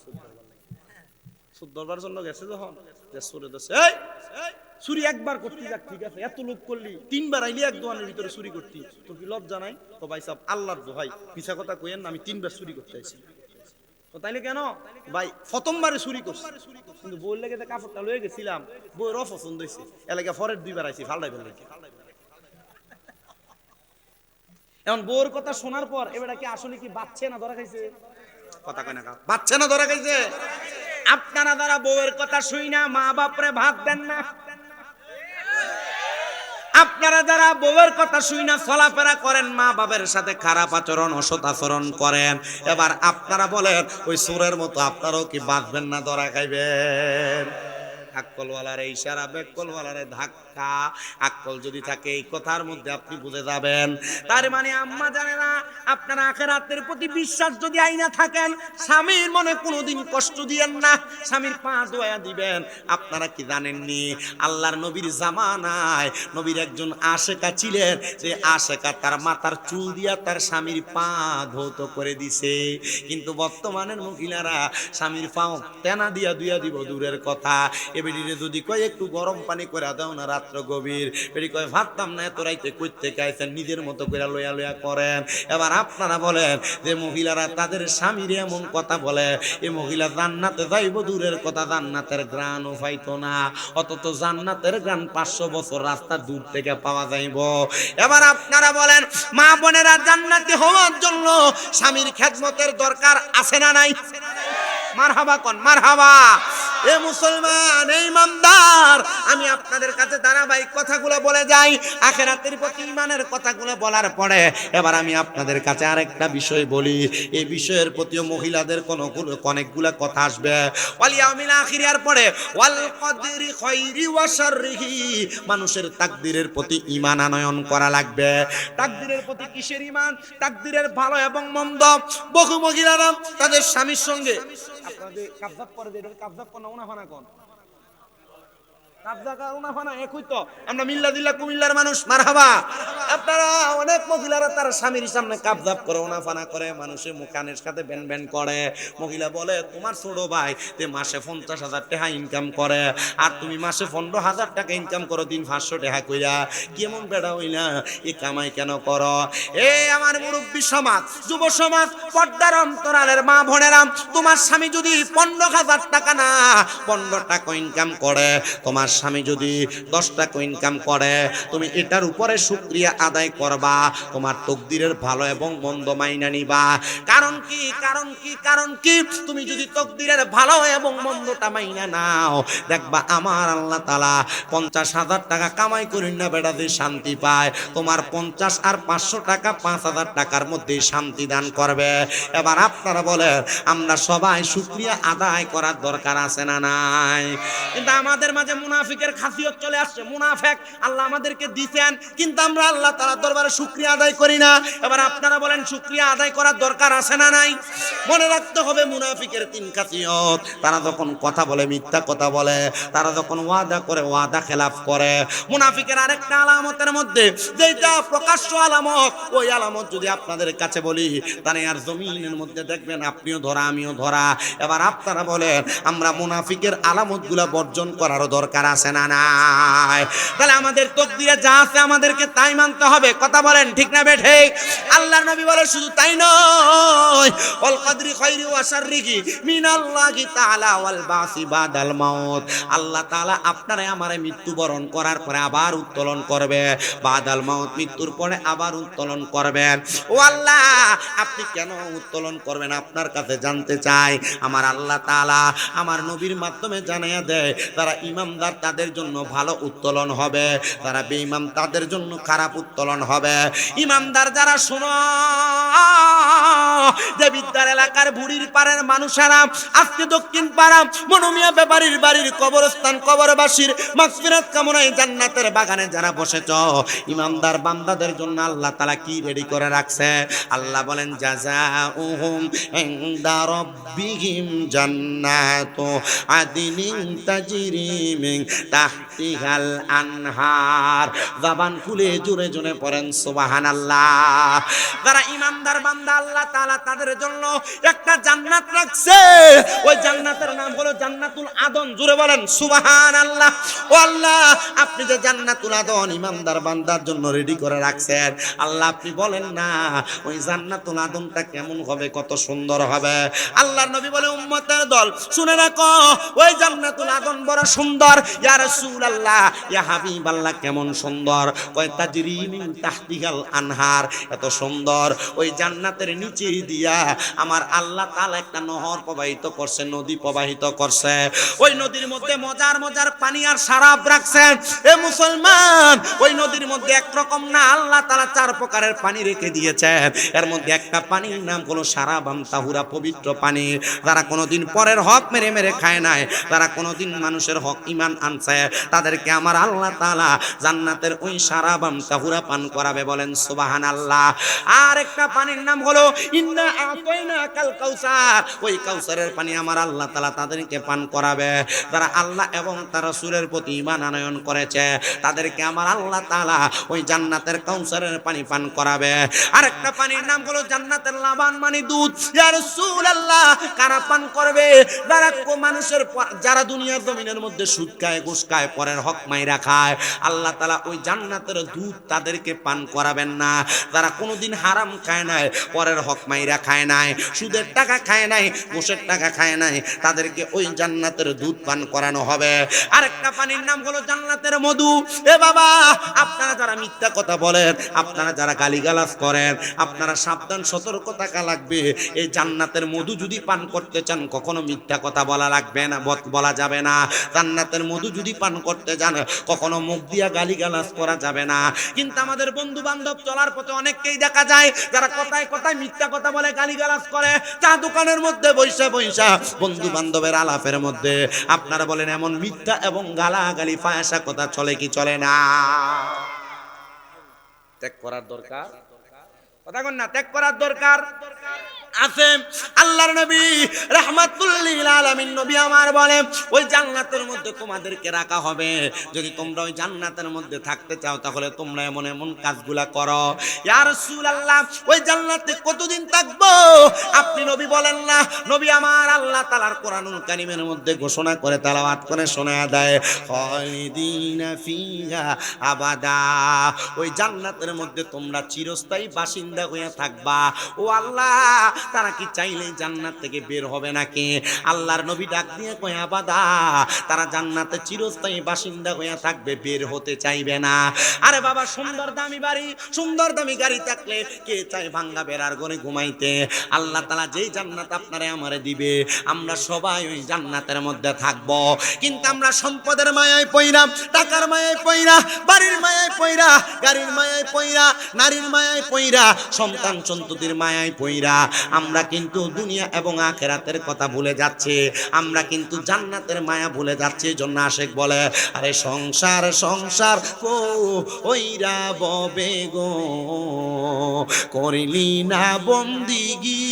সুদ ধরবার জন্য গেছে, যখন চোরে ধরছে এই চুরি একবার করতে যাক ঠিক আছে, এত লোক করলি 3বার আইলি এক দোকানের ভিতরে চুরি করতি, তোর কি লজ্জা নাই? তো ভাই সাহেব আল্লাহর দোহাই মিছা কথা কইেন না, আমি 3বার চুরি করতে আইছি। তাইলে কেন ভাই প্রথমবারে চুরি করছি, কিন্তু বউর লেগে কাপড়টা লয়ে গেছিলাম, বউয়ের অপছন্দ হয়েছে, এলাকা পরের 2বার আইছি ফাল্টাইবার লেগে। এখন বউর কথা শোনার পর এবারে কি আসলে কি বাচ্চে না ধরা খাইছে? কথা কয় না, বাচ্চে না ধরা খাইছে? আপনারা যারা বউয়ের কথা শুই না মা বাপরে ভাত দেন না, আপনারা যারা বউয়ের কথা শুই না চলাফেরা করেন, মা বাবার সাথে খারাপ আচরণ অসৎ আচরণ করেন, এবার আপনারা বলেন ওই চোরের মতো আপনারাও কি বাঁচবেন না ধরা খাইবেন? আক্কলওয়ালারে ইশারা, বেক্কলওয়ালারে ধাক্কা, আক্কল যদি থাকে এই কথার মধ্যে আপনি বুঝে যাবেন। তার মানে আম্মা জানে না, আপনারা আখিরাতের প্রতি বিশ্বাস যদি আইনা থাকেন, স্বামীর মনে কোনোদিন কষ্ট দিয়েন না, স্বামীর পা ধোয়া দিবেন। আপনারা কি জানেননি আল্লাহর নবীর জামানায় নবীর একজন আশেকা ছিলেন, যে আশেকা তার মাথার চুল দিয়া তার স্বামীর পা ধৌত করে দিছে, কিন্তু বর্তমানের মহিলারা স্বামীর পা তেনা দিয়া দুইয়া দিব দূরের কথা, বেডিরে যদি কয় একটু গরম পানি করে দাও না রাত্র গভীর, বেডি কয় ভাবতাম না এত রাইতে কইতে গাইছেন, নিজের মতো করে লয়া লয়া করেন। এবার আপনারা বলেন যে মহিলারা তাদের স্বামীর এমন কথা বলে, এই মহিলা জান্নাতে যাইব দূরের কথা, জান্নাতের ঘ্রাণও পাইতো না, অথচ জান্নাতের ঘ্রাণ 500 বছর রাস্তা দূর থেকে পাওয়া যাইব। এবার আপনারা বলেন মা বোনেরা জান্নাতি হওয়ার জন্য স্বামীর খেদমতের দরকার আছে না নাই? মারহাবা কোন মারহাবা। এ মুসলমান, এই ইমানদার, আমি আপনাদের কাছে ধারাবাহিক কথাগুলো বলে যাই, আখিরাতের প্রতি ঈমানের কথাগুলো বলার পরে এবার আমি আপনাদের কাছে আরেকটা বিষয় বলি, এই বিষয়ের প্রতিও মহিলাদের অনেকগুলো কথা আসবে। ওয়াল ইয়াউমিল আখিরের পরে ওয়াল কদরি খাইরি ওয়া শাররিহি, মানুষের তাকদীরের প্রতি ঈমান আনয়ন করা লাগবে। তাকদীরের প্রতি কিসের ঈমান? তাকদীরের ভালো এবং মন্দ। বহু মহিলারা তাদের স্বামীর সঙ্গে আপনাদের কাবজাব করে দেয়, কাবজাব কোন উনাফানা কোন কাবজা উনাফানা একই তো, আমরা মিল্লা দিল্লা কুমিল্লার মানুষ, মারহাবা। আপনারা অনেক মহিলারা তার স্বামীর সামনে কাবজাব করে উনাফানা করে, মানুষের মুখানের সাথে বেন বেন করে। মহিলা বলে তোমার ছোট ভাই তে মাসে 50,000 টাকা ইনকাম করে, আর তুমি মাসে 15,000 টাকা ইনকাম করো, দিন 500 টাকা কইরা, কেমন বেড়া হইলা, এ কামাই কেন করো? এ আমার মুরব্বী সমাজ, যুব সমাজ, পর্দার অন্তরালের মা বোনেরা, তোমার স্বামী যদি 15,000 টাকা না 15 টাকা ইনকাম করে, তোমার স্বামী যদি 10 টাকা ইনকাম করে, তুমি এটার উপরে শুকরিয়া আদায় করবা, তোমার তকদিরের ভালো এবং মন্দ মাইনা নিবা। কারণ কি? কারণ কি? কারণ কি? তুমি যদি তকদিরের ভালো এবং মন্দটা মাইনা নাও, দেখবা আমার আল্লাহ তাআলা 50,000 টাকা কামাই করেন না বেটা যে শান্তি পায়, তোমার 50 আর 500 টাকা 5,000 টাকার মধ্যে শান্তি দান করবে। এবার আপনারা বলেন আমরা সবাই শুকরিয়া আদায় করার দরকার আছে না নাই? কিন্তু আমাদের মাঝে মুনাফিকের খাসিয়ত চলে আসছে। মুনাফিক আল্লাহ আমাদেরকে দিয়েছেন, কিন্তু আমরা আল্লাহ তাআলার দরবারে শুকরিয়া আদায় করি না। এবার আপনারা বলেন শুকরিয়া আদায় করার দরকার আছে না নাই? মনে রাখতে হবে মুনাফিকের 3 খাসিয়ত। তারা যখন কথা বলে মিথ্যা কথা বলে, তারা যখন ওয়াদা করে ওয়াদা খেলাফ করে। মুনাফিকের আরেকটা আলামতের মধ্যে যেটা প্রকাশ্য আলামত, ওই আলামত যদি আপনাদের কাছে বলি তাহলে আর জমিনের মধ্যে দেখবেন আপনিও ধরা আমিও ধরা। এবার আপনারা বলেন আমরা মুনাফিকের আলামতগুলা বর্জন করার দরকার আছে না নাই? তাহলে আমাদের তকদিরে যা আছে আমাদেরকে তাই মানতে হবে। কথা বলেন ঠিক না বেঠে? আল্লাহর নবী বলে শুধু তাই নয়, ওয়াল কদরি খাইরি ওয়া শাররিহি মিনাল্লাহি তাআলা ওয়াল বাসি বাদাল মাউত। আল্লাহ তাআলা আপনারে আমারে মৃত্যুবরণ করার পরে আবার উত্তোলন করবে, বাদাল মাউত মৃত্যুর পরে আবার উত্তোলন করবেন। ও আল্লাহ, আপনি কেন উত্তোলন করবেন আপনার কাছে জানতে চাই। আমার আল্লাহ তাআলা আমার নবীর মাধ্যমে জানাইয়া দেয়, তারা ইমামদার তাদের জন্য ভালো উত্তোলন হবে, তারা বেঈমান তাদের জন্য খারাপ উত্তোলন হবে। ইমামদার যারা শোনো দেবিদ্বার এলাকার বুড়ির পাড়ের মানুষেরা আজকে দক্ষিণ পাড়া মনোমিয়া ব্যাপারীর বাড়ির কবরস্থান কবরবাসীর মাগফিরাত কামনায় জান্নাতের বাগানে যারা বসেছ, ইমানদার বান্দাদের জন্য আল্লাহ তাআলা কি রেডি করে রাখছে? আল্লাহ বলেন জাযাউহুম ইনদা রাব্বিহিম জান্নাতু আদিনিন তাজরি মিন তাহতিহাল আনহার। জবান খুলে জোরে জোরে পড়েন সুবহানাল্লাহ। যারা ইমানদার বান্দা আল্লাহ তাআলা তাদের জন্য একটা জান্নাত রাখছে, ওই জান্নাতের নাম হলো জান্নাতুল আদন। জোরে বলেন সুবহানাল্লাহ। ও আল্লাহ, আপনি যে জান্নাতুল আদন ইমানদার বান্দার জন্য রেডি করে রাখছেন, আল্লাহ আপনি বলেন না ওই জান্নাতুল আদনটা কেমন হবে, কত সুন্দর হবে। আল্লাহর নবী বলে উম্মতের দল শুনে রাখো, ওই জান্নাতুল আদন বড় সুন্দর। ইয়া রাসূলুল্লাহ, ইয়া হাবিবাল্লাহ, কেমন সুন্দর? কয় তাজরি মিন তাহতিহাল আনহার, এত সুন্দর। ওই জান্নাতের নিচে দিয়া আমার আল্লাহ তাআলা একটা নহর প্রবাহিত করছে, নদী প্রবাহিত করছে। ওই নদীর মধ্যে মজার মজার পানি আর শরাব রাখছেন। এ মুসলমান, ওই নদীর মধ্যে একরকম না, আল্লাহ তাআলা 4 প্রকারের পানি রেখে দিয়েছেন। এর মধ্যে একটা পানির নাম হলো শারাবান তাহুরা, পবিত্র পানি। যারা কোনোদিন পরের হক মেরে মেরে খায় নাই, যারা কোনোদিন মানুষের হক ঈমান আনছে, তাদেরকে আমার আল্লাহ তাআলা জান্নাতের ওই শারাবান তাহুরা পান করাবে। বলেন সুবহানাল্লাহ। আর একটা পানির নাম হলো ইন্না আতাইনাকাল কাউসার, ওই কাউসারের পানি আমার আল্লাহ তাআলা তাদেরকে পান করাবে। যারা আল্লাহ এবং তার রাসূলের প্রতি ঈমান আনয়ন করেছে, তাদেরকে আমার আল্লাহ তাআলা ওই জান্নাতের কাউসারের পানি পান করাবে। আরেকটা পানির নাম হলো জান্নাতের লাবান, মানে দুধ। ইয়া রাসূলুল্লাহ, কারা পান করবে? যারা মানুষের যারা দুনিয়ার জমিনের মধ্যে সুদ খায়, ঘুষ খায়, পরের হক মাইরা খায়, আল্লাহ তাআলা ওই জান্নাতের দুধ তাদেরকে পান করাবেন না। যারা কোনোদিন হারাম খায় নাই, পরের হক মাইরা খায় নাই, সুদের টাকা খায় নাই, ঘুষের টাকা খায় নাই, তাদেরকে ওই জান্নাতের দুধ পান করানো হবে। আরেকটা পানির নাম হলো জান্নাতের মধু। এ বাবা, আপনারা যারা মিথ্যা কথা বলেন, আপনারা যারা গালিগালাজ করেন, আপনারা সাবধান, সতর্ক থাকা লাগবে। এই জান্নাতের মধু যদি পান করতে চান, কখনো মিথ্যা কথা বলা লাগবে না, বলা যাবে না। জান্নাতের মধু যদি পান করতে যান, কখনো মুখ দিয়া গালিগালাজ করা যাবে না। কিন্তু আমাদের বন্ধু বান্ধব চলার পথে অনেককেই দেখা যায় যারা কথায় কথায় মিথ্যা কথা বলে, গালিগালাজ করে। চা দোকানের মধ্যে বৈশা বৈশা বন্ধু বান্ধবের আলাপের মধ্যে আপনারা বলেন এমন মিথ্যা এবং গালাগালি ফায়াসা কথা চলে কি চলে না? ত্যাগ করার দরকার, কথা কন না, ত্যাগ করার দরকার আছে। আল্লাহর নবী রাহমাতুল লিল আলামিন নবী আমার বলে, ওই জান্নাতের মধ্যে তোমাদেরকে রাখা হবে। যদি তোমরা ওই জান্নাতের মধ্যে থাকতে চাও, তাহলে তোমরা এমন এমন কাজগুলা করো। ইয়া রাসূলুল্লাহ, ওই জান্নাতে কতদিন থাকবো আপনি নবী বলেন না? নবী আমার আল্লাহ তাআলার কোরআনুল কারীমের মধ্যে ঘোষণা করে তেলাওয়াত করে শোনায়া দেয়, খালিদিনা ফিহা আবাদা, ওই জান্নাতের মধ্যে তোমরা চিরস্থায়ী বাসিন্দা হয়ে থাকবা। ও আল্লাহ, তারা কি চাইলেই জান্নাত থেকে বের হবে নাকি? আল্লাহর নবী ডাক দিয়ে কয় আবাদা, তারা জান্নাতে চিরস্থায়ী বাসিন্দা হয়ে থাকবে, বের হতে চাইবে না। আরে বাবা, সুন্দর দামি বাড়ি, সুন্দর দামি গাড়ি থাকলে কে চায় ভাঙ্গা বেড়ার ঘরে ঘুমাইতে? আল্লাহ তাআলা যেই জান্নাত আপনারে আমারে দিবে, আমরা সবাই ওই জান্নাতের মধ্যে থাকব। কিন্তু আমরা সম্পদের মায়ায় পইরা, টাকার মায়ায় পইরা, বাড়ির মায়ায় পইরা, গাড়ির মায়ায় পইরা, নারীর মায়ায় পইরা, সন্তান সন্ততির মায়ায় পইরা আমরা কিন্তু দুনিয়া এবং আখিরাতের কথা ভুলে যাচ্ছি। আমরা কিন্তু জান্নাতের মায়া ভুলে যাচ্ছি। এজন্য আশিক বলে, আরে সংসার সংসার কইরা ববে গো, করিলি না বন্দিগি,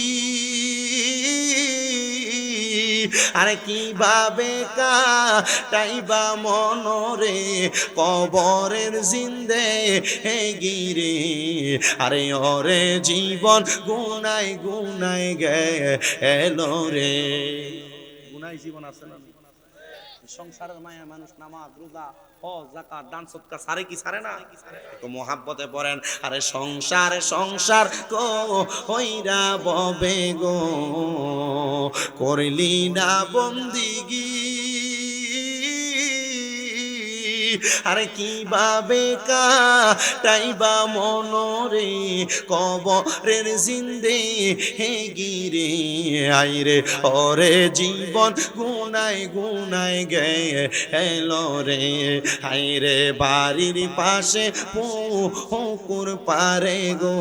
আরে কিভাবে কাটাইবা মনরে কবরের জিন্দে গিরে, আরে ওরে জীবন গুনাই গুনাই গেল রে। গুনাই জীবন আছে না? সংসারের মায়া মানুষ নামাজ রোজা হজ যাকাত দান সদকা সারে কি সারে না? তো মোহাব্বতে পড়েন, আরে সংসার সংসার কো হইরা ববে গো, করলি না বন্দিগি, আরে কিভাবে কাটাইবা মনরে কবরের জিন্দে হে গিরে, আইরে ওরে জীবন গুনায় গুনায় গে হেলো রে, আইরে বাড়ির পাশে পুকুর পারে গো,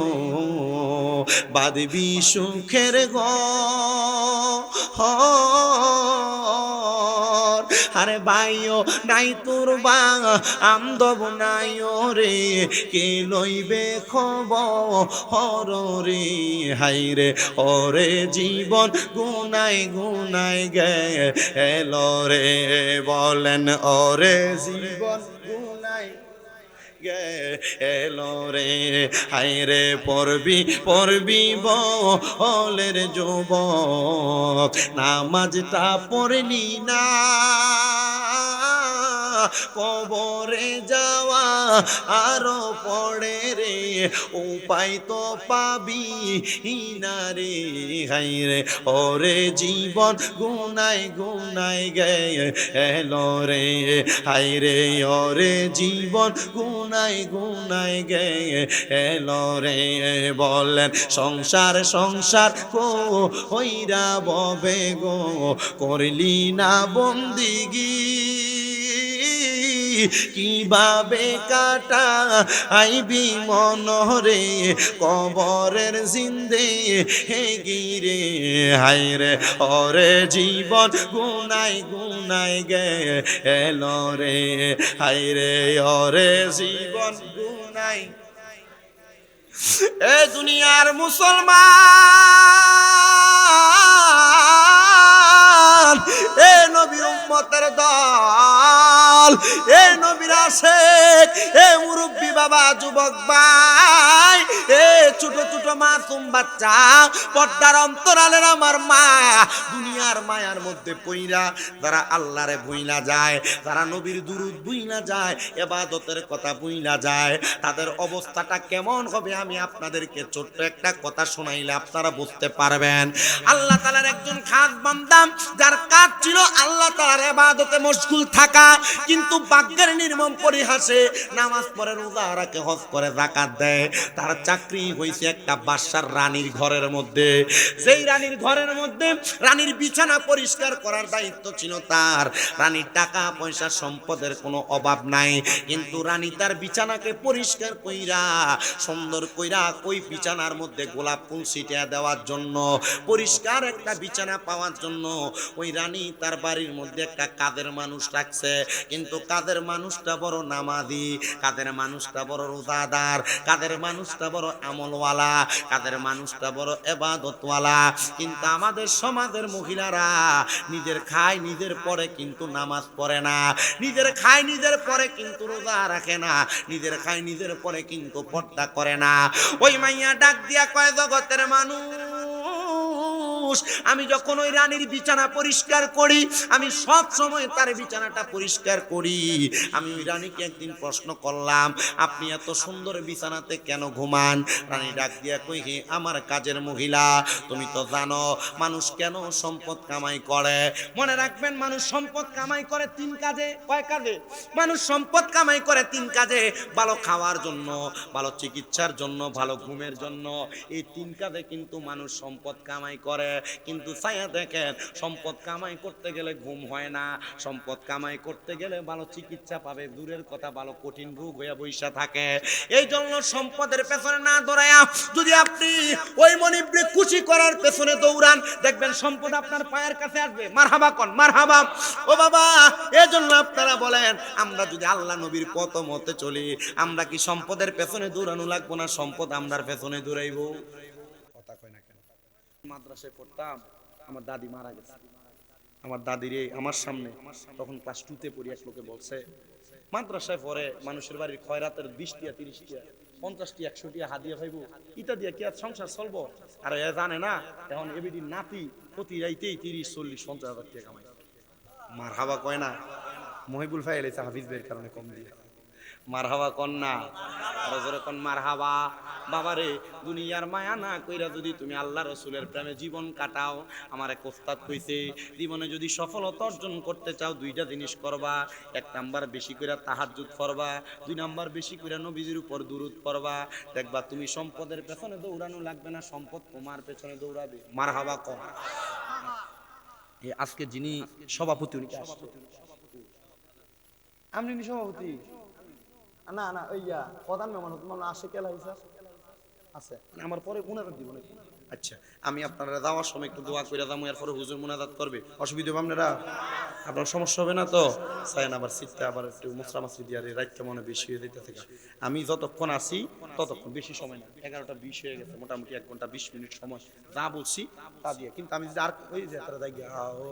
বাঁধবি সুখের ঘর, আরে বাইও নাই তোর বা আমদব নাই রে, কে লইবে খবর রে, হাইরে ওরে জীবন গুনায় গুনায় গেল রে, বলেন ওরে জীবন গুনায় গেলো রে, হাইরে পড়বি পড়বি বলের যুবক, নামাজটা পড়লি না, কবরে যাওয়া আরো পড়ে রে, উপায় তো পাবি না রে, হাইরে ওরে জীবন গুনায় গুনায় গেলো রে, হাইরে ওরে জীবন গুনায় গুনায় গেলো রে, বলেন সংসার সংসার কো হইরা ববে গো, করলি না বন্দিগি, কিভাবে কাটা আইবি মনরে কবরের জিন্দে হে গিরে, হাইরে ওরে জীবন গুনায় গুনায় গেলো রে, হাইরে ওরে জীবন গুনায়। এ দুনিয়ার মুসলমান, এ নবীর উম্মতের দল, এ নবীর আশেক, এ মুরব্বী বাবা যুবক ভাই, এ ছোট ছোট মাসুম বাচ্চা, পর্দার অন্তরালের আমার মা, দুনিয়ার মায়ার মধ্যে পইরা যারা আল্লাহরে ভুইলা যায়, যারা নবীর দুরূদ ভুইলা যায়, ইবাদতের কথা ভুইলা যায়, তাদের অবস্থাটা কেমন হবে আমি আপনাদেরকে ছোট্ট একটা কথা শোনাইলে আপনারা বুঝতে পারবেন। আল্লাহ তাআলার একজন খাস বান্দা, যার কাজ ছিল আল্লাহ তাআলার ইবাদতে মশগুল থাকা, কিন্তু ভাগ্যের নির্মম পরিহাসে নামাজ পড়ে রোজা রাখে হজ করে যাকাত দেয়, তার চাকরি হইছে একটা বাদশার রানীর ঘরের মধ্যে, যেই রানীর ঘরের মধ্যে রানীর বিছানা পরিষ্কার করার দায়িত্ব ছিল তার, রানীর টাকা পয়সা সম্পদের কোনো অভাব নাই, কিন্তু রানী তার বিছানাকে পরিষ্কার কইরা সুন্দর কইরা ওই বিছানার মধ্যে গোলাপ ফুল ছিটিয়ে দেওয়ার জন্য, পরিষ্কার একটা বিছানা পাওয়ার জন্য ওই রানী তার বাড়ির মধ্যে একটা কাদের মানুষ রাখছে, কিন্তু কাদের মানুষটা বড় নামাজি, কাদের মানুষটা বড় রোজাদার, কাদের মানুষটা বড় আমলওয়ালা, কাদের মানুষটা বড় ইবাদতওয়ালা, কিন্তু আমাদের সমাজের মহিলারা নিজের খায় নিজের পরে কিন্তু নামাজ পড়ে না, নিজের খায় নিজের পরে কিন্তু রোজা রাখে না, নিজের খায় নিজের পরে কিন্তু পর্দা করে না। ওই মাইয়া ডাক দিয়া কয়, জগতের মানুষ, আমি যখন ওই রানীর বিছানা পরিষ্কার করি, আমি সব সময় তার বিছানাটা পরিষ্কার করি, আমি ওই রানীকে একদিন প্রশ্ন করলাম, আপনি এত সুন্দর বিছানাতে কেন ঘুমান? রানী ডাক দিয়া কই, হে আমার কাজের মহিলা, তুমি তো জানো মানুষ কেন সম্পদ কামাই করে। মনে রাখবেন, মানুষ সম্পদ কামাই করে তিন কাজে। কয় কাজে? মানুষ সম্পদ কামাই করে তিন কাজে, ভালো খাওয়ার জন্য, ভালো চিকিৎসার জন্য, ভালো ঘুমের জন্য, এই তিন কাজে কিন্তু মানুষ সম্পদ কামাই করে। কিন্তু ছায়া দেখেন, সম্পদ কামাই করতে গেলে ঘুম হয় না, সম্পদ কামাই করতে গেলে ভালো চিকিৎসা পাবে দূরের কথা, ভালো কঠিন রোগ হয়ে বৈশা থাকে। এই জন্য সম্পদের পেছনে না দৌড়ায়া যদি আপনি ওই মনিবরে খুশি করার পেছনে দৌড়ান, দেখবেন সম্পদ আপনার পায়ের কাছে আসবে। মারহাবা কোন মারহাবা। ও বাবা, এই জন্য আপনারা বলেন, আমরা যদি আল্লাহ নবীর পথ মতে চলি, আমরা কি সম্পদের পেছনে দৌড়ানো লাগবো না সম্পদ আমরার পেছনে দৌড়াইবো? কথা কয় না কেন? মাদ্রাসায় পড়তাম, আমার দাদি মারা গেছে, আমার দাদিরে আমার সামনে তখন ক্লাস 2 তে পড়ি, এক লোকে বলছে মাদ্রাসায় পড়ে মানুষের বাড়ির খয়রাতের 20 টিয়া 30 টিয়া 50 টিয়া 100 টিয়া হাদিয়া পাইবো, ইটা দিয়া কি আর সংসার চলবো? আর এ জানে না এখন এবিডি নাতি প্রতি রাইতেই 30 40 50 হাজার টাকা কামাই। মারহাবা কয় না, মহিবুল ভাই এলেছে হাফিজ ভাইয়ের কারণে কম দিয়ে মারহাবা কন না, আরো জোরে কন মারহাবা। বাবারে দুনিয়ার মায়া না কইরা যদি তুমি আল্লাহ রসুলের প্রেমে জীবন কাটাও, আমার এক ওস্তাদ কইছে জীবনে যদি সফলতা অর্জন করতে চাও দুইটা জিনিস করবা। এক নাম্বার বেশি কইরা তাহাজ্জুদ পড়বা, দুই নাম্বার বেশি কইরা নবীজির উপর দুরূদ পড়বা। দেখবা তুমি সম্পদের পেছনে দৌড়ানো লাগবে না, সম্পদ তোমার পেছনে দৌড়াবে। মারহাবা কন। আজকে যিনি সভাপতি উনি আসছে, আপনি সভাপতি না না ওইয়া প্রধান মেহমান তোমার আসে কেলা হিসাব আছে আমার পরে মুনাজাত দিব নাকি? আচ্ছা আমি আপনারা যাওয়ার সময় একটু দোয়া করে যাবো, এরপরে হুজুর মুনাজাত করবে, অসুবিধা হবে আপনারা? আপনার সমস্যা হবে না তো? চাইন আবার সিটটা আবার একটু মুসরা মাসি দিয়ে রাতটা মনে বেশি হয়ে যেতে থেকে আমি যতক্ষণ আসি ততক্ষণ, বেশি সময় না, 11টা 20 হয়ে গেছে, মোটামুটি 1 ঘন্টা 20 মিনিট সময় যা বলছি তা দিয়ে। কিন্তু আমি যদি আর ওই যে তারা যাই ও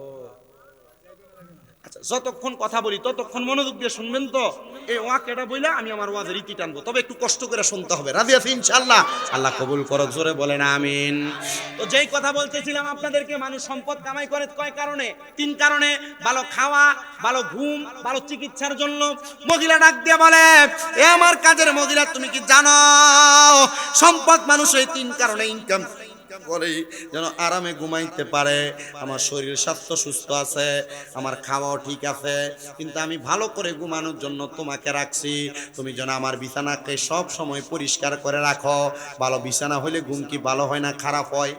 আচ্ছা যতক্ষণ কথা বলি ততক্ষণ মনোযোগ দিয়ে শুনবেন তো? এই ওয়াকেটা বইলা আমি আমার ওয়াজের রীতি টানবো, তবে একটু কষ্ট করে শুনতে হবে। রাজি আছি ইনশাআল্লাহ? আল্লাহ কবুল করুক, জোরে বলেন আমিন। তো যেই কথা বলতেছিলাম আপনাদেরকে, মানুষ সম্পদ কামাই করে কয় কারণে? 3 কারণে। ভালো খাওয়া, ভালো ঘুম, ভালো চিকিৎসার জন্য। মহিলা ডাক দিয়ে বলে, এ আমার কাজের মহিলা তুমি কি জানো সম্পদ মানুষ এই 3 কারণে ইনকাম করে, যেন আরামে ঘুমাইতে পারে, আমার শরীর স্বাস্থ্য সুস্থ আছে, আমার খাওয়াও ঠিক আছে, কিন্তু আমি ভালো করে ঘুমানোর জন্য তোমাকে রাখছি, তুমি যেন আমার বিছানাকে সব সময় পরিষ্কার করে রাখো। ভালো বিছানা হলে ঘুম কি ভালো হয় না খারাপ হয়?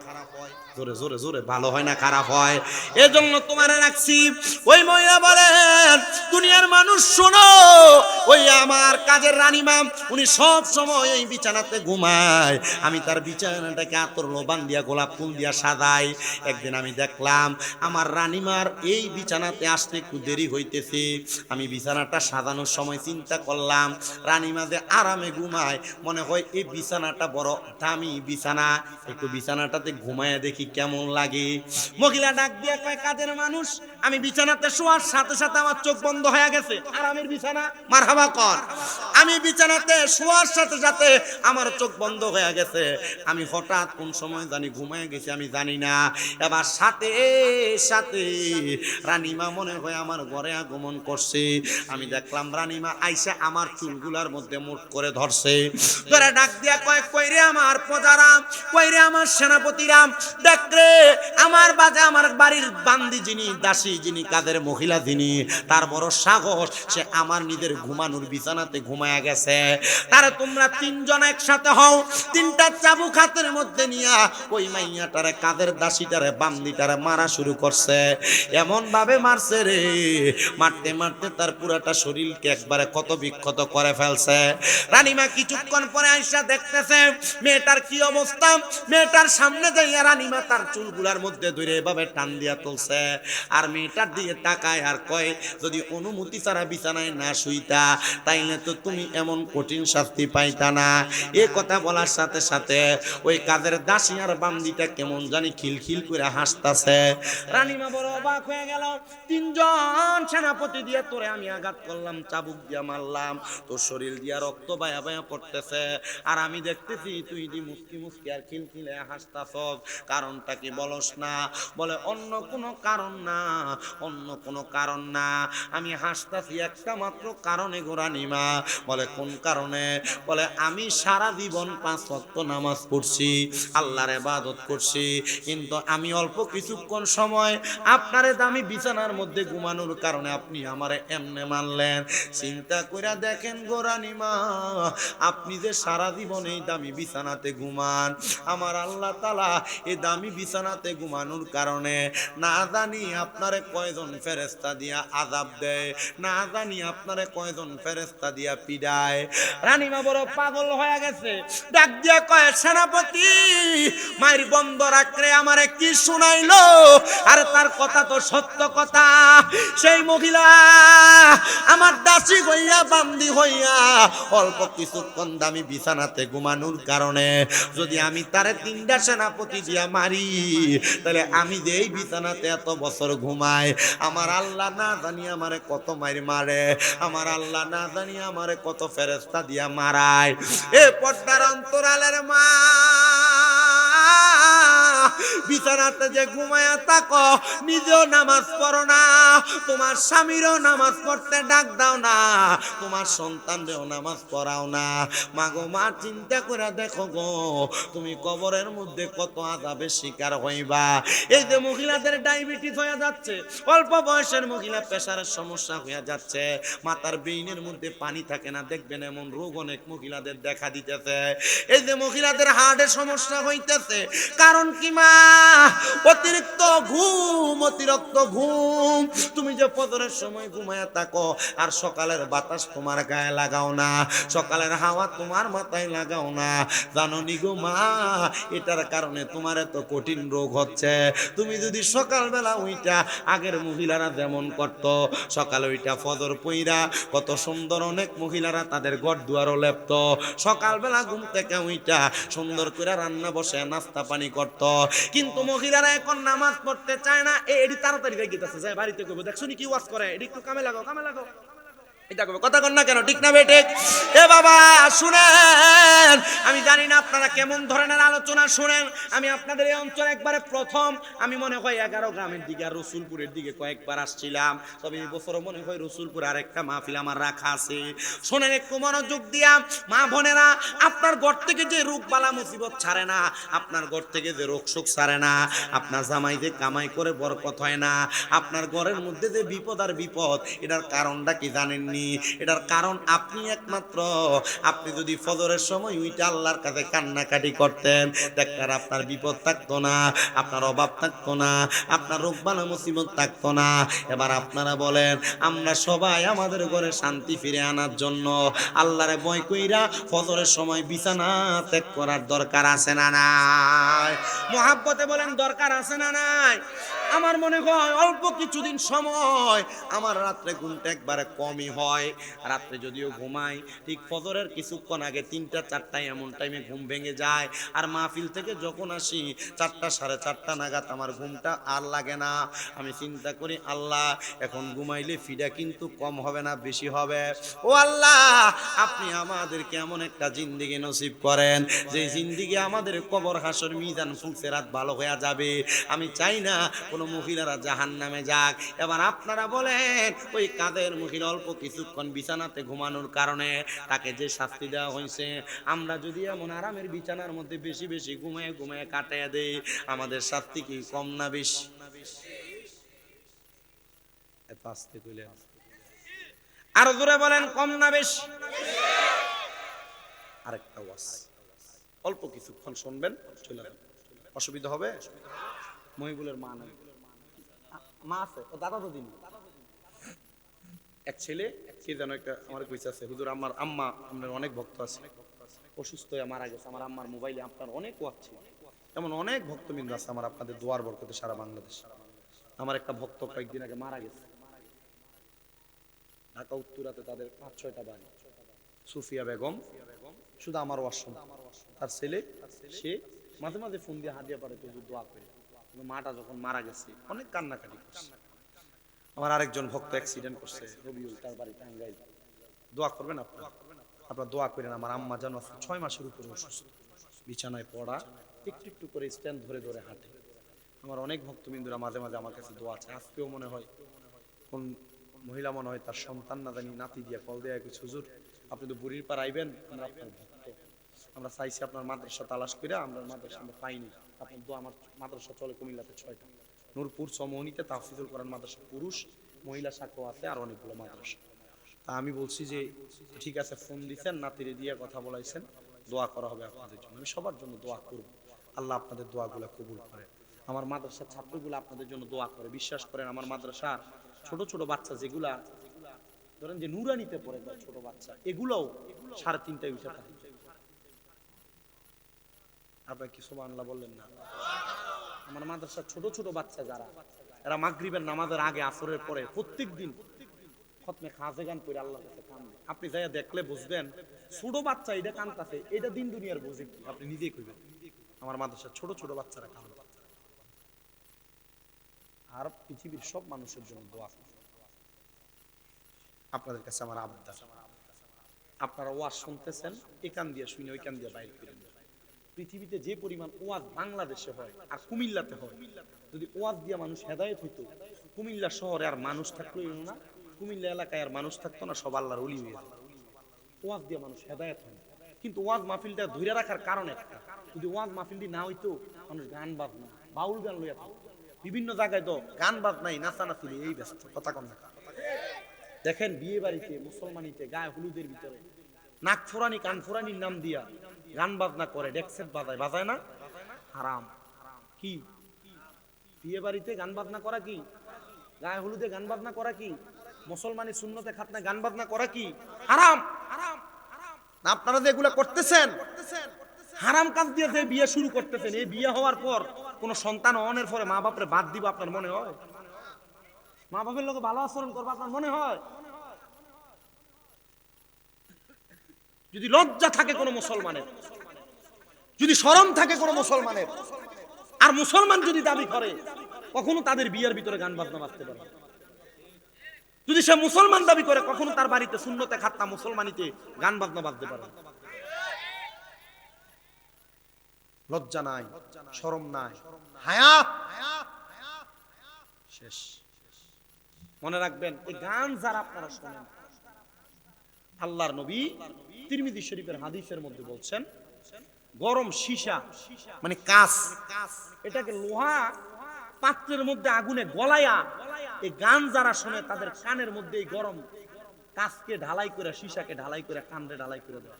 জোরে জোরে জোরে, ভালো হয় না খারাপ হয়? এজন্য তোমারে রাখছি। ওই মহিলা বলেন, দুনিয়ার মানুষ শোনো, ওই আমার কাজের রানীমা উনি সব সময় এই বিছানাতে ঘুমায়, আমি তার বিছানাটাকে আতর লোবান দিয়া গোলাপ ফুল দিয়া সাজাই। একদিন আমি দেখলাম আমার রানীমার এই বিছানাতে আসতে একটু দেরি হইতেছে, আমি বিছানাটা সাজানোর সময় চিন্তা করলাম রানীমা যে আরামে ঘুমায়, মনে হয় এই বিছানাটা বড় দামি বিছানা, একটু বিছানাটাতে ঘুমায় দেখি কেমন লাগে। মহিলা ডাক দিয়ে কয়, কাজের মানুষ আমি বিছানাতে শোয়ার সাথে সাথে আমার চোখ বন্ধ হয়ে গেছে। আরামের বিছানা, মারহাবা কর। আমি বিছানাতে শোয়ার সাথে সাথে আমার চোখ বন্ধ হয়ে গেছে, আমি হঠাৎ কোন সময় জানি ঘুমিয়ে গেছি আমি জানি না। এবার সাথে সাথে রানীমা মনে হয় আমার ঘরে আগমন করছে। আমি দেখলাম রানীমা আইসা আমার চুলগুলার মধ্যে মুঠ করে ধরছে, ধরে ডাক দিয়া কয়, কইরে আমার প্রজারাম, কইরে আমার সেনাপতিরাম, দেখ রে আমার বাজে আমার বাড়ির বান্দি যিনি, দাসী যিনি, কাদের মহিলা যিনি, তার বড় সাহস, সে আমার নিজের ঘুমানোর বিছানাতে ঘুমায়া গেছে। তারে তোমরা 3 জন একসাথে হও, 3টা চাবুক হাতের মধ্যে নিয়া ওই মাইয়াটারে, কাদের দাসীটারে, বান্দিটারে মারা শুরু করছে। এমন ভাবে মারছে রে, মারতে মারতে তার পুরাটা শরীরকে একবারে ক্ষত বিক্ষত করে ফেলছে। রানীমা কিছুক্ষণ পরে আইসা দেখতেছে মেয়েটার কি অবস্থা। মেয়েটার সামনে যাইয়া রানীমা তার চুলগুলার মধ্যে ধরে এভাবে টান দিয়া তুলছে, আর মেয়েটার দিকে তাকায় আর কয়, যদি অনুমতি ছাড়া বিছানায় না শুইতা তাইলে তো তুমি এমন কঠিন শাস্তি পাইতা না। এ কথা বলার সাথে সাথে ওই কাজের দাসী আর বান্দিটা কেমন জানি খিলখিল করে হাসতাছে। রানীমা বড় অবাক হয়ে গেল, 3 জন সেনাপতি দিয়ে তোরে আমি আঘাত করলাম, চাবুক দিয়া মারলাম, তোর শরীর দিয়া রক্ত বায়া বায়া পড়তেছে, আর আমি দেখতেছি তুই দি মুস্কি মুস্কি আর খিলখিলে হাসতাছ, কারণটা কি বলস না? বলে অন্য কোনো কারণ না, অন্য কোনো কারণ না, আমি হাসতাছি একটা মাত্র কারণে গো রানীমা। বলে কোন কারণে? বলে আমি সারা জীবন 5 ওয়াক্ত নামাজ পড়ছি, আল্লাহর ইবাদত করছি, কিন্তু আমি অল্প কিছুক্ষণ সময় আপনারে দামি বিছানার মধ্যে ঘুমানোর কারণে আপনি আমারে এমনে মানলেন। চিন্তা করে দেখেন গো রানীমা, আপনি যে সারা জীবন এই দামি বিছানাতে ঘুমান, আমার আল্লাহ তাআলা এই দামি বিছানাতে ঘুমানোর কারণে না জানি আপনারে কয়জন ফেরেশতা দিয়া আযাব দেয়, না জানি আপনারে কয়জন ফেরেশতা দিয়া পিডায়। রানীমা বড় পাগল হয়ে গেছে, ডাক দিয়া কয়, সেনাপতি মায়ের বন্ধ রাখরে আমারে কি শুনাইলো? আরে তার কথা তো সত্য কথা। সেই মহিলা আমার দাসী হইয়া, বান্দি হইয়া অল্প কিছুক্ষণ দামি বিছানাতে ঘুমানোর কারণে যদি আমি তারে 3টা সেনাপতি দিয়া মারি, তাহলে আমি যে এই বিছানাতে এত বছর ঘুমাই, আমার আল্লাহ না জানি আমারে কত মার মারে, আমার আল্লাহ না জানি আমারে কত ফেরেশতা দিয়া মারায়। এ পর্দার অন্তরালের মা, বিছানাতে যে ঘুমায়া থাকো, নিজেও নামাজ পড়ো না, তোমার স্বামীরও নামাজ পড়তে ডাক দাও না, তোমার সন্তানরেও নামাজ পড়াও না। মাগো মা, চিন্তা করে দেখো গো, তুমি কবরের মধ্যে কত আযাবের শিকার হইবা। এই যে মহিলাদের ডায়াবেটিস হয়ে যাচ্ছে, অল্প বয়সের মহিলা প্রেসারের সমস্যা হয়ে যাচ্ছে, মাথার ব্রেইনের মধ্যে পানি থাকে না, দেখবেন এমন রোগ অনেক মহিলাদের দেখা দিতেছে। এই যে মহিলাদের হার্টের সমস্যা হইতেছে, কারণ কি মা? অতিরিক্ত ঘুম, অতিরিক্ত ঘুম। তুমি যে ফজরের সময় ঘুমায়া থাকো আর সকালের বাতাস তোমার গায়ে লাগাও না, সকালের হাওয়া তোমার মাথায় লাগাও না, জানো নি গো মা, এটার কারণে তোমার এত কঠিন রোগ হচ্ছে। তুমি যদি সকালবেলা ওইটা আগের মহিলারা যেমন করত, সকালে ওইটা ফজর পইরা কত সুন্দর অনেক মহিলারা তাদের ঘর দুয়ারও লেপত, সকালবেলা ঘুম থেকে ওইটা সুন্দর করে রান্না বসে নাস্তা পানি করত। কিন্তু মহিলারা এখন নামাজ পড়তে চায় না। এডি তাড়াতাড়ি রেগে গেছে, যায় বাড়িতে কইবো, দেখছো নি কি ওয়াজ করে, এডি একটু কামে লাগাও, কামে লাগাও, এটা কবে কথা কন না কেন, ঠিক না বেটে? এ বাবা শুনেন, আমি জানি না আপনারা কেমন ধরনের আলোচনা শুনেন। আমি আপনাদের এই অঞ্চলে একবারে প্রথম, আমি মনে হয় 11 গ্রামের দিকে আর রসুলপুরের দিকে কয়েকবার আসছিলাম, তবে এই বছরও মনে হয় রসুলপুর আরেকটা মাহফিল আমার রাখা আছে। শোনেন একটু মনোযোগ দিয়া, মা বোনেরা, আপনার ঘর থেকে যে রোগ বালা মুসিবত ছাড়ে না, আপনার ঘর থেকে যে রোগ শোক ছাড়ে না, আপনার জামাই যে কামাই করে বরকত হয় না, আপনার ঘরের মধ্যে যে বিপদ আর বিপদ, এটার কারণটা কি জানেননি? এটার কারণ আপনি একমাত্র। আপনি যদি ফজরের সময় উইটা আল্লাহর কাছে কান্নাকাটি করতেন, দেখতেন আপনার বিপদ থাকতো না, আপনার অভাব থাকতো না, আপনার রোগ বালা মুসিবত থাকতো না। এবার আপনারা বলেন, আমরা সবাই আমাদের ঘরে শান্তি ফিরে আনার জন্য আল্লাহরে ভয় কইরা ফজরের সময় বিছানা ত্যাগ করার দরকার আছে না নাই? মুহাব্বতে বলেন দরকার আছে না নাই? আমার মনে হয় অল্প কিছুদিন সময় আমার রাত্রে ঘুমটা একবারে কমই হয়। রাত্রে যদিও ঘুমাই, ঠিক ফজরের কিছুক্ষণ আগে 3টা 4টায় এমন টাইমে ঘুম ভেঙে যায়। আর মাহফিল থেকে যখন আসি 4টা 4:30 নাগাদ আমার ঘুমটা আর লাগে না। আমি চিন্তা করি, আল্লাহ এখন ঘুমাইলে ফিডা কিন্তু কম হবে না, বেশি হবে। ও আল্লাহ, আপনি আমাদেরকে এমন একটা জিন্দেগি নসিব করেন যে জিন্দেগি আমাদের কবর হাসর মিজান ফুলসেরাত ভালো হয়ে যাবে। আমি চাই না কোনো মহিলারা জাহান্নামে যাক। এবার আপনারা বলেন, ওই কাদের মহিলা অল্প কিছুক্ষণ বিছানাতে ঘুমানোর কারণে তাকে যে শাস্তি দেওয়া হয়েছে, আমরা যদি এমন আরামের বিছানার মধ্যে বেশি বেশি ঘুমায় ঘুমায় কাটাইয়া দেই, আমাদের শাস্তি কি কম না বেশি? এত আস্তে কইলেন, আরো জোরে বলেন, কম না বেশি? আরেকটা ওয়াজ অল্প কিছুক্ষণ শুনবেন, চলে যাবেন, অসুবিধা হবে? মহিবুলের মা নাই, মা আছে, ও দাদা তো দিন। এক ছেলে কে যেন একটা আমার কইছে আছে, হুজুর আমার আম্মা, আপনার অনেক ভক্ত আছে, অসুস্থ হয়ে মারা গেছে, আমার আম্মার মোবাইলে আপনার অনেক ওয়াজ ছিল। এমন অনেক ভক্তবৃন্দ আছে আমার আপনাদের দোয়ার বরকতে সারা বাংলাদেশ। আমার একটা ভক্ত কয়েকদিন আগে মারা গেছে, ঢাকা উত্তরাতে তাদের 5-6টা বাড়ি। সুফিয়া বেগম শুধু আমার ওয়াজ শুনতো, তার ছেলে সে মাঝে মাঝে ফোন দিয়ে হাদিয়া পারে তো দোয়া করে। মাটা যখন মারা গেছে অনেক কান্নাকাটি করছে। আমার আরেকজন ভক্ত অ্যাক্সিডেন্ট করছে, রবিউল, তার বাড়ি টাঙ্গাইল। দোয়া করবেন আপনারা, আপনারা দোয়া করেন। আমার আম্মা জানো 6 মাসের উপরে অসুস্থ, বিছানায় পড়া, একটু একটু করে স্ট্যান্ড ধরে ধরে হাঁটে। আমার অনেক ভক্তবিন্দুরা মাঝে মাঝে আমার কাছে দোয়া আছে। আজকেও মনে হয় কোন মহিলা মনে হয় তার সন্তান না জানি নাতি দিয়া কল দেয়া কিছু, হুজুর আপনি তো বুড়ির পার আইবেন, আমরা আপনার ভক্ত, আমরা চাইছি আপনার মাদ্রাসা তালাশ করে, আমরা মাদ্রাসা আমরা পাইনি, আপনার দোয়া। আমার মাদ্রাসা চলে কুমিল্লাতে 6টা, নূরপুর, চমনিতে তাফসিরুল কোরআন মাদ্রাসা, পুরুষ মহিলা শাখা আছে, আর অনেকগুলো মাদ্রাসা। তা আমি বলছি যে ঠিক আছে, ফোন দিচ্ছেন, নাতিরে দিয়ে কথা বলাইছেন, দোয়া করা হবে আপনাদের জন্য। আমি সবার জন্য দোয়া করব, আল্লাহ আপনাদের দোয়াগুলো কবুল করে। আমার মাদ্রাসার ছাত্রগুলো আপনাদের জন্য দোয়া করে। বিশ্বাস করেন, আমার মাদ্রাসার ছোট ছোট বাচ্চা যেগুলা ধরেন যে নুরানিতে পড়ে, ছোট বাচ্চা, এগুলোও 3:30টায় উঠে থাকে। আপনার কি সুবহানাল্লাহ বললেন না? আমার মাদ্রাসার ছোট ছোট বাচ্চা যারা, এরা মাগরিবের নামাজের আগে আসরের পরে প্রত্যেকদিন খতমে খাজে গান করে আল্লাহর কাছে কান্দে। আপনি যাইয়া দেখলে বুঝবেন, ছোট বাচ্চা এটা কান্দতেছে, এটা দিন দুনিয়ার বুঝে কি, আপনি নিজেই কইবেন। আমার মাদ্রাসার ছোট ছোট বাচ্চারা কান্দে। আর পৃথিবীর সব মানুষের জন্য দোয়া করি। আপনাদের কাছে আমার আবদার, আপনারা ওয়াজ শুনতেছেন, এই কান দিয়ে শুনে ওই কান দিয়ে বাইর করেন। পৃথিবীতে যে পরিমাণ ওয়াজ বাংলাদেশে হয় আর কুমিল্লাতে হয়, যদি ওয়াজ দিয়ে মানুষ হেদায়েত হইতো, কুমিল্লা শহরে আর মানুষ থাকলো না, কুমিল্লা এলাকায় আর মানুষ থাকতো না, সব আল্লাহর ওলি হয়ে যেত। ওয়াজ দিয়ে মানুষ হেদায়েত হয়। কিন্তু ওয়াজ মাহফিলটা ধরে রাখার কারণ একটা, যদি ওয়াজ মাহফিলটি না হইতো মানুষ গান বাজনা বাউল গান লইয়া থাকতো। বিভিন্ন জায়গায় তো গান বাজনাই নাচানাচি এই ব্যস্ত, কথা কম না। দেখেন বিয়ে বাড়িতে মুসলমানিতে গায়ে হলুদের ভিতরে নাক ফোরানি কান ফোরানির নাম দিয়া গান বাজনা করে, ডেকসেট বাজায়, বাজায় না? হারাম। কি বিয়ে বাড়িতে গান বাজনা করা কি? গায়ে হলুদে গান বাজনা করা কি? মুসলমানি সুন্নতে খাতনায় গান বাজনা করা কি? হারাম। না আপনারা যে এগুলা করতেছেন, হারাম কাজ দিয়ে যে বিয়ে শুরু করতেছেন, এই বিয়ে হওয়ার পর কোন সন্তান অনের পরে মা বাপরে বাদ দিব আপনার মনে হয়? মা বাপের লোকে ভালো আচরণ করবো আপনার মনে হয়? যদি লজ্জা থাকে কোনো মুসলমানের, যদি শরম থাকে কোনো মুসলমানের, আর মুসলমান যদি দাবি করে, কখনো তাদের বিয়ের ভিতরে গান বাজনা বাজতে পারে। যদি সে মুসলমান দাবি করে, কখনো তার বাড়িতে সুন্নতে খাতনা মুসলমানিতে গান বাজনা বাজতে পারে। লজ্জা নাই, শরম নাই, হায়া শেষ। মনে রাখবেন, এই গান যারা আপনারা শোনেন, আল্লাহর নবী তিরমিজি শরীফের হাদিসের মধ্যে বলছেন, গরম সীসা মানে কাঁচ, এটাকে লোহা পাত্রের মধ্যে আগুনে গলায়া এই গান যারা শোনে তাদের কানের মধ্যে এই গরম কাঁচকে ঢালাই করে, সীসাকে ঢালাই করে, কানে ঢালাই করে দেয়।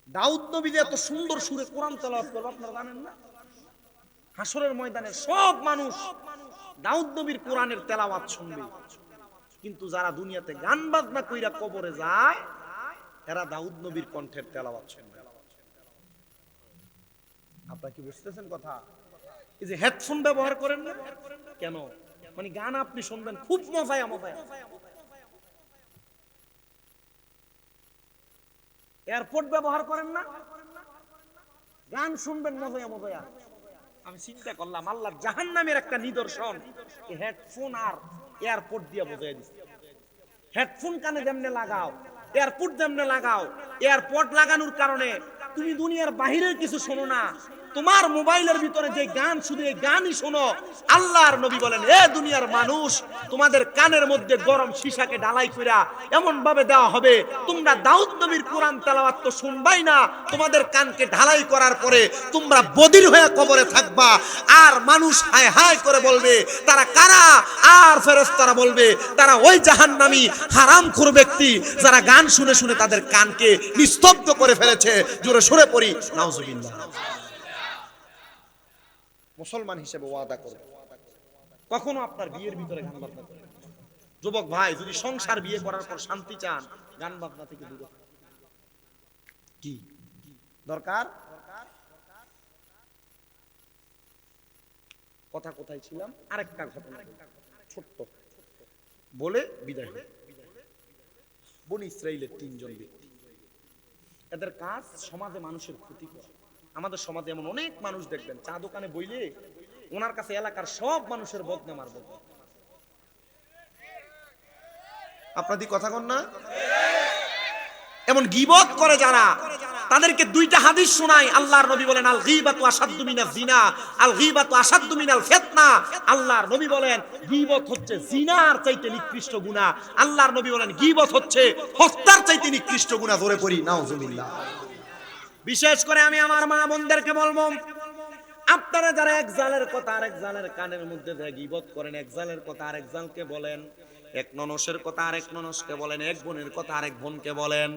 দাউদ নবী যে এত সুন্দর সুরে কোরআন তেলাওয়াত করবে আপনারা জানেন না? হাসরের ময়দানে সব মানুষ দাউদ নবীর কোরআনের তেলাওয়াত শুনবে, কিন্তু যারা দুনিয়াতে গান বাজনা কইরা কবরে যায়, এরা দাউদ নবীর কণ্ঠের তেলাওয়াত শুনবে। আপনারা কি বুঝতেছেন কথা? এই যে হেডফোন ব্যবহার করেন না কেন? মানে গান আপনি শুনবেন খুব মজায় মজায়। এয়ারপোর্ট ব্যবহার করেন না, গান শুনবেন মজায় মজায়। আমি চিন্তা করলাম আল্লাহর জাহান্নামের একটা নিদর্শন হেডফোন আর এয়ারপোর্ট দিয়ে বোঝাই দিচ্ছে। হেডফোন কানে যেমনে লাগাও, এয়ারপোর্ট যেমনে লাগাও, এয়ারপোর্ট লাগানোর কারণে তুমি দুনিয়ার বাহিরের কিছু শোনো না, তোমার মোবাইলের ভিতরে যে গান, শুধু এই গানই শোনো। আল্লাহর নবী বলেন, এ দুনিয়ার মানুষ, তোমাদের কানের মধ্যে গরম সীসাকে ঢালাই কইরা এমন ভাবে দেওয়া হবে, তোমরা দাউদ নবীর কোরআন তেলাওয়াত তো শুনবাই না, তোমাদের কানকে ঢালাই করার পরে তোমরা বধির হয়ে কবরে থাকবা। আর মানুষ হায় হায় করে বলবে, তারা কারা? আর ফেরেশতারা বলবে, তারা ওই জাহান্নামী হারামখোর ব্যক্তি যারা গান শুনে শুনে তাদের কানকে নিস্তব্ধ করে ফেলেছে। জোরে সরে পড়ি নাউজুবিল্লাহ। মুসলমান হিসেবে ওয়াদা করব, কখনো আপনার বিয়ের ভিতরে গান বাজনা করবেন না। যুবক ভাই, যদি সংসার বিয়ে করার পর শান্তি চান, গান বাজনা থেকে দূরে কি দরকার? কথা কোথায় ছিলাম? আরেকটা ঘটনা ছোট্ট বলে বিদায় হই। বনি ইসরাইলের 3 জন ব্যক্তি, এদের কাজ সমাজে মানুষের ক্ষতি করা। আমাদের সমাজে এমন অনেক মানুষ দেখবেন, চা দোকানে বইলে ওনার কাছে এলাকার সব মানুষের বদনাম আর বদনাম। আপনাদের কথা কন না? এমন গীবত করে যারা, তাদেরকে 2টা হাদিস শোনায়। আল্লাহর নবী বলেন, আল গীবাতু আশাদ্দু মিনাজ জিনা, আল গীবাতু আশাদ্দু মিনাল ফিতনা। আল্লাহর নবী বলেন, গীবত হচ্ছে জিনার চাইতে নিকৃষ্ট গুনাহ। আল্লাহর নবী বলেন, গীবত হচ্ছে হত্যার চাইতে নিকৃষ্ট গুনাহ। ধরে পড়ি নাউজুবিল্লাহ। বিশেষ করে আমি আমার মা বোনদেরকে বলবো, আপনারা যারা এক জালের কথা আরেক জালের কানের মধ্যে দিয়ে গীবত করেন, এক জালের কথা আরেক জালকে বলেন, এক ননসের কথা আরেক ননসকে বলেন, এক বোনের কথা আরেক বোনকে বলেন,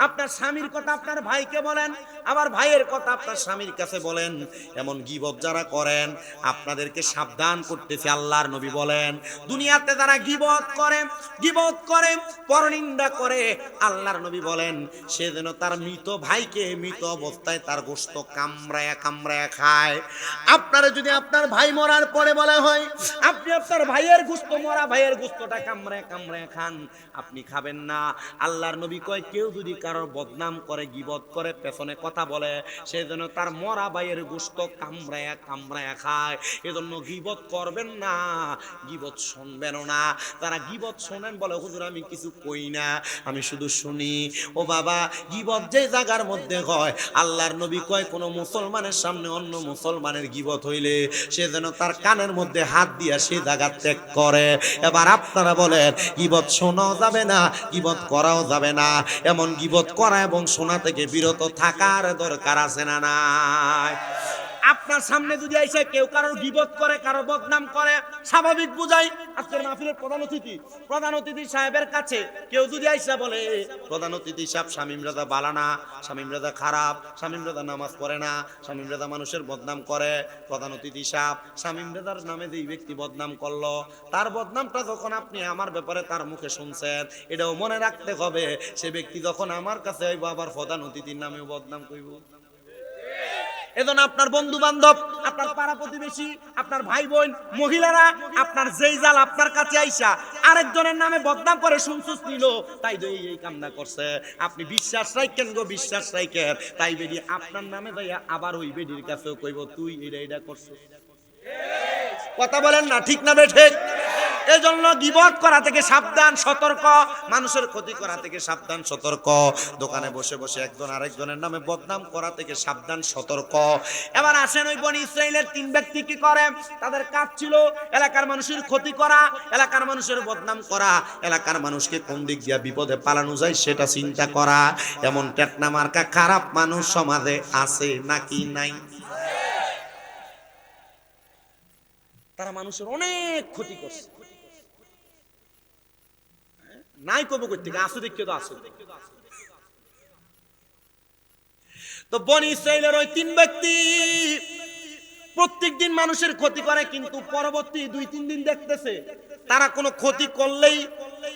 আপনার স্বামীর কথা আপনার ভাইকে বলেন, আবার ভাইয়ের কথা আপনার স্বামীর কাছে বলেন, এমন গীবত যারা করেন আপনাদেরকে সাবধান করতেছে। আল্লাহর নবী বলেন, দুনিয়াতে যারা গীবত করে পরনিন্দা করে, আল্লাহর নবী বলেন, সে যেন তার মৃত ভাইকে মৃত অবস্থায় তার গোশত কামড়ায়া কামড়ায়া খায়। আপনারা যদি আপনার ভাই মরার পরে বলা হয় আপনি আপনার ভাইয়ের গোশত, মরা ভাইয়ের গোশতটা কামড়ায় কামড়ায় খান, আপনি খাবেন না। আল্লাহর নবী কয় কেউ যদি কারোর বদনাম করে, গীবত করে, পেছনে কথা বলে, সে যেন তার মরা ভাইয়ের গোশত কামড়ায়া কামড়ায়া খায়। এজন্য গীবত করবেন না, গীবত শুনবেনও না। তারা গীবত শোনেন বলে হুজুর আমি কিছু কই না, আমি শুধু শুনি। ও বাবা, গীবত যে জায়গার মধ্যে হয়, আল্লাহর নবী কয় কোন মুসলমানের সামনে অন্য মুসলমানের গীবত হইলে সে যেন তার কানের মধ্যে হাত দিয়া সে জায়গা ত্যাগ করে। এবার আপনারা বলেন গীবত শোনাও যাবে না, গীবত করাও যাবে না, এমন গীবত করা এবং শোনা থেকে বিরত থাকার দরকার আছে না নাই? আপনার সামনে যদি এসে কেউ কারোর গীবত করে, কারোর বদনাম করে, স্বাভাবিক বুঝাই। আজকের মাহফিলের প্রধান অতিথি সাহেবের কাছে কেউ যদি আইসা বলে প্রধান অতিথি সাহেব শামীম রাজা বালানা, শামীম রাজা খারাপ, শামীম রাজা নামাজ পড়ে না, শামীম রাজা মানুষের বদনাম করে, প্রধান অতিথি সাহেব শামীম রাজার নামে যেই ব্যক্তি বদনাম করলো, তার বদনামটা যখন আপনি আমার ব্যাপারে তার মুখে শুনছেন, এটাও মনে রাখতে হবে সে ব্যক্তি যখন আমার কাছে আইব আবার প্রধান অতিথির নামেও বদনাম কইব। এজন্য আপনার বন্ধু বান্ধব, আপনার পাড়া প্রতিবেশী, আপনার ভাই বোন, মহিলারা আপনার যেই জাল আপনার কাছে আইসা আরেকজনের নামে বদনাম করে শুনছুস নিল, তাই তো এই কামনা করছে, আপনি বিশ্বাস রাখেন গো, বিশ্বাস রাখেন, তাই বেডি আপনার নামে যাইয়া আবার ওই বেডির কাছেও কইব তুই এটা করছিস। কথা বলেন না, ঠিক না বেঠিক? এজন্য গীবত করা থেকে সাবধান, সতর্ক, মানুষের ক্ষতি করা থেকে সাবধান, সতর্ক, দোকানে বসে বসে একজন আরেকজনের নামে বদনাম করা থেকে সাবধান, সতর্ক। এবার আসেন ওই বনি ইসরাইলের 3 ব্যক্তি কি করে, তাদের কাজ ছিল এলাকার মানুষের ক্ষতি করা, এলাকার মানুষের বদনাম করা, এলাকার মানুষকে কোন দিক দিয়ে বিপদে পালানো যায় সেটা চিন্তা করা। এমন টেকনা মার্কা খারাপ মানুষ সমাজে আছে নাকি নাই? তারা মানুষের অনেক ক্ষতি করছে, নাই কবে করতে আসো দেখে তো আসো। তো বনি ইসরাইলের ওই 3 ব্যক্তি প্রত্যেক দিন মানুষের ক্ষতি করে, কিন্তু পরবর্তী 2-3 দিন দেখতেছে তারা কোনো ক্ষতি করলেই,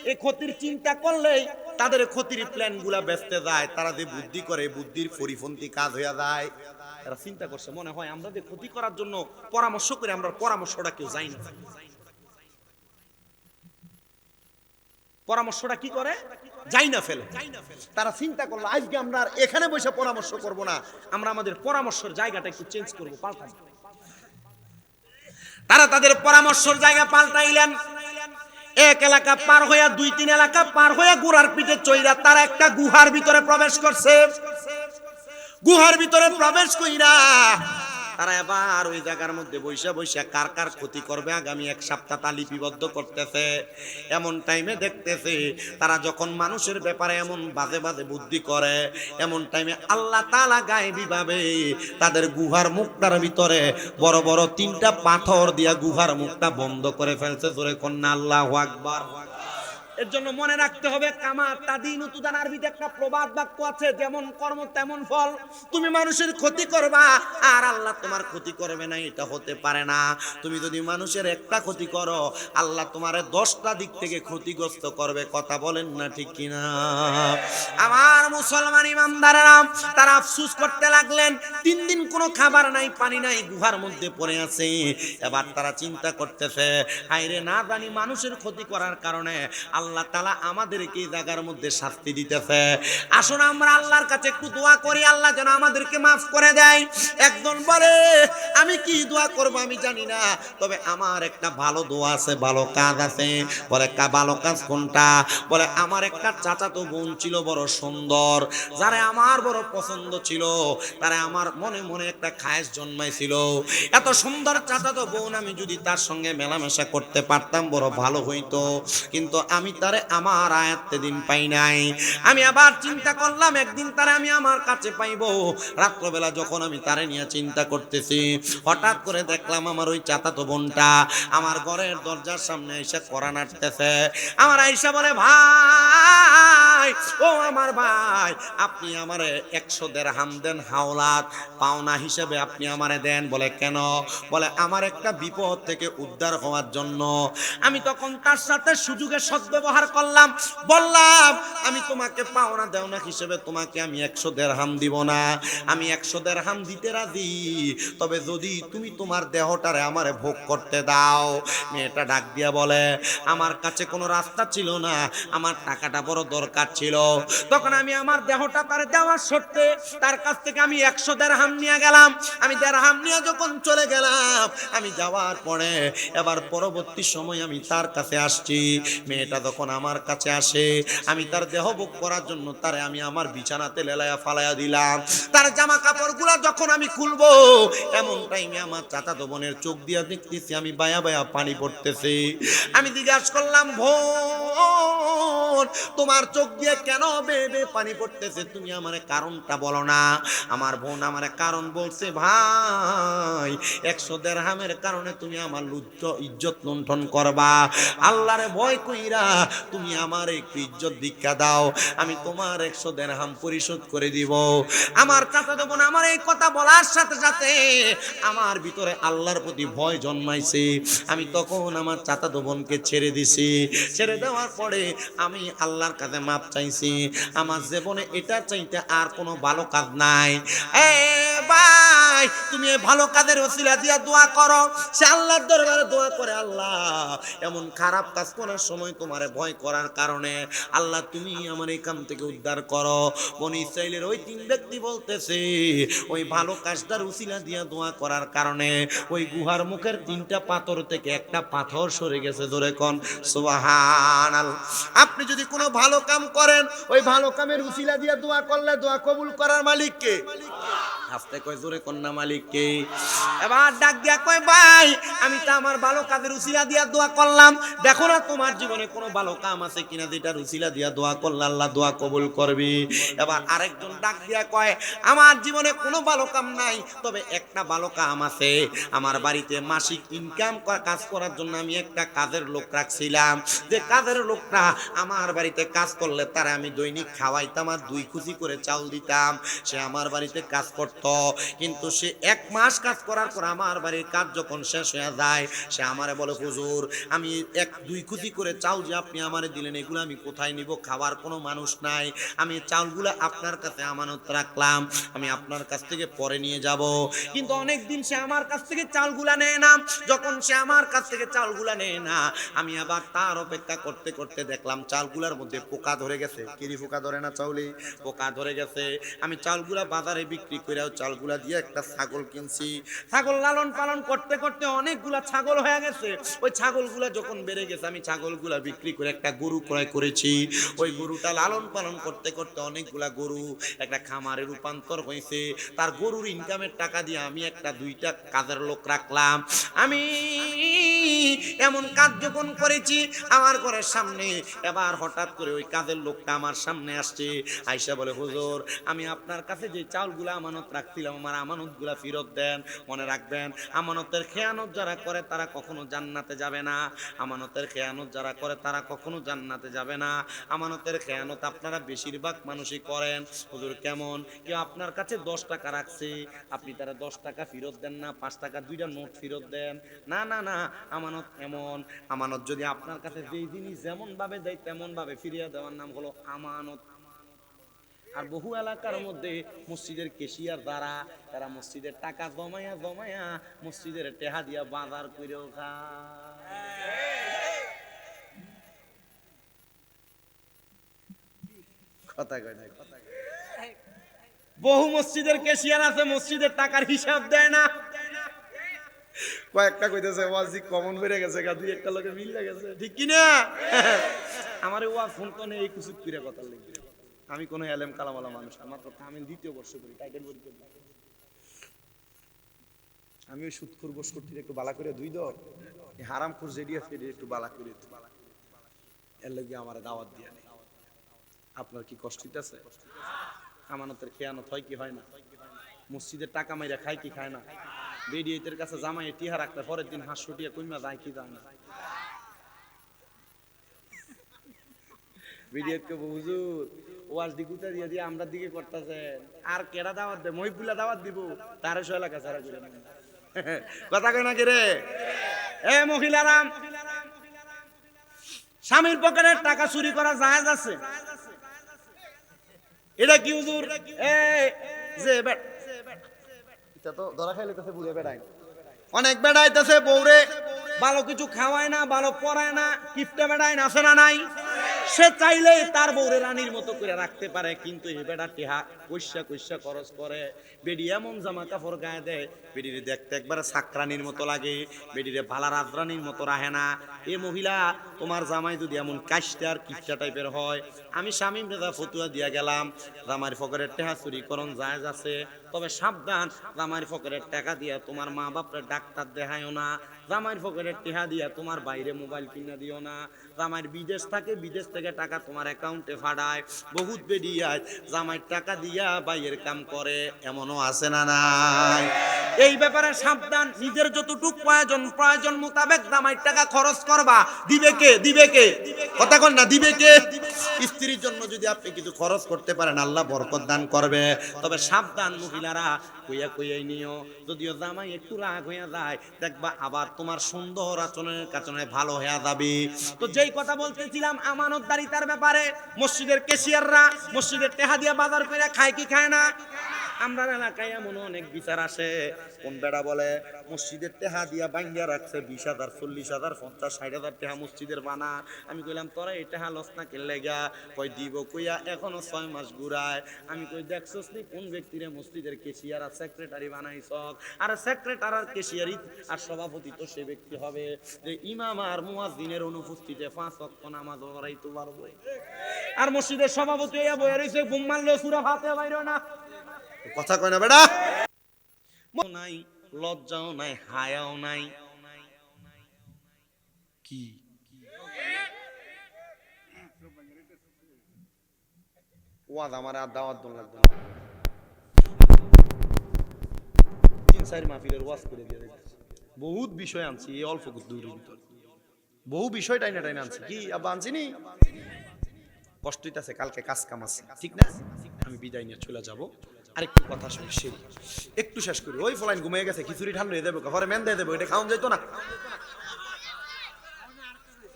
এই ক্ষতির চিন্তা করলেই তাদের ক্ষতির প্ল্যান গুলা বেচতে যায়, তারা যে বুদ্ধি করে বুদ্ধির পরিপন্থী কাজ হয়ে যায়। তারা চিন্তা করছে মনে হয় আমরা যে ক্ষতি করার জন্য পরামর্শ করে, আমরা পরামর্শটা কেউ যাই না, পরামর্শটা কি করে যাই না ফেলে। তারা চিন্তা করলো আজকে আমরা আর এখানে বসে পরামর্শ করব না, আমরা আমাদের পরামর্শের জায়গাটা একটু চেঞ্জ করব, পাল্টাবো। তারা তাদের পরামর্শের জায়গা পাল্টাইলেন। এক এলাকা পার হইয়া 2-3 এলাকা পার হইয়া গুড়ার পিঠে চইরা তারা একটা গুহার ভিতরে প্রবেশ করছে। গুহার ভিতরে প্রবেশ কইরা তারা এবার ওই জায়গার মধ্যে বৈশা বৈশা কার কার ক্ষতি করবে আগামী 1 সপ্তাহ তা লিপিবদ্ধ করতেছে। এমন টাইমে দেখতেছে তারা যখন মানুষের ব্যাপারে এমন বাজে বাজে বুদ্ধি করে, এমন টাইমে আল্লাহ তাআলা গায়েবী ভাবে তাদের গুহার মুখটার ভিতরে বড় বড় 3টা পাথর দিয়া গুহার মুখটা বন্ধ করে ফেলছে। জোরে কন্যা আল্লাহু আকবার। এর জন্য মনে রাখতে হবে কামা তাদিনু তুদান, আরবিতে একটা প্রবাদ বাক্য আছে, যেমন কর্ম তেমন ফল। তুমি মানুষের ক্ষতি করবা আর আল্লাহ তোমার ক্ষতি করবে না, এটা হতে পারে না। তুমি যদি মানুষের একটা ক্ষতি করো, আল্লাহ তোমারে 10টা দিক থেকে ক্ষতিগ্রস্ত করবে। কথা বলেন না ঠিক কিনা? আমার মুসলমান ইমানদারেরা তারা আফসোস করতে লাগলেন, 3 দিন কোনো খাবার নাই, পানি নাই, গুহার মধ্যে পড়ে আছে। এবার তারা চিন্তা করতেছে হায়রে না জানি মানুষের ক্ষতি করার কারণে আল্লাহ তাআলা আমাদেরকে এই জায়গার মধ্যে শাস্তি দিতেছে। আসুন আমরা আল্লাহর কাছে একটু দোয়া করি, আল্লাহ যেন আমাদেরকে মাফ করে দেয়। একজন বলে আমি কি দোয়া করব আমি জানি না, তবে আমার একটা ভালো দোয়া আছে, ভালো কাজ আছে। বলে ভালো কাজ কোনটা? বলে আমার একটা চাচাতো বোন ছিল বড় সুন্দর, যারা আমার বড় পছন্দ ছিল, তারা আমার মনে মনে একটা খায়েশ জন্মাইছিল। এত সুন্দর চাচাতো বোন আমি যদি তার সঙ্গে মেলামেশা করতে পারতাম বড় ভালো হইতো, কিন্তু আমি তারে আমার আয়াত্তে দিন পাই নাই। আমি আবার চিন্তা করলাম একদিন তারে আমি আমার কাছে পাইবো। রাত্রবেলা যখন আমি তারে নিয়ে চিন্তা করতেছি, হঠাৎ করে দেখলাম আমার ওই চাচাতো বোনটা আমার ঘরের দরজার সামনে এসে কড়া নাড়তেছে। আমার আয়েশা বলে ভাই, ও আমার ভাই, আপনি আমারে 100 দিরহাম দেন, হাওলাত পাওনা হিসেবে আপনি আমারে দেন। বলে কেন? বলে আমার একটা বিপদ থেকে উদ্ধার হওয়ার জন্য। আমি তখন তার সাথে সুযোগে সদ্ব্যবহার ব্যবহার করলাম, বললাম আমি তোমাকে পাওনা দেওনা হিসেবে তোমাকে আমি 100 দিরহাম দিব না, আমি 100 দিরহাম দিতে রাজি, তবে যদি তুমি তোমার দেহটারে আমারে ভোগ করতে দাও। মেয়েটা ডাক দিয়া বলে আমার কাছে কোনো রাস্তা ছিল না, আমার টাকাটা বড় দরকার ছিল। তখন আমি আমার দেহটা তার দেওয়ার শর্তে তার কাছ থেকে আমি 100 দিরহাম নিয়ে গেলাম। আমি দিরহাম নিয়ে যখন চলে গেলাম, আমি যাওয়ার পরে এবার পরবর্তী সময় আমি তার কাছে আসছি। মেয়েটা যখন আমার কাছে আসে, আমি তার দেহ ভোগ করার জন্য তারে আমি আমার বিছানাতে লেলায়া ফালায়া দিলাম। তার জামা কাপড়গুলা যখন আমি খুলবো, এমন টাইমে আমার চাচাতো বোনের চোখ দিয়া দেখতেছি আমি বায়া বায়া পানি পড়তেছে। আমি জিজ্ঞাসা করলাম বোন, তোমার চোখ দিয়ে কেন বেবে পানি পড়তেছে, তুমি আমারে কারণটা বলো না। আমার বোন আমারে কারণ বলছে, ভাই 100 দিরহামের কারণে তুমি আমার ইজ্জত লুণ্ঠন করবা, আল্লাহরে ভয় কইরা তুমি আমার একটু ইজ্জত দীক্ষা দাও, আমি তোমার 100 দিরহাম পরিশোধ করে দিব। আমার চাচাতো বোন আমার এই কথা বলার সাথে সাথে আমার ভিতরে আল্লাহর প্রতি ভয় জন্মাইছে। আমি তখন আমার চাচাতো বোনকে ছেড়ে দিছি। ছেড়ে দেওয়ার পরে আমি আল্লাহর কাছে মাপ চাইছি। আমার জীবনে এটা চাইতে আর কোনো ভালো কাজ নাই। এ ভাই, তুমি এই ভালো কাজের ওসিলা দিয়া দোয়া করো, সে আল্লাহর দরবারে দোয়া করে, আল্লাহ এমন খারাপ কাজ করার সময় তোমারে ভয় করার কারণে আল্লাহ তুমি আমার এই কাম থেকে উদ্ধার করো। বনি ইসরাইলের ওই 3 ব্যক্তি বলতেছে ওই ভালো কাজটার উসিলা দিয়া দোয়া করার কারণে ওই গুহার মুখের 3টা পাথর থেকে একটা পাথর সরে গেছে। জোরে কোন সুবহানাল্লাহ। আপনি যদি কোনো ভালো কাম করেন, ওই ভালো কামের উসিলা দিয়া দোয়া করলে দোয়া কবুল করার মালিক কে? আস্তে কয় জোরে কন্যা মালিক কে? এবার ডাক দিয়া কয় ভাই, আমি তো আমার ভালো কাজের উসিলা দিয়া দোয়া করলাম, দেখো না তোমার জীবনে কোনো ভালো কাম আছে কিনা যেটার উসিলা দিয়া দোয়া করলে আল্লাহ দোয়া কবুল করবি। এবার আরেকজন ডাক দিয়া কয় আমার জীবনে কোনো ভালো কাম নাই, তবে একটা ভালো কাম আছে। আমার বাড়িতে মাসিক ইনকাম কাজ করার জন্য আমি একটা কাজের লোক রাখছিলাম, যে কাজের লোকটা আমার বাড়িতে কাজ করলে তারা আমি দৈনিক খাওয়াইতাম আর 2 খুশি করে চাউল দিতাম। সে আমার বাড়িতে কাজ করত, কিন্তু সে 1 মাস কাজ করার পর আমার বাড়ির কাজ যখন শেষ হয়ে যায়, সে আমারে বলে হুজুর আমি 1-2 খুশি করে চাউল যে আপনি আমারে দিলেন এগুলো আমি কোথায় নিব, খাবার কোনো মানুষ নাই, আমি চাউলগুলো আপনার কাছে আমানত রাখলাম, আমি আপনার কাছ থেকে পরে নিয়ে যাব। কিন্তু অনেক দিন সে আমার কাছ থেকে চাউলগুলা নেয় না। যখন সে আমার কাছ থেকে চাউলগুলা নেয় না, আমি আবার তার অপেক্ষা করতে করতে দেখলাম চাউলগুলার মধ্যে পোকা ধরে গেছে। কিরি পোকা ধরে না চাউলে? পোকা ধরে গেছে। আমি চাউলগুলা বাজারে বিক্রি করে চাউলগুলা দিয়ে একটা ছাগল কিনছি। ছাগল লালন পালন করতে করতে অনেকগুলা ছাগল হয়ে গেছে। ওই ছাগলগুলা যখন বেড়ে গেছে, আমি ছাগলগুলা বিক্রি করে একটা গরু ক্রয় করেছি। ওই গরুটা লালন পালন করতে করতে অনেকগুলা গরু একটা খামারে রূপান্তর হয়েছে। তার গরুর ইনকামের টাকা দিয়ে আমি একটা 2টা কাজের লোক রাখলাম। আমি এমন কাজ যখন করেছি আমার ঘরের সামনে, এবার হঠাৎ করে ওই কাজের লোকটা আমার সামনে আসছে, আইসা বলে হুজুর আমি আপনার কাছে যে চাউলগুলা আমানত রাখছিলাম আমার আমানতগুলা ফেরত দেন। মনে রাখবেন আমানতের খেয়ানত যারা করে তারা কখনো জান্নাতে যাবে না। আমানতের খেয়ানত যারা করে তারা কখনো জান্নাতে যাবে না। আমানতের খেয়ানত আপনারা বেশিরভাগ মানুষই করেন। হুজুর কেমন? কেউ আপনার কাছে 10 টাকা রাখছে, আপনি তারা 10 টাকা ফেরত দেন না, 5 টাকা 2টা নোট ফেরত দেন। না না না, আমানত এমন, আমানত যদি আপনার কাছে যেই জিনিস যেমন ভাবে দেয় তেমন ভাবে ফিরিয়ে দেওয়ার নাম হলো আমানত। আর বহু এলাকার মধ্যে মসজিদের কেশিয়ার দ্বারা তারা মসজিদের টাকা জমায়া জমায়া মসজিদের টেহা দিয়া বাজার করেও কথা কয় না। বহু মসজিদের কেশিয়ার আছে মসজিদের টাকার হিসাব দেয় না। কয়েকটা কইতেছে ওয়াজি কমন বেড়ে গেছে, গা 2-1টা লোকে মিলে গেছে, ঠিক কি না? আমার ওয়াজ ফোন তো নেই কিছু করে কথা লিখবে। আমি কোনো এলেম কালামালা মানুষ, আমার কথা আমি 2য় বর্ষ করি, টাইটেল বই করি। আমি ওই সুদখোর গোশকটির একটু বালা করে দুই দাও, এই হারামখোর জেডিয়া ফেডে একটু বালা করে এর লাগি আমার দাওয়াত দিয়া নেই। আপনার কি কষ্ট হইতাছে? আমানতের খেয়ানত হয় কি হয় না? মসজিদের টাকা মাইরা খায় কি খায় না? বেডিয়েতের কাছে জামাই টিহা রাখতে পরের দিন 500 টাকা কইমা যায় কি যায় না? বেডিয়েতকে হুজুর ওয়াজ দিগুতা দিয়া দিয়ে আমরা দিকে করতেছেন, আর কেডা দাওয়াত দে? মহিবুল্লাহ দাওয়াত দিব, তার সো এলাকা ছাড়া করে না। কথা কয় না কি রে? এ মহিলারাম, স্বামীর পকেটের টাকা চুরি করা জায়েজ আছে? এটা কি হুজুর? এই যে এটা তো ধরা খাইলে কাছে বুঝে বেড়ায়, অনেক বেড়াইতেছে বউরে ভালো কিছু খাওয়ায় না, ভালো পড়ায় না, কিপটা বেড়ায় না, আছে না নাই? সে চাইলে তার বউরে রানীর মতো করে রাখতে পারে, কিন্তু এই বেড়া টিহা কইসা কইসা খরচ করে, বেডি এমন জামা কাপড় গায়ে দেয়, বেডিরে দেখতে একবারে সাকরানির মতো লাগে, বেডিরে ভালা রাজরানির মতো রাহে না। এ মহিলা, তোমার জামাই যদি এমন কাশটা আর কিপটা টাইপের হয়, আমি স্বামী মেধা ফতুয়া দিয়া গেলাম, জামাইয়ের ফকরের টেহা চুরি করণ জায়েজ আছে, তবে সাবধান, জামাইয়ের ফকরের টাকা দিয়া তোমার মা বাপরে ডাক্তার দেখায়ও না, জামাইয়ের ফকরের টেহা দিয়া তোমার বাইরে মোবাইল কিনা দিও না, জামাইয়ের বিদেশ থাকে, বিদেশ থেকে টাকা তোমার অ্যাকাউন্টে ফাড়ায়, বহুত বেরিয়ায় জামাইয়ের টাকা দিয়া বাইয়ের কাম করে, এমনও আছে না নাই? এই ব্যাপারে সাবধান, নিজের যতটুক প্রয়োজন মোতাবেক জামাইয়ের টাকা খরচ করবা। দিবে কে? দিবে কে? কথা কন না, দিবে কে? স্ত্রীর জন্য যদি আপনি কিছু খরচ করতে পারেন, আল্লাহ বরকত দান করবে। তবে সাবধান মহিলারা, কইয়া কইয়াই নিও, যদিও জামাই একটু রাগ হইয়া যায়, দেখবা আবার তোমার সুন্দর আচরণের কারণে ভালো হয়ে যাবে। তো যেই কথা বলতেছিলাম আমানতদারিতার ব্যাপারে, মসজিদের ক্যাশিয়াররা মসজিদের টেহা দিয়া বাজার করে খায় কি খায় না? আমরা এলাকায় এমন অনেক বিচার আসে, কোন বেড়া বলে মসজিদের টেহা দিয়া বাঙ্গিয়া রাখছে 20,000, 40,000, 50,000, 60,000 টেহা মসজিদের বানা। আমি কইলাম তোরা এই টেহা লস না কেলে গা? কই দিব কইয়া এখনো 6 মাস ঘুরায়। আমি কই দেখছস নি কোন ব্যক্তিরে মসজিদের ক্যাশিয়ার আর সেক্রেটারি বানাইছ? আর সেক্রেটারি আর ক্যাশিয়ারি আর সভাপতি তো সে ব্যক্তি হবে যে ইমাম আর মুয়াজ্জিনের অনুপস্থিতিতে 5 ওয়াক্ত নামাজ পড়াইতে পারবে। আর মসজিদের সভাপতি হইয়া বইয়া রইছে, ঘুম মারলে সূরা ফাতিহা বাইরো না। কথা কয় না বেটা? নাই, লজ্জাও নাই, হায়াও নাই। কি ওয়াজ আমার আর দাওয়াত দন লাগবে না, 3-4 মাহফিলের ওয়াজ করে দিয়ে দিতেছি। বহুত বিষয় আনছি এই অল্প দূরের ভিতর, বহু বিষয় টাইনা টাইনা আনছি। কি আব্বা আনছি নি? কষ্ট হইতাছে, কালকে কাজ কাম আছে, ঠিক না? আমি বিদায় নিয়ে চলে যাব। আরেকটু কথা শুনি, সেরি একটু শেষ করি। ওই ফলাইন ঘুমিয়ে গেছে, খিচুড়ি ঠান্ডা হয়ে দেবো, ঘরে মেন দিয়ে দেবো, এটা খাওয়া যেত না।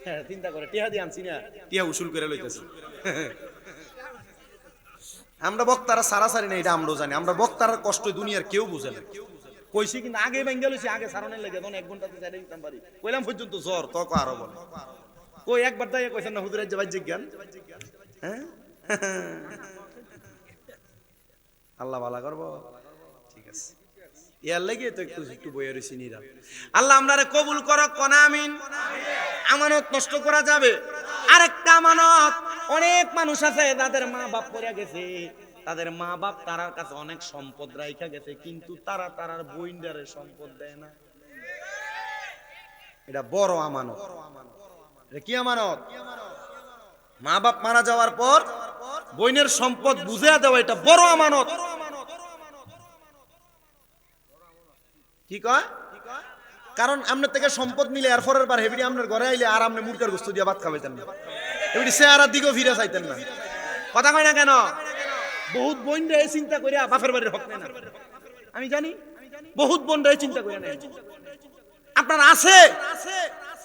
হ্যাঁ, চিন্তা করে টিহা দিয়ে আনছি না, টিহা উসুল করে লইতেছি। আমরা বক্তারা সারাসারি না, এটা আমরাও জানি। আমরা বক্তার কষ্ট দুনিয়ার কেউ বুঝে না। কইছি কিন্তু আগে ব্যাঙ্গে লইছি, আগে সারানের লেগে তখন 1 ঘন্টাতে চাইলে দিতাম পারি। কইলাম পর্যন্ত জ্বর তক আরো বলে কই একবার দাইয়া কইছেন না হুজুরের যে বাহ্যিক জ্ঞান। হ্যাঁ, আল্লাহ ভালো করবো, ঠিক আছে। ইয়ার লেগে তো একটু বইয়ে রয়েছি নিরাম। আল্লাহ আমরারে কবুল করক, কোন আমিন। আমানত নষ্ট করা যাবে। আরেকটা আমানত, অনেক মানুষ আছে তাদের মা বাপ পড়ে গেছে, তাদের মা বাপ তারার কাছে অনেক সম্পদ রাইখা গেছে, কিন্তু তারা তারার বইন্ডারে সম্পদ দেয় না। এটা বড় আমানত। এটা কি আমানত? মা বাপ মারা যাওয়ার পর বইনের সম্পদ বুঝিয়ে দেওয়া, এটা বড় আমানত। কি কয়? কারণ আপনার থেকে সম্পদ নিলে এরপরের বার হেবিডি আপনার ঘরে আইলে আর আপনি মুরগার গোস্ত দিয়ে ভাত খাওয়াইতেন না, হেবিডি চেহারার দিকেও ফিরে চাইতেন না। কথা কয় না কেন? বহুত বোন রে চিন্তা করিয়া বাপের বাড়ির হক নেয় না। আমি জানি বহুত বোন রে চিন্তা করিয়া নেয়। আপনার আছে,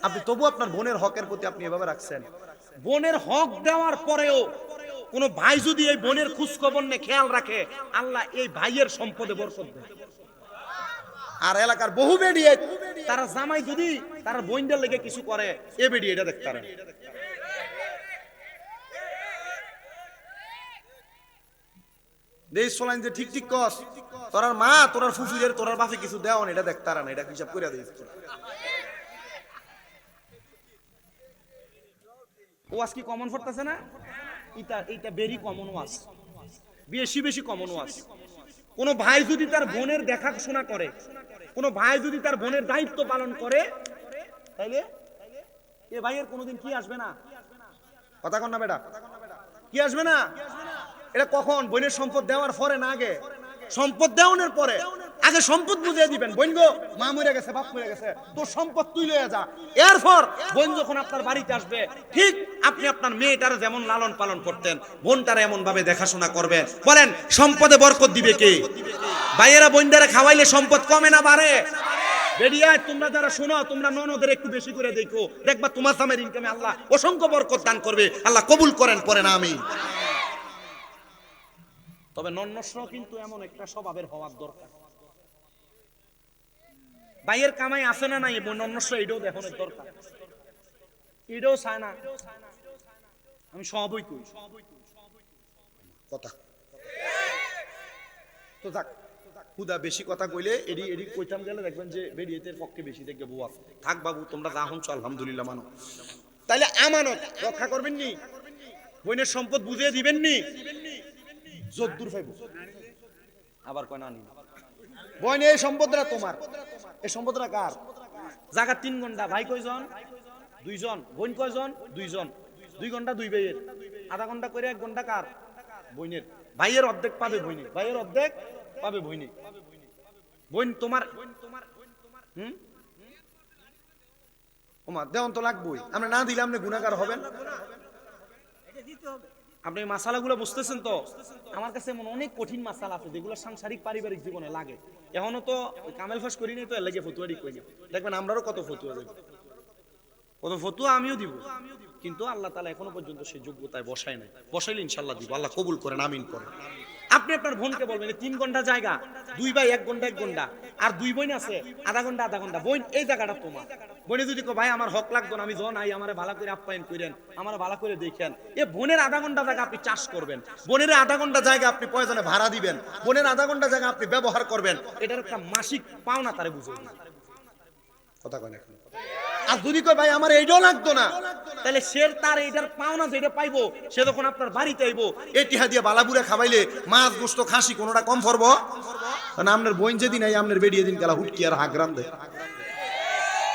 আপনি তবু আপনার বোনের হকের প্রতি আপনি এভাবে রাখছেন। বোনের হক দেওয়ার পরেও কোন ভাই যদি এই বোনের খোঁজ খবর নিয়ে খেয়াল রাখে, আল্লাহ এই ভাইয়ের সম্পদে বরকত দেয়। আর এলাকার বহু বেডি তারা জামাই যদি তার বোনদের লেগে কিছু করে, এ বেডি এটা দেখতে পারে। দেশ চলাইন যে ঠিক ঠিক কস, তোরার মা তোরার ফুফিদের তোরার বাপে কিছু দেও না, এটা দেখতে পারে না, এটা হিসাব করে দিস। ওয়াজ কি কমন পড়তেছে না? এটা ভেরি কমন ওয়াজ, বেশি বেশি কমন ওয়াজ। কোন ভাই যদি তার বোনের দেখাশোনা করে, কোন ভাই যদি তার বোনের দায়িত্ব পালন করে, তাইলে এ ভাইয়ের কোনোদিন কি আসবে না? কথা কন না বেটা, কি আসবে না? এটা কখন? বোনের সম্পদ দেওয়ার পরে না আগে? সম্পদ দেওয়ানোর পরে। আগে সম্পদ বুঝিয়ে দিবেন, বোন গো মা মরে গেছে, বাপ মরে গেছে, তোর সম্পদ তুই লয়ে যা। এরপর বোন যখন আপনার বাড়িতে আসবে, ঠিক আপনি আপনার মেয়েটার যেমন লালন পালন করতেন, বোনটার এমন ভাবে দেখাশোনা করবেন। বলেন সম্পদে বরকত দিবে কে? ভাইয়েরা বোনদারে খাওয়াইলে সম্পদ কমে না বাড়ে? বেরিয়া তোমরা যারা শোনো তোমরা ননদের একটু বেশি করে দেখো, দেখবা তোমার স্বামীর ইনকামে আল্লাহ অসংখ্য বরকত দান করবে। আল্লাহ কবুল করেন, পড়েন আমিন। তবে নন্নস্র কিন্তু এমন একটা স্বভাবের হওয়ার দরকার। ভাইয়ের কামাই আছে না নাই, নন্নস্র এটাও দেখানোর দরকার। এটাও চায় না, আমি সবই কই কথা তো থাক। খুদা বেশি কথা কইলে এডি এডি কইতাম গেলে দেখবেন যে বেরিয়েতের পক্ষে বেশি দেখবে বউ আছে। থাক বাবু তোমরা যা হনছো আলহামদুলিল্লাহ মানো। তাইলে আমানত রক্ষা করবেন নি, বোনের সম্পদ বুঝিয়ে দিবেন নি, যদ্দুর পাইব। আবার কয় না নি বোন এই সম্পদটা তোমার, এই সম্পদটা কার? জায়গা 3 ঘন্টা, ভাই কয়জন? 2 জন। বোন কয়জন? 2 জন। 2 ঘন্টা 2 ভাইয়ের, আধা ঘন্টা করে 1 ঘন্টা কার? বোনের। ভাইয়ের অর্ধেক পাবে বোনে, ভাইয়ের অর্ধেক পাবে বোনে। বোন তোমার ওমা দেওয়ান তো লাগবেই, আমরা না দিলে আপনি গুনাহগার হবেন। আপনি এই মাসালাগুলো বুঝতেছেন তো? আমার কাছে এমন অনেক কঠিন মাসালা আছে যেগুলো সাংসারিক পারিবারিক জীবনে লাগে। এখনো তো কামেল ফাঁস করি নাই, তো এর লাগে ফতুয়া ঠিক করি। দেখবেন আমরাও কত ফতুয়া দেব, কত ফতুয়া আমিও দিব, কিন্তু আল্লাহ তাআলা এখনো পর্যন্ত সেই যোগ্যতায় বসায় নাই। বসাইলে ইনশাআল্লাহ দিব। আল্লাহ কবুল করেন, আমিন করেন। আপনি আপনার বোনকে বলবেন 3 ঘন্টা জায়গা, 2 ভাই 1 ঘন্টা 1 ঘন্টা, আর 2 বোন আছে আধা ঘন্টা আধা ঘন্টা। বোন এই জায়গাটা তোমার। বোনে যদি কো ভাই আমার হক লাগতো না, আমি জন আই, আমারে ভালো করে আপ্যায়ন করেন, আমারে ভালো করে দেখেন, এ বোনের আধা ঘন্টা জায়গা আপনি চাষ করবেন, বোনের আধা ঘন্টা জায়গা আপনি প্রয়োজনে ভাড়া দিবেন, বোনের আধা ঘন্টা জায়গা আপনি ব্যবহার করবেন, এটার একটা মাসিক পাওনা তারে বুঝিয়ে দিন। কথা কয় না এখন? আর যদি কয় ভাই আমার এইটাও লাগতো না, তাহলে সে তার এইটার পাওনা যেটা পাইবো, সে যখন আপনার বাড়িতে আইবো এটিহা দিয়ে বালাবুরা খাওয়াইলে মাছ গোস্ত খাসি কোনোটা কম ফরব? কারণ আপনার বোন যেদিন আই আপনার বেরিয়ে দিন গেলা হুটকি আর হাগরাম দে।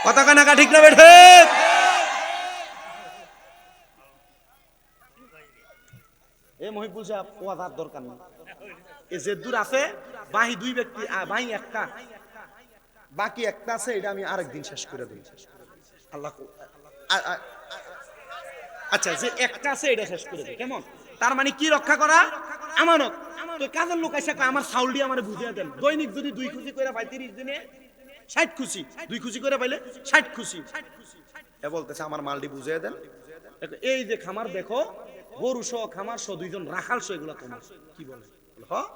কথা কয় না ঠিক না বেঠে? এ মহিবুল সাহেব ওয়াজার দরকার নেই। এ যে দূর আছে বাহি 2 ব্যক্তি, বাহি একটা, বাকি একটা আছে, এটা আমি আরেকদিন শেষ করে দেই। আল্লাহ আচ্ছা যে একটা আছে এটা শেষ করে দেই, কেমন? তার মানে কি রক্ষা করা? আমানত। তো কাজের লোক এসে আমার চাউল দিয়ে আমারে বুঝিয়ে দেন, দৈনিক যদি 2 খুশি করে পাই 30 দিনে 60 খুশি, 2 খুশি করে পাইলে 60 খুশি। এ বলতেছে আমার মালটি বুঝিয়ে দেন। এই যে খামার দেখো, গরু সহ খামার সহ 2 জন রাখাল সহ, এগুলা তোমার। কি বলে? হ্যাঁ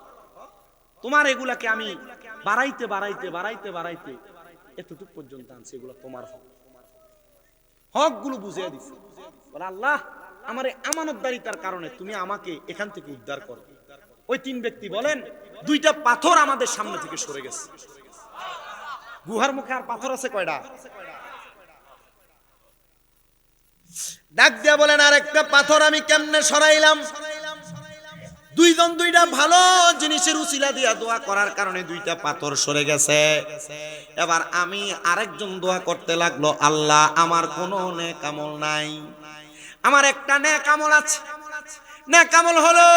তোমার, এগুলাকে আমি বাড়াইতে বাড়াইতে বাড়াইতে বাড়াইতে এতটুকু পর্যন্ত আনছি, এগুলো তোমার হক। হক গুলো বুঝিয়ে দিছি। বলে আল্লাহ আমার আমানতদারিতার কারণে তুমি আমাকে এখান থেকে উদ্ধার করো। ওই 3 ব্যক্তি বলেন 2টা পাথর আমাদের সামনে থেকে সরে গেছে। গুহার মুখে আর পাথর আছে কয়টা? ডাক দিয়া বলেন আর একটা পাথর আমি কেমনে সরাইলাম? 2 জন 2টা ভালো জিনিসের উসিলা দিয়া দোয়া করার কারণে 2টা পাথর সরে গেছে। এবার আমি আরেকজন দোয়া করতে লাগলো, আল্লাহ আমার কোনো নেক আমল নাই, আমার একটা নেক আমল আছে। নেক আমল হলো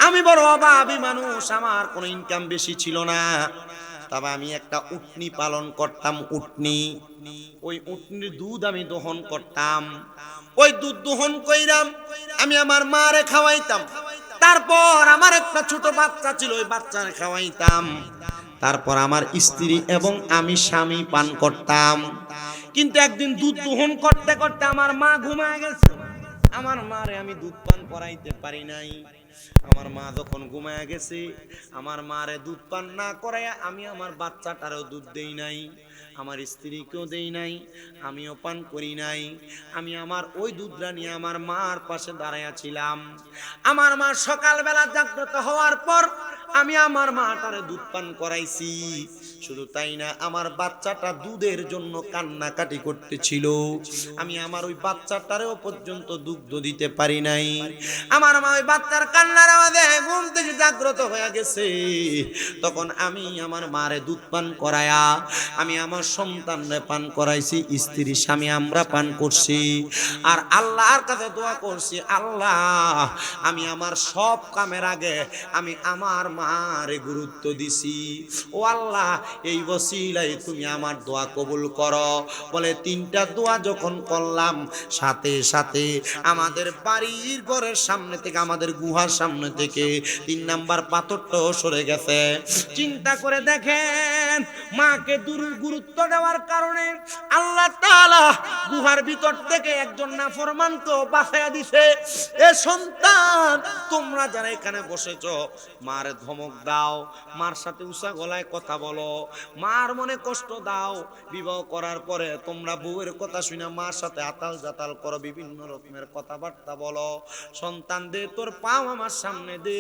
আমি বড় অভাবী মানুষ, আমার কোনো ইনকাম বেশি ছিল না, তবে আমি একটা উটনি পালন করতাম, উটনি। ওই উটনির দুধ আমি দহন করতাম, ওই দুধ দহন কইরাম আমি আমার মারে খাওয়াইতাম। তারপর আমার একটা ছোট বাচ্চা ছিল, ওই বাচ্চারে খাওয়াইতাম। তারপর আমার স্ত্রী এবং আমি স্বামী পান করতাম। কিন্তু একদিন দুধ দহন করতে করতে আমার মা ঘুমায় গেছে। আমার মারে আমি দুধ পান করাইতে পারি নাই। আমার মা যখন ঘুমায় গেছে, আমার মারে দুধ পান না করাইয়া আমি আমার বাচ্চাটারও দুধ দেই নাই, আমার স্ত্রীকেও দেই নাই, আমিও পান করি নাই। আমি আমার ওই দুধটা নিয়ে আমার মার পাশে দাঁড়াইয়া ছিলাম। আমার মা সকালবেলা জাগ্রত হওয়ার পর আমি আমার মাটারে দুধ পান করাইছি। শুধু তাই না, আমার বাচ্চাটা দুধের জন্য কান্নাকাটি করতেছিল। আমি আমার ওই বাচ্চাটারেও পর্যন্ত দুগ্ধ দিতে পারি নাই। আমার মা ওই বাচ্চার কান্নার আওয়াজে ঘুম থেকে জাগ্রত হয়ে গেছে। তখন আমি আমার মারে দুধ পান করায়া আমি আমার সন্তানরে পান করাইছি, স্ত্রী স্বামী আমরা পান করছি। আর আল্লাহর কাছে দোয়া করছি, আল্লাহ আমি আমার সব কামের আগে আমি আমার মারে গুরুত্ব দিছি। ও আল্লাহ এই ওসিলায় তুমি আমার দোয়া কবুল করো। বলে 3টা দোয়া যখন করলাম, সাথে সাথে আমাদের বাড়ির ঘরের সামনে থেকে, আমাদের গুহার সামনে থেকে 3 নাম্বার পাথরটাও সরে গেছে। চিন্তা করে দেখেন, মাকে গুরুত্ব দেওয়ার কারণে আল্লাহ তাআলা গুহার ভিতর থেকে একজন নাফরমানকে বাঁচাইয়া দিছে। এ সন্তান, তোমরা যারা এখানে বসেছো, মার ধমক দাও, মার সাথে উঁচা গলায় কথা বলো, মার মনে কষ্ট দাও। বিবাহ করার পরে তোমরা বউয়ের কথা শুনে মার সাথে আতাল জাতাল করো, বিভিন্ন রকমের কথাবার্তা বলো। সন্তান দে, তোর পাও আমার সামনে দে,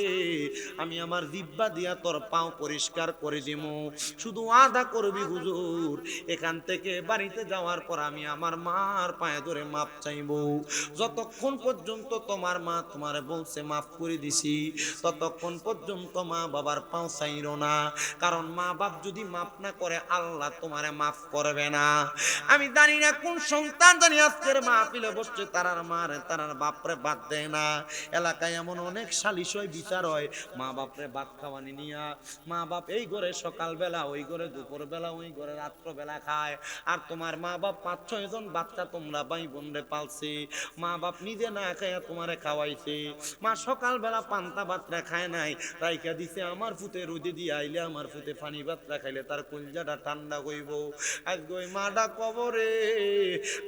আমি আমার জিহ্বা দিয়া তোর পাও পরিষ্কার করে দিমু। শুধু আদা করবি হুজুর, এখান থেকে বাড়িতে যাওয়ার পর আমি আমার মার পায়ে ধরে মাপ চাইবো। যতক্ষণ পর্যন্ত তোমার মা তোমারে বলছে মাফ করে দিছি, ততক্ষণ পর্যন্ত মা বাবার পাও চাইরো না। কারণ মা বাপ যদি মাফ না করে, আল্লাহ তোমারে মাফ করবে না। আমি জানি না কোন সন্তান জানি আজকের মাহফিলে বসছে, তারার মারে তারার বাপরে বাদ দেয় না। এলাকায় এমন অনেক সালিশ হয়, বিচার হয়, মা বাপরে ভাত খাওয়ানি নিয়া মা বাপ এই ঘরে সকালবেলা, ওই ঘরে দুপুরবেলা, ওই ঘরে রাত্রবেলা খায়। আর তোমার মা বাপ 5-6 জন বাচ্চা তোমরা ভাই বোন রে পালছে, মা বাপ নিজে না খাইয়া তোমারে খাওয়াইছে। মা সকালবেলা পান্তা ভাতটা খায় নাই, রাইখা দিছে আমার ফুতে রোদে দিয়ে আইলে, আমার ফুতে পানি ভাতটা খাইলে তার কলজাটা ঠান্ডা হইব। আজকে ওই মাটা কবরে,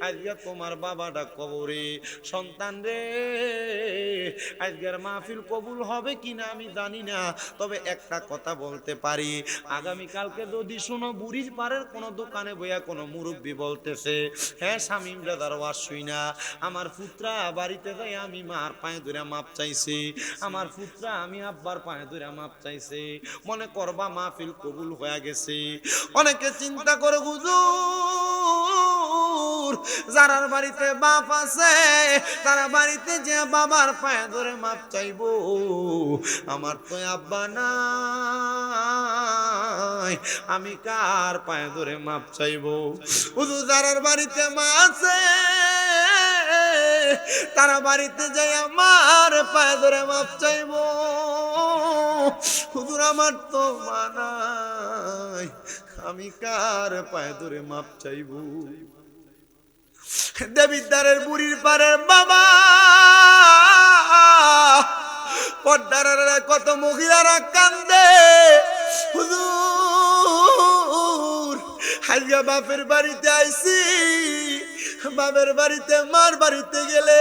আজকে তোমার বাবাটা কবরে। সন্তান রে, আজকের মাহফিল কবুল হবে কিনা আমি জানি না, তবে একটা কথা বলতে পারি, আগামীকালকে যদি শোনো বুড়ির পাড়ের কোনো দোকানে বইয়া কোনো মুরব্বী বলতেছে, হ্যাঁ শামীম দাদার ওয়াজ শুই না, আমার পুত্রা বাড়িতে যাই আমি মার পায়ে ধরে মাপ চাইছি, আমার পুত্রা আমি আব্বার পায়ে ধরে মাপ চাইছে, মনে করবা মাহফিল কবুল হয়ে গেছে। অনেকে চিন্তা করে হুজুর, যারার বাড়িতে বাপ আছে তারা বাড়িতে যে বাবার পায়ে ধরে মাপ চাইবো, আমার তো আব্বা নাই, আমি কার পায়ে ধরে মাপ চাইবো? হুজুর, যারার বাড়িতে মা আছে তারা বাড়িতে যাই আমার পায়ে ধরে মাপ চাইবো। হুজুর, আমার তো মা নাই, আমি কার পায়ে ধরে মাপ চাইবো? দেবিদ্বারের বুড়ির পাড়ের বাবা, পর্দার কত মহিলারা কান্দে, হুজুর আজকে বাপের বাড়িতে আইছি, বাপের বাড়িতে মার বাড়িতে গেলে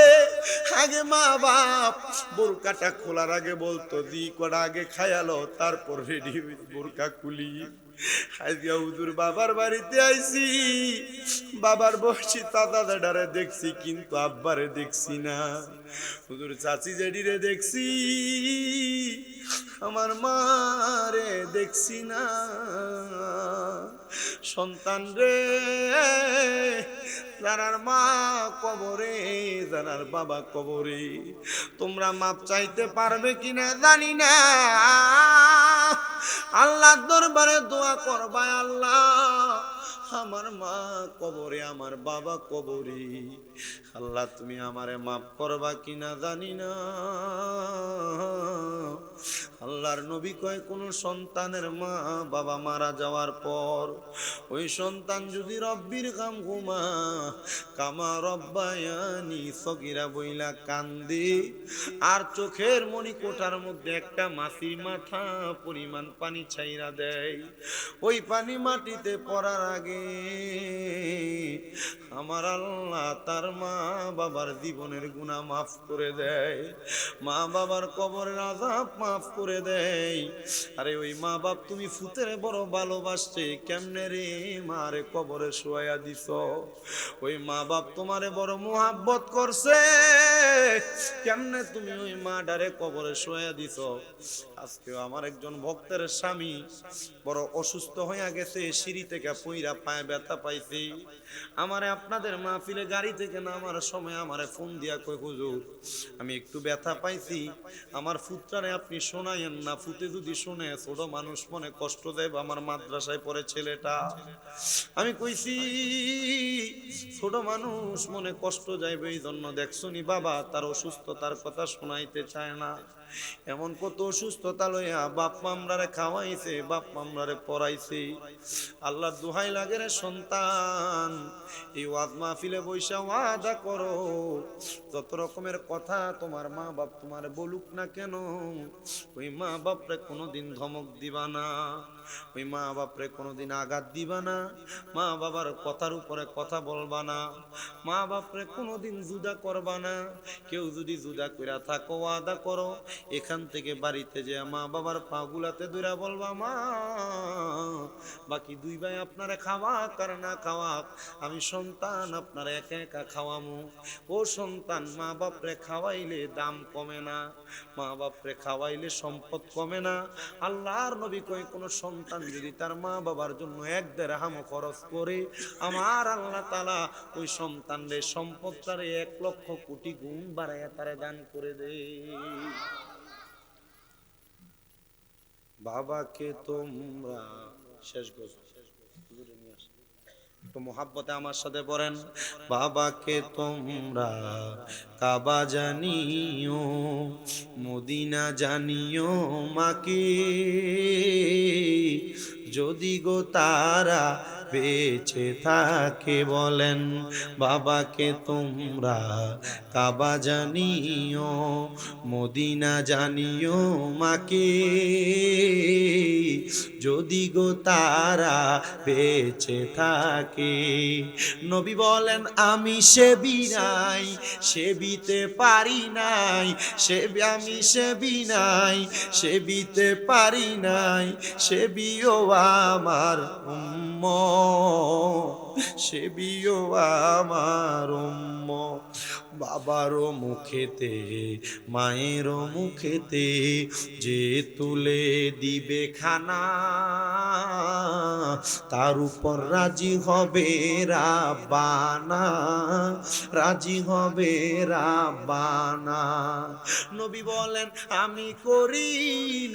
আগে মা বাপ বোরকাটা খোলার আগে বলতো দি কটা আগে খায়ালো, তারপর রেডি বোরকা খুলি। আজকে হুজুর বাবার বাড়িতে আইছি, বাবার বসছি দাদা দাদারে দেখছি, কিন্তু আব্বারে দেখছি না। হুজুর চাচি জেডিরে দেখছি, আমার মারে দেখছি না। সন্তান রে, যারার মা কবরে, যারার বাবা কবরে, তোমরা মাপ চাইতে পারবে কিনা জানি না। আল্লাহর দরবারে দোয়া করবা, আল্লাহ আমার মা কবরে, আমার বাবা কবরে, আল্লাহ তুমি আমারে মাফ করবা কিনা জানি না। আল্লাহর নবী কয়, কোন সন্তানের মা বাবা মারা যাওয়ার পর ওই সন্তান যদি রব্বির কাম ঘুমা কামা রব্বায়ানি সগীরা বইলা কান্দে, আর চোখের মনি কোঠার মধ্যে একটা মাছির মাথা পরিমাণ পানি ছাইরা দেয়, ওই পানি মাটিতে পড়ার আগে আমার আল্লাহ তার মা বাবার জীবনের গুনাহ মাফ করে দেয়, মা বাবার কবরের আযাব মাফ করে দেয়। আরে ওই মা বাপ তুমি ফুতেরে বড় ভালোবাসছে, কেমনে রে মারে কবরে শোয়া দিছ? ওই মা বাপ তোমারে বড় মোহাব্বত করছে, কেমনে তুমি ওই মা ডারে কবরে শোয়া দিছ? আজকে আমার একজন ভক্তের স্বামী বড় অসুস্থ হয়ে গেছে, সিঁড়ি থেকে পইরা পায়ে ব্যথা পাইছে। আমারে আপনাদের মাহফিলে গাড়ি থেকে নামার সময় আমারে ফোন দিয়া কই, হুজুর আমি একটু ব্যথা পাইছি, আমার ফুতটারে আপনি শোনাইয়েন না, ফুতে যদি শুনে ছোট মানুষ মনে কষ্ট দেব, আমার মাদ্রাসায় পড়ে ছেলেটা। আমি কইছি ছোট মানুষ মনে কষ্ট যাইবে, এই জন্য দেখছনি বাবা তার অসুস্থতার কথা শোনাইতে চায় না। এমন কত অসুস্থতা লইয়া বাপ মামরারে খাওয়াইছে, বাপ মামরারে পড়াইছে। আল্লাহর দোহাই লাগে রে সন্তান, এই ওয়াজ মাহফিলে বৈশা ওয়াদা করো, যত রকমের কথা তোমার মা বাপ তোমার বলুক না কেন, ওই মা বাপরে কোনোদিন ধমক দিবা না, ওই মা বাপরে কোনোদিন আঘাত দিবা না, মা বাবার কথার উপরে কথা বলবা না, মা বাপরে কোনোদিন জুদা করবা না। কেউ যদি জুদা কইরা থাকো ওয়াদা করো, এখান থেকে বাড়িতে যে মা বাবার পা গুলাতে দূরা বলবা, মা বাকি দুই ভাই আপনারে খাওয়াক আর না খাওয়াক, আমি সন্তান আপনার একা একা খাওয়ামু। ও সন্তান, মা বাপরে খাওয়াইলে দাম কমে না, মা বাপরে খাওয়াইলে সম্পদ কমে না। আল্লাহর নবী কই, কোন সন্তান যদি তার মা বাবার জন্য 1 দিরহাম খরচ করে, আমার আল্লাহ তাআলা ওই সন্তানের সম্পদটারে 1 লক্ষ কোটি গুণ বাড়াইয়া তারে দান করে দেয়। বাবাকে তোমরা শেষ গজল তো মোহাব্বতে আমার সাথে পড়েন, বাবাকে তোমরা কাবা জানিও, মদিনা জানিও মাকে, যদি গো তারা বেঁচে থাকে। বলেন, বাবাকে তোমরা কাবা জানিও, মদিনা জানিও মাকে, যদি গো তারা বেঁচে থাকে। নবী বলেন, আমি সেবি নাই, সেবিতে পারি নাই, আমি সেবি নাই, সেবিতে পারি নাই, সেবিও আমার উম্মত, সেবিও আমার উম্মত। বাবারও মুখেতে মায়েরও মুখেতে যে তুলে দিবে খানা, তার উপর রাজি হবে রাব্বানা, রাজি হবে রাব্বানা। নবী বলেন, আমি করি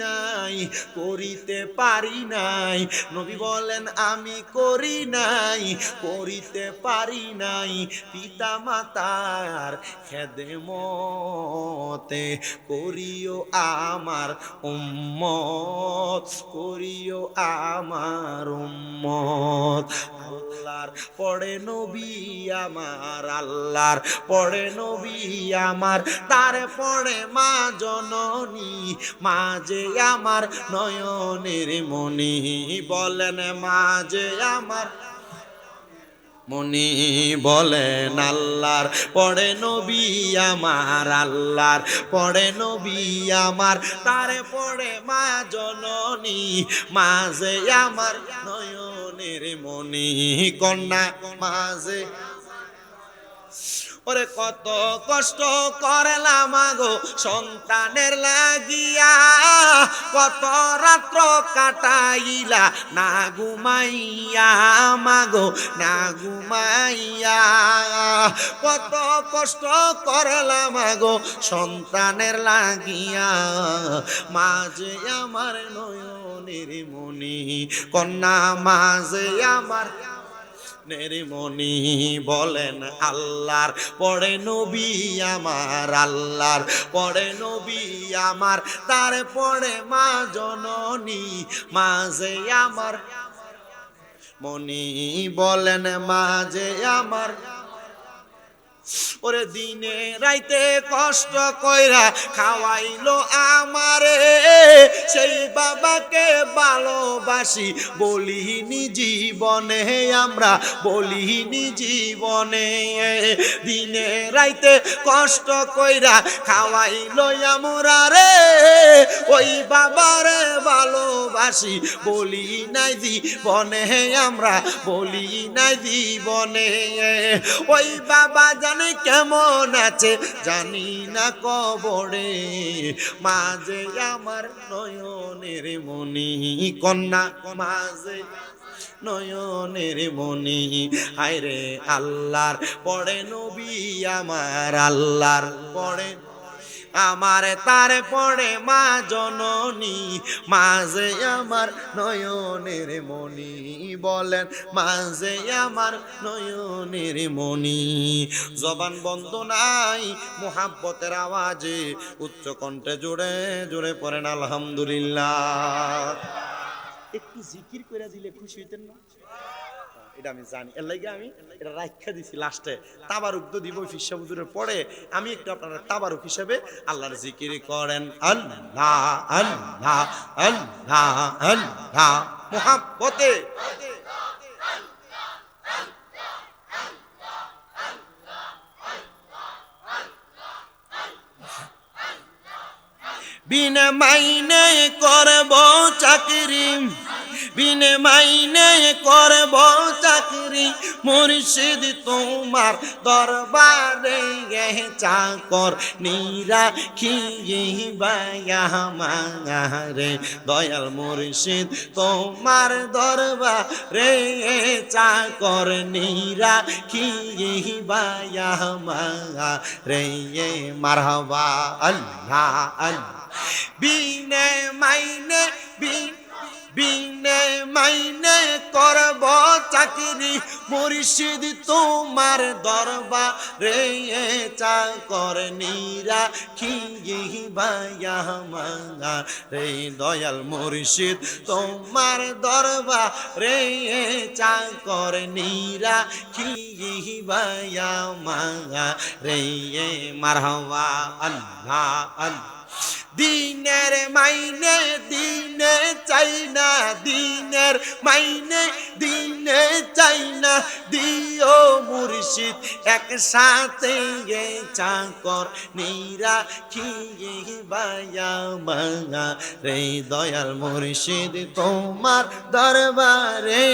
নাই, করিতে পারি নাই, নবী বলেন, আমি করি নাই, করিতে পারি নাই, পিতা মাতার খেদমতে করিও আমার উম্মত, করিও আমার উম্মত। আল্লাহর পড়ে নবী আমার, আল্লাহর পড়ে নবী আমার, তার পড়ে মা জননী, মা যে আমার নয়নের মনি। বলেন, মা যে আমার মনি। বলেন, আল্লাহর পড়ে নবী আমার, আল্লাহর পড়ে নবী আমার, তারে পড়ে মা জননী, মা যে আমার নয়নের মনি। কন্যা মা যে, ওরে কত কষ্ট করলাম গো সন্তানের লাগিয়া, কত রাত্র কাটাইলা না ঘুমাইয়া, মাগো না ঘুমাইয়া, কত কষ্ট করলাম গো সন্তানের লাগিয়া, মাঝে আমার নয়নের মনি। কন্যা মাঝে আমার নেরিমণি। বলেন, আল্লাহর পড়ে নবী আমার, আল্লাহর পড়ে নবী আমার, তার পড়ে মা জননী, মাঝে আমার মনি। বলেন, মাঝে আমার, ওরে দিনে রাইতে কষ্ট কইরা খাওয়াইলো আমারে, সেই বাবাকে ভালোবাসি বলিনি জীবনে, আমরা বলিনি জীবনে। দিনে রাইতে কষ্ট কইরা খাওয়াইলো আমরা রে, ওই বাবারে ভালোবাসি বলি নাই জীবনে, আমরা বলি নাই জীবনে। ওই বাবা জানে কেমন আছে জানি না কবরে, মাঝে আমার নয়নের মনি। কন্যা মাঝে নয়নের মনি। হায়রে আল্লাহর পড়ে নবী আমার, আল্লাহর পড়ে আমার তারপরে মা জননী, মাঝে আমার নয়নের মণি, বলেন মাঝে আমার নয়নের মণি। জবান বন্ধ নাই, মুহাব্বতের আওয়াজে উচ্চ কণ্ঠে জোরে জোরে পড়েন আলহামদুলিল্লাহ। একটু জিকির করে দিলে খুশি হইতেন না? এটা আমি জানি, এর লাগে আমি এটা রাখা দিছি লাস্টে। তাবারুক তো দিব ফিসা হুজুরের পরে, আমি একটু আপনারা তাবারুক হিসেবে আল্লাহর জিকির করেন। আল্লাহ আল্লাহ আল্লাহ আল্লাহ মুহাব্বতে। বিনা মাইনে করব চাকরি, বিনা মাইনে করব চাকরি, মুর্শিদ তোমার দরবারে চাকর নিরাখিবা মারে। দয়াল মুর্শিদ তোমার দরবারে চাকর নিরাখিবা মারে। মারহাবা আল্লাহ আল্লাহ। বিনে মাইনে বিনে মাইনে করব চাকরি, মুর্শিদ তোমার দরবারে চাকর নিরাখিবা মারে। দয়াল মুর্শিদ তোমার দরবারে চাকর নিরাখিবা মারে। মারহাবা আল্লাহ আল্লাহ। দিনের মাইনে দিনে চাই না, দিনের মাইনে দিনে চাই না, দিও মুর্শিদ একসাথে চাকর নিরাখিবা মারে। দয়াল মুর্শিদ তোমার দরবারে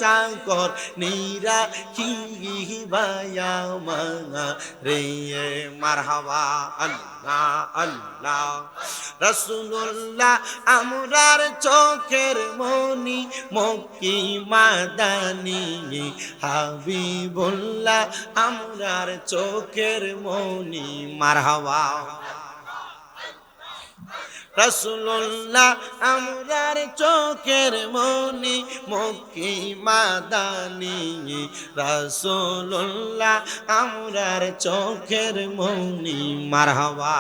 চাকর নিরাখিবা মারে। মারহাবা আল্লাহ আল্লাহ। রাসূলুল্লাহ আমরার চোখের মনি, মক্কি মাদানী হাবিবুল্লাহ আমরার চোখের মনি। মারহাবা। রাসূলুল্লাহ আমরার চোখের মনি, মক্কি মাদানী রাসূলুল্লাহ আমরার চোখের মনি। মারহাবা।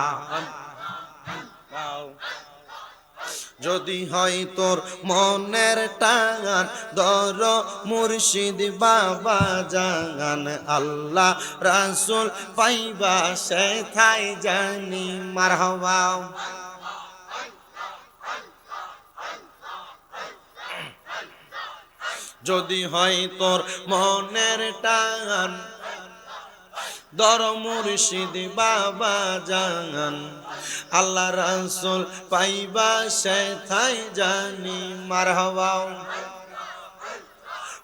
যদি হয় তোর মনের টান, দর মুর্শিদ বাবা জান, আল্লাহ রাসূল পাইবা সেথায় জানি। মারহাবা। যদি হয় তোর মনের টান, দর মুর্শিদ বাবা জান, আল্লাহ রাসূল পাইবা সেথায় জানি। মারহাবা।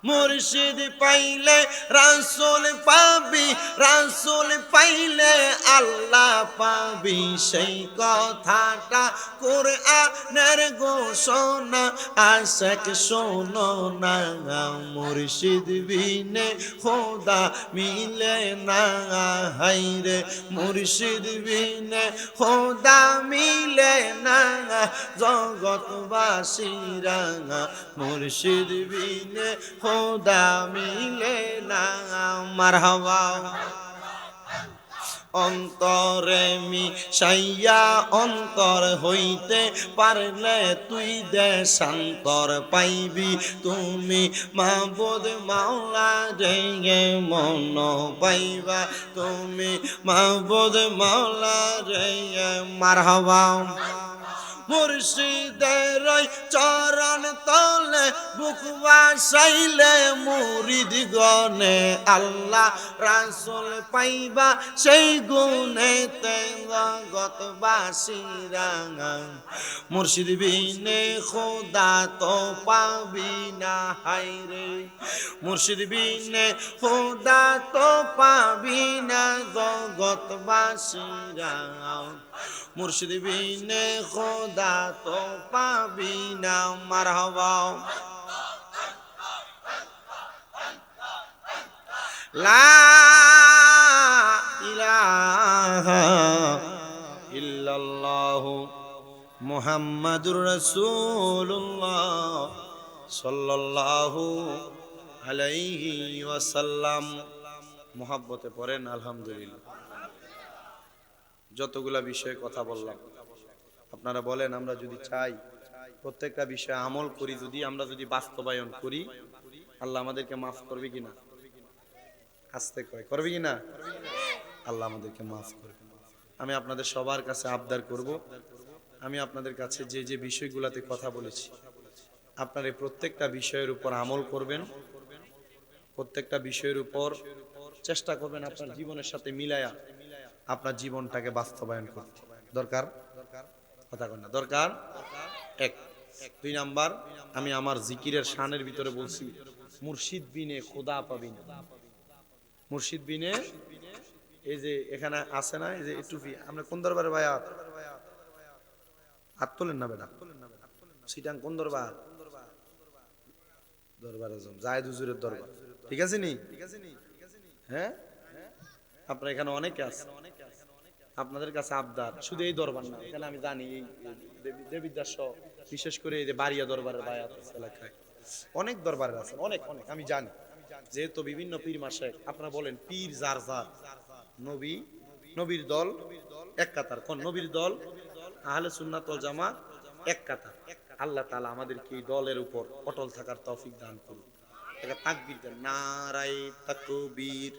মুর্শিদ পাইলে রাসূল পাবি, রাসূল পাইলে আল্লাহ পাবি, সেই কথাটা কুরআনের ঘোষণা। আশিক শোনো না, মুর্শিদ বিনে খোদা মিলে না। হায়রে মুর্শিদ বিনে খোদা মিলে না, জগৎবাসীরা মুর্শিদ বিনে খোদা মিলে না। মারহাবা। অন্তরে মিশাইয়া অন্তর হইতে পারলে তুই দেশান্তর পাইবি, তুমি মাবুদ মাওলা রে মন পাইবা, তুমি মাবুদ মাওলা রে। মারহাবা। মুর্শিদের চরণ তলে বুক বাসাইলে মুরিদ গনে, আল্লাহ রাসূল পাইবা সেই গুণেতে জগৎবাসীরা। মুর্শিদ বিনে খোদা তো পাবি না। হায়রে মুর্শিদ বিনে খোদা তো পাবি না, জগৎবাসীরা। মুর্শিদ বিনে খোদা তো পাবি না। মারহাবা। লা ইলাহা মুহাম্মাদুর রাসূলুল্লাহ সাল্লাল্লাহু আলাইহি ওয়াসাল্লাম। মুহাব্বতে পড়েন আলহামদুলিল্লাহ। যতগুলা বিষয়ে কথা বললাম, আপনারা বলেন আমরা যদি চাই প্রত্যেকটা বিষয়ে আমল করি, আমরা যদি বাস্তবায়ন করি, আল্লাহ আমাদেরকে মাফ করবে কিনা? আস্তে করবে কিনা? আল্লাহ আমাদেরকে মাফ করবে। আমি আপনাদের সবার কাছে আবদার করব, আমি আপনাদের কাছে যে যে বিষয়গুলোতে কথা বলেছি, আপনারা এই প্রত্যেকটা বিষয়ের উপর আমল করবেন, প্রত্যেকটা বিষয়ের উপর চেষ্টা করবেন আপনার জীবনের সাথে মিলায়া আপনার জীবনটাকে বাস্তবায়ন করতে। দরকার কথা কন না, দরকার এক। 2 নাম্বার, আমি আমার জিকিরের শানের ভিতরে বলছি, মুর্শিদ বিনে খোদা পাবি না। মুর্শিদ বিনে, এই যে এখানে আছে না, এই যে টুপি, আমরা কোন দরবারে ভাইয়া হাত তোলেন না বেটা, সিটাং কোন দরবার? দরবার আজম জায়েদ হুজুরের দরবার, ঠিক আছে নি? হ্যাঁ, আপনার এখানে অনেকে আছে, আপনাদের কাছে আবদার, শুধু এই দরবার না, এখানে আমি জানি এই দেবিদ্দাস বিশেষ করে এই যে বাড়িয়া দরবারের বায়াত এলাকায় অনেক দরবারের আছে, অনেক অনেক আমি জানি। যেহেতু বিভিন্ন পীর মাশায়েখ, আপনারা বলেন পীর যার যার, নবী নবীর দল এক কাতার, কোন নবীর দল আহলে সুন্নাত ওয়াল জামাত এক কাতার। আল্লাহ তাআলা আমাদেরকে এই দলের উপর অটল থাকার তৌফিক দান করুন। একটা তাকবীর দেন, নারায়ে তাকবীর।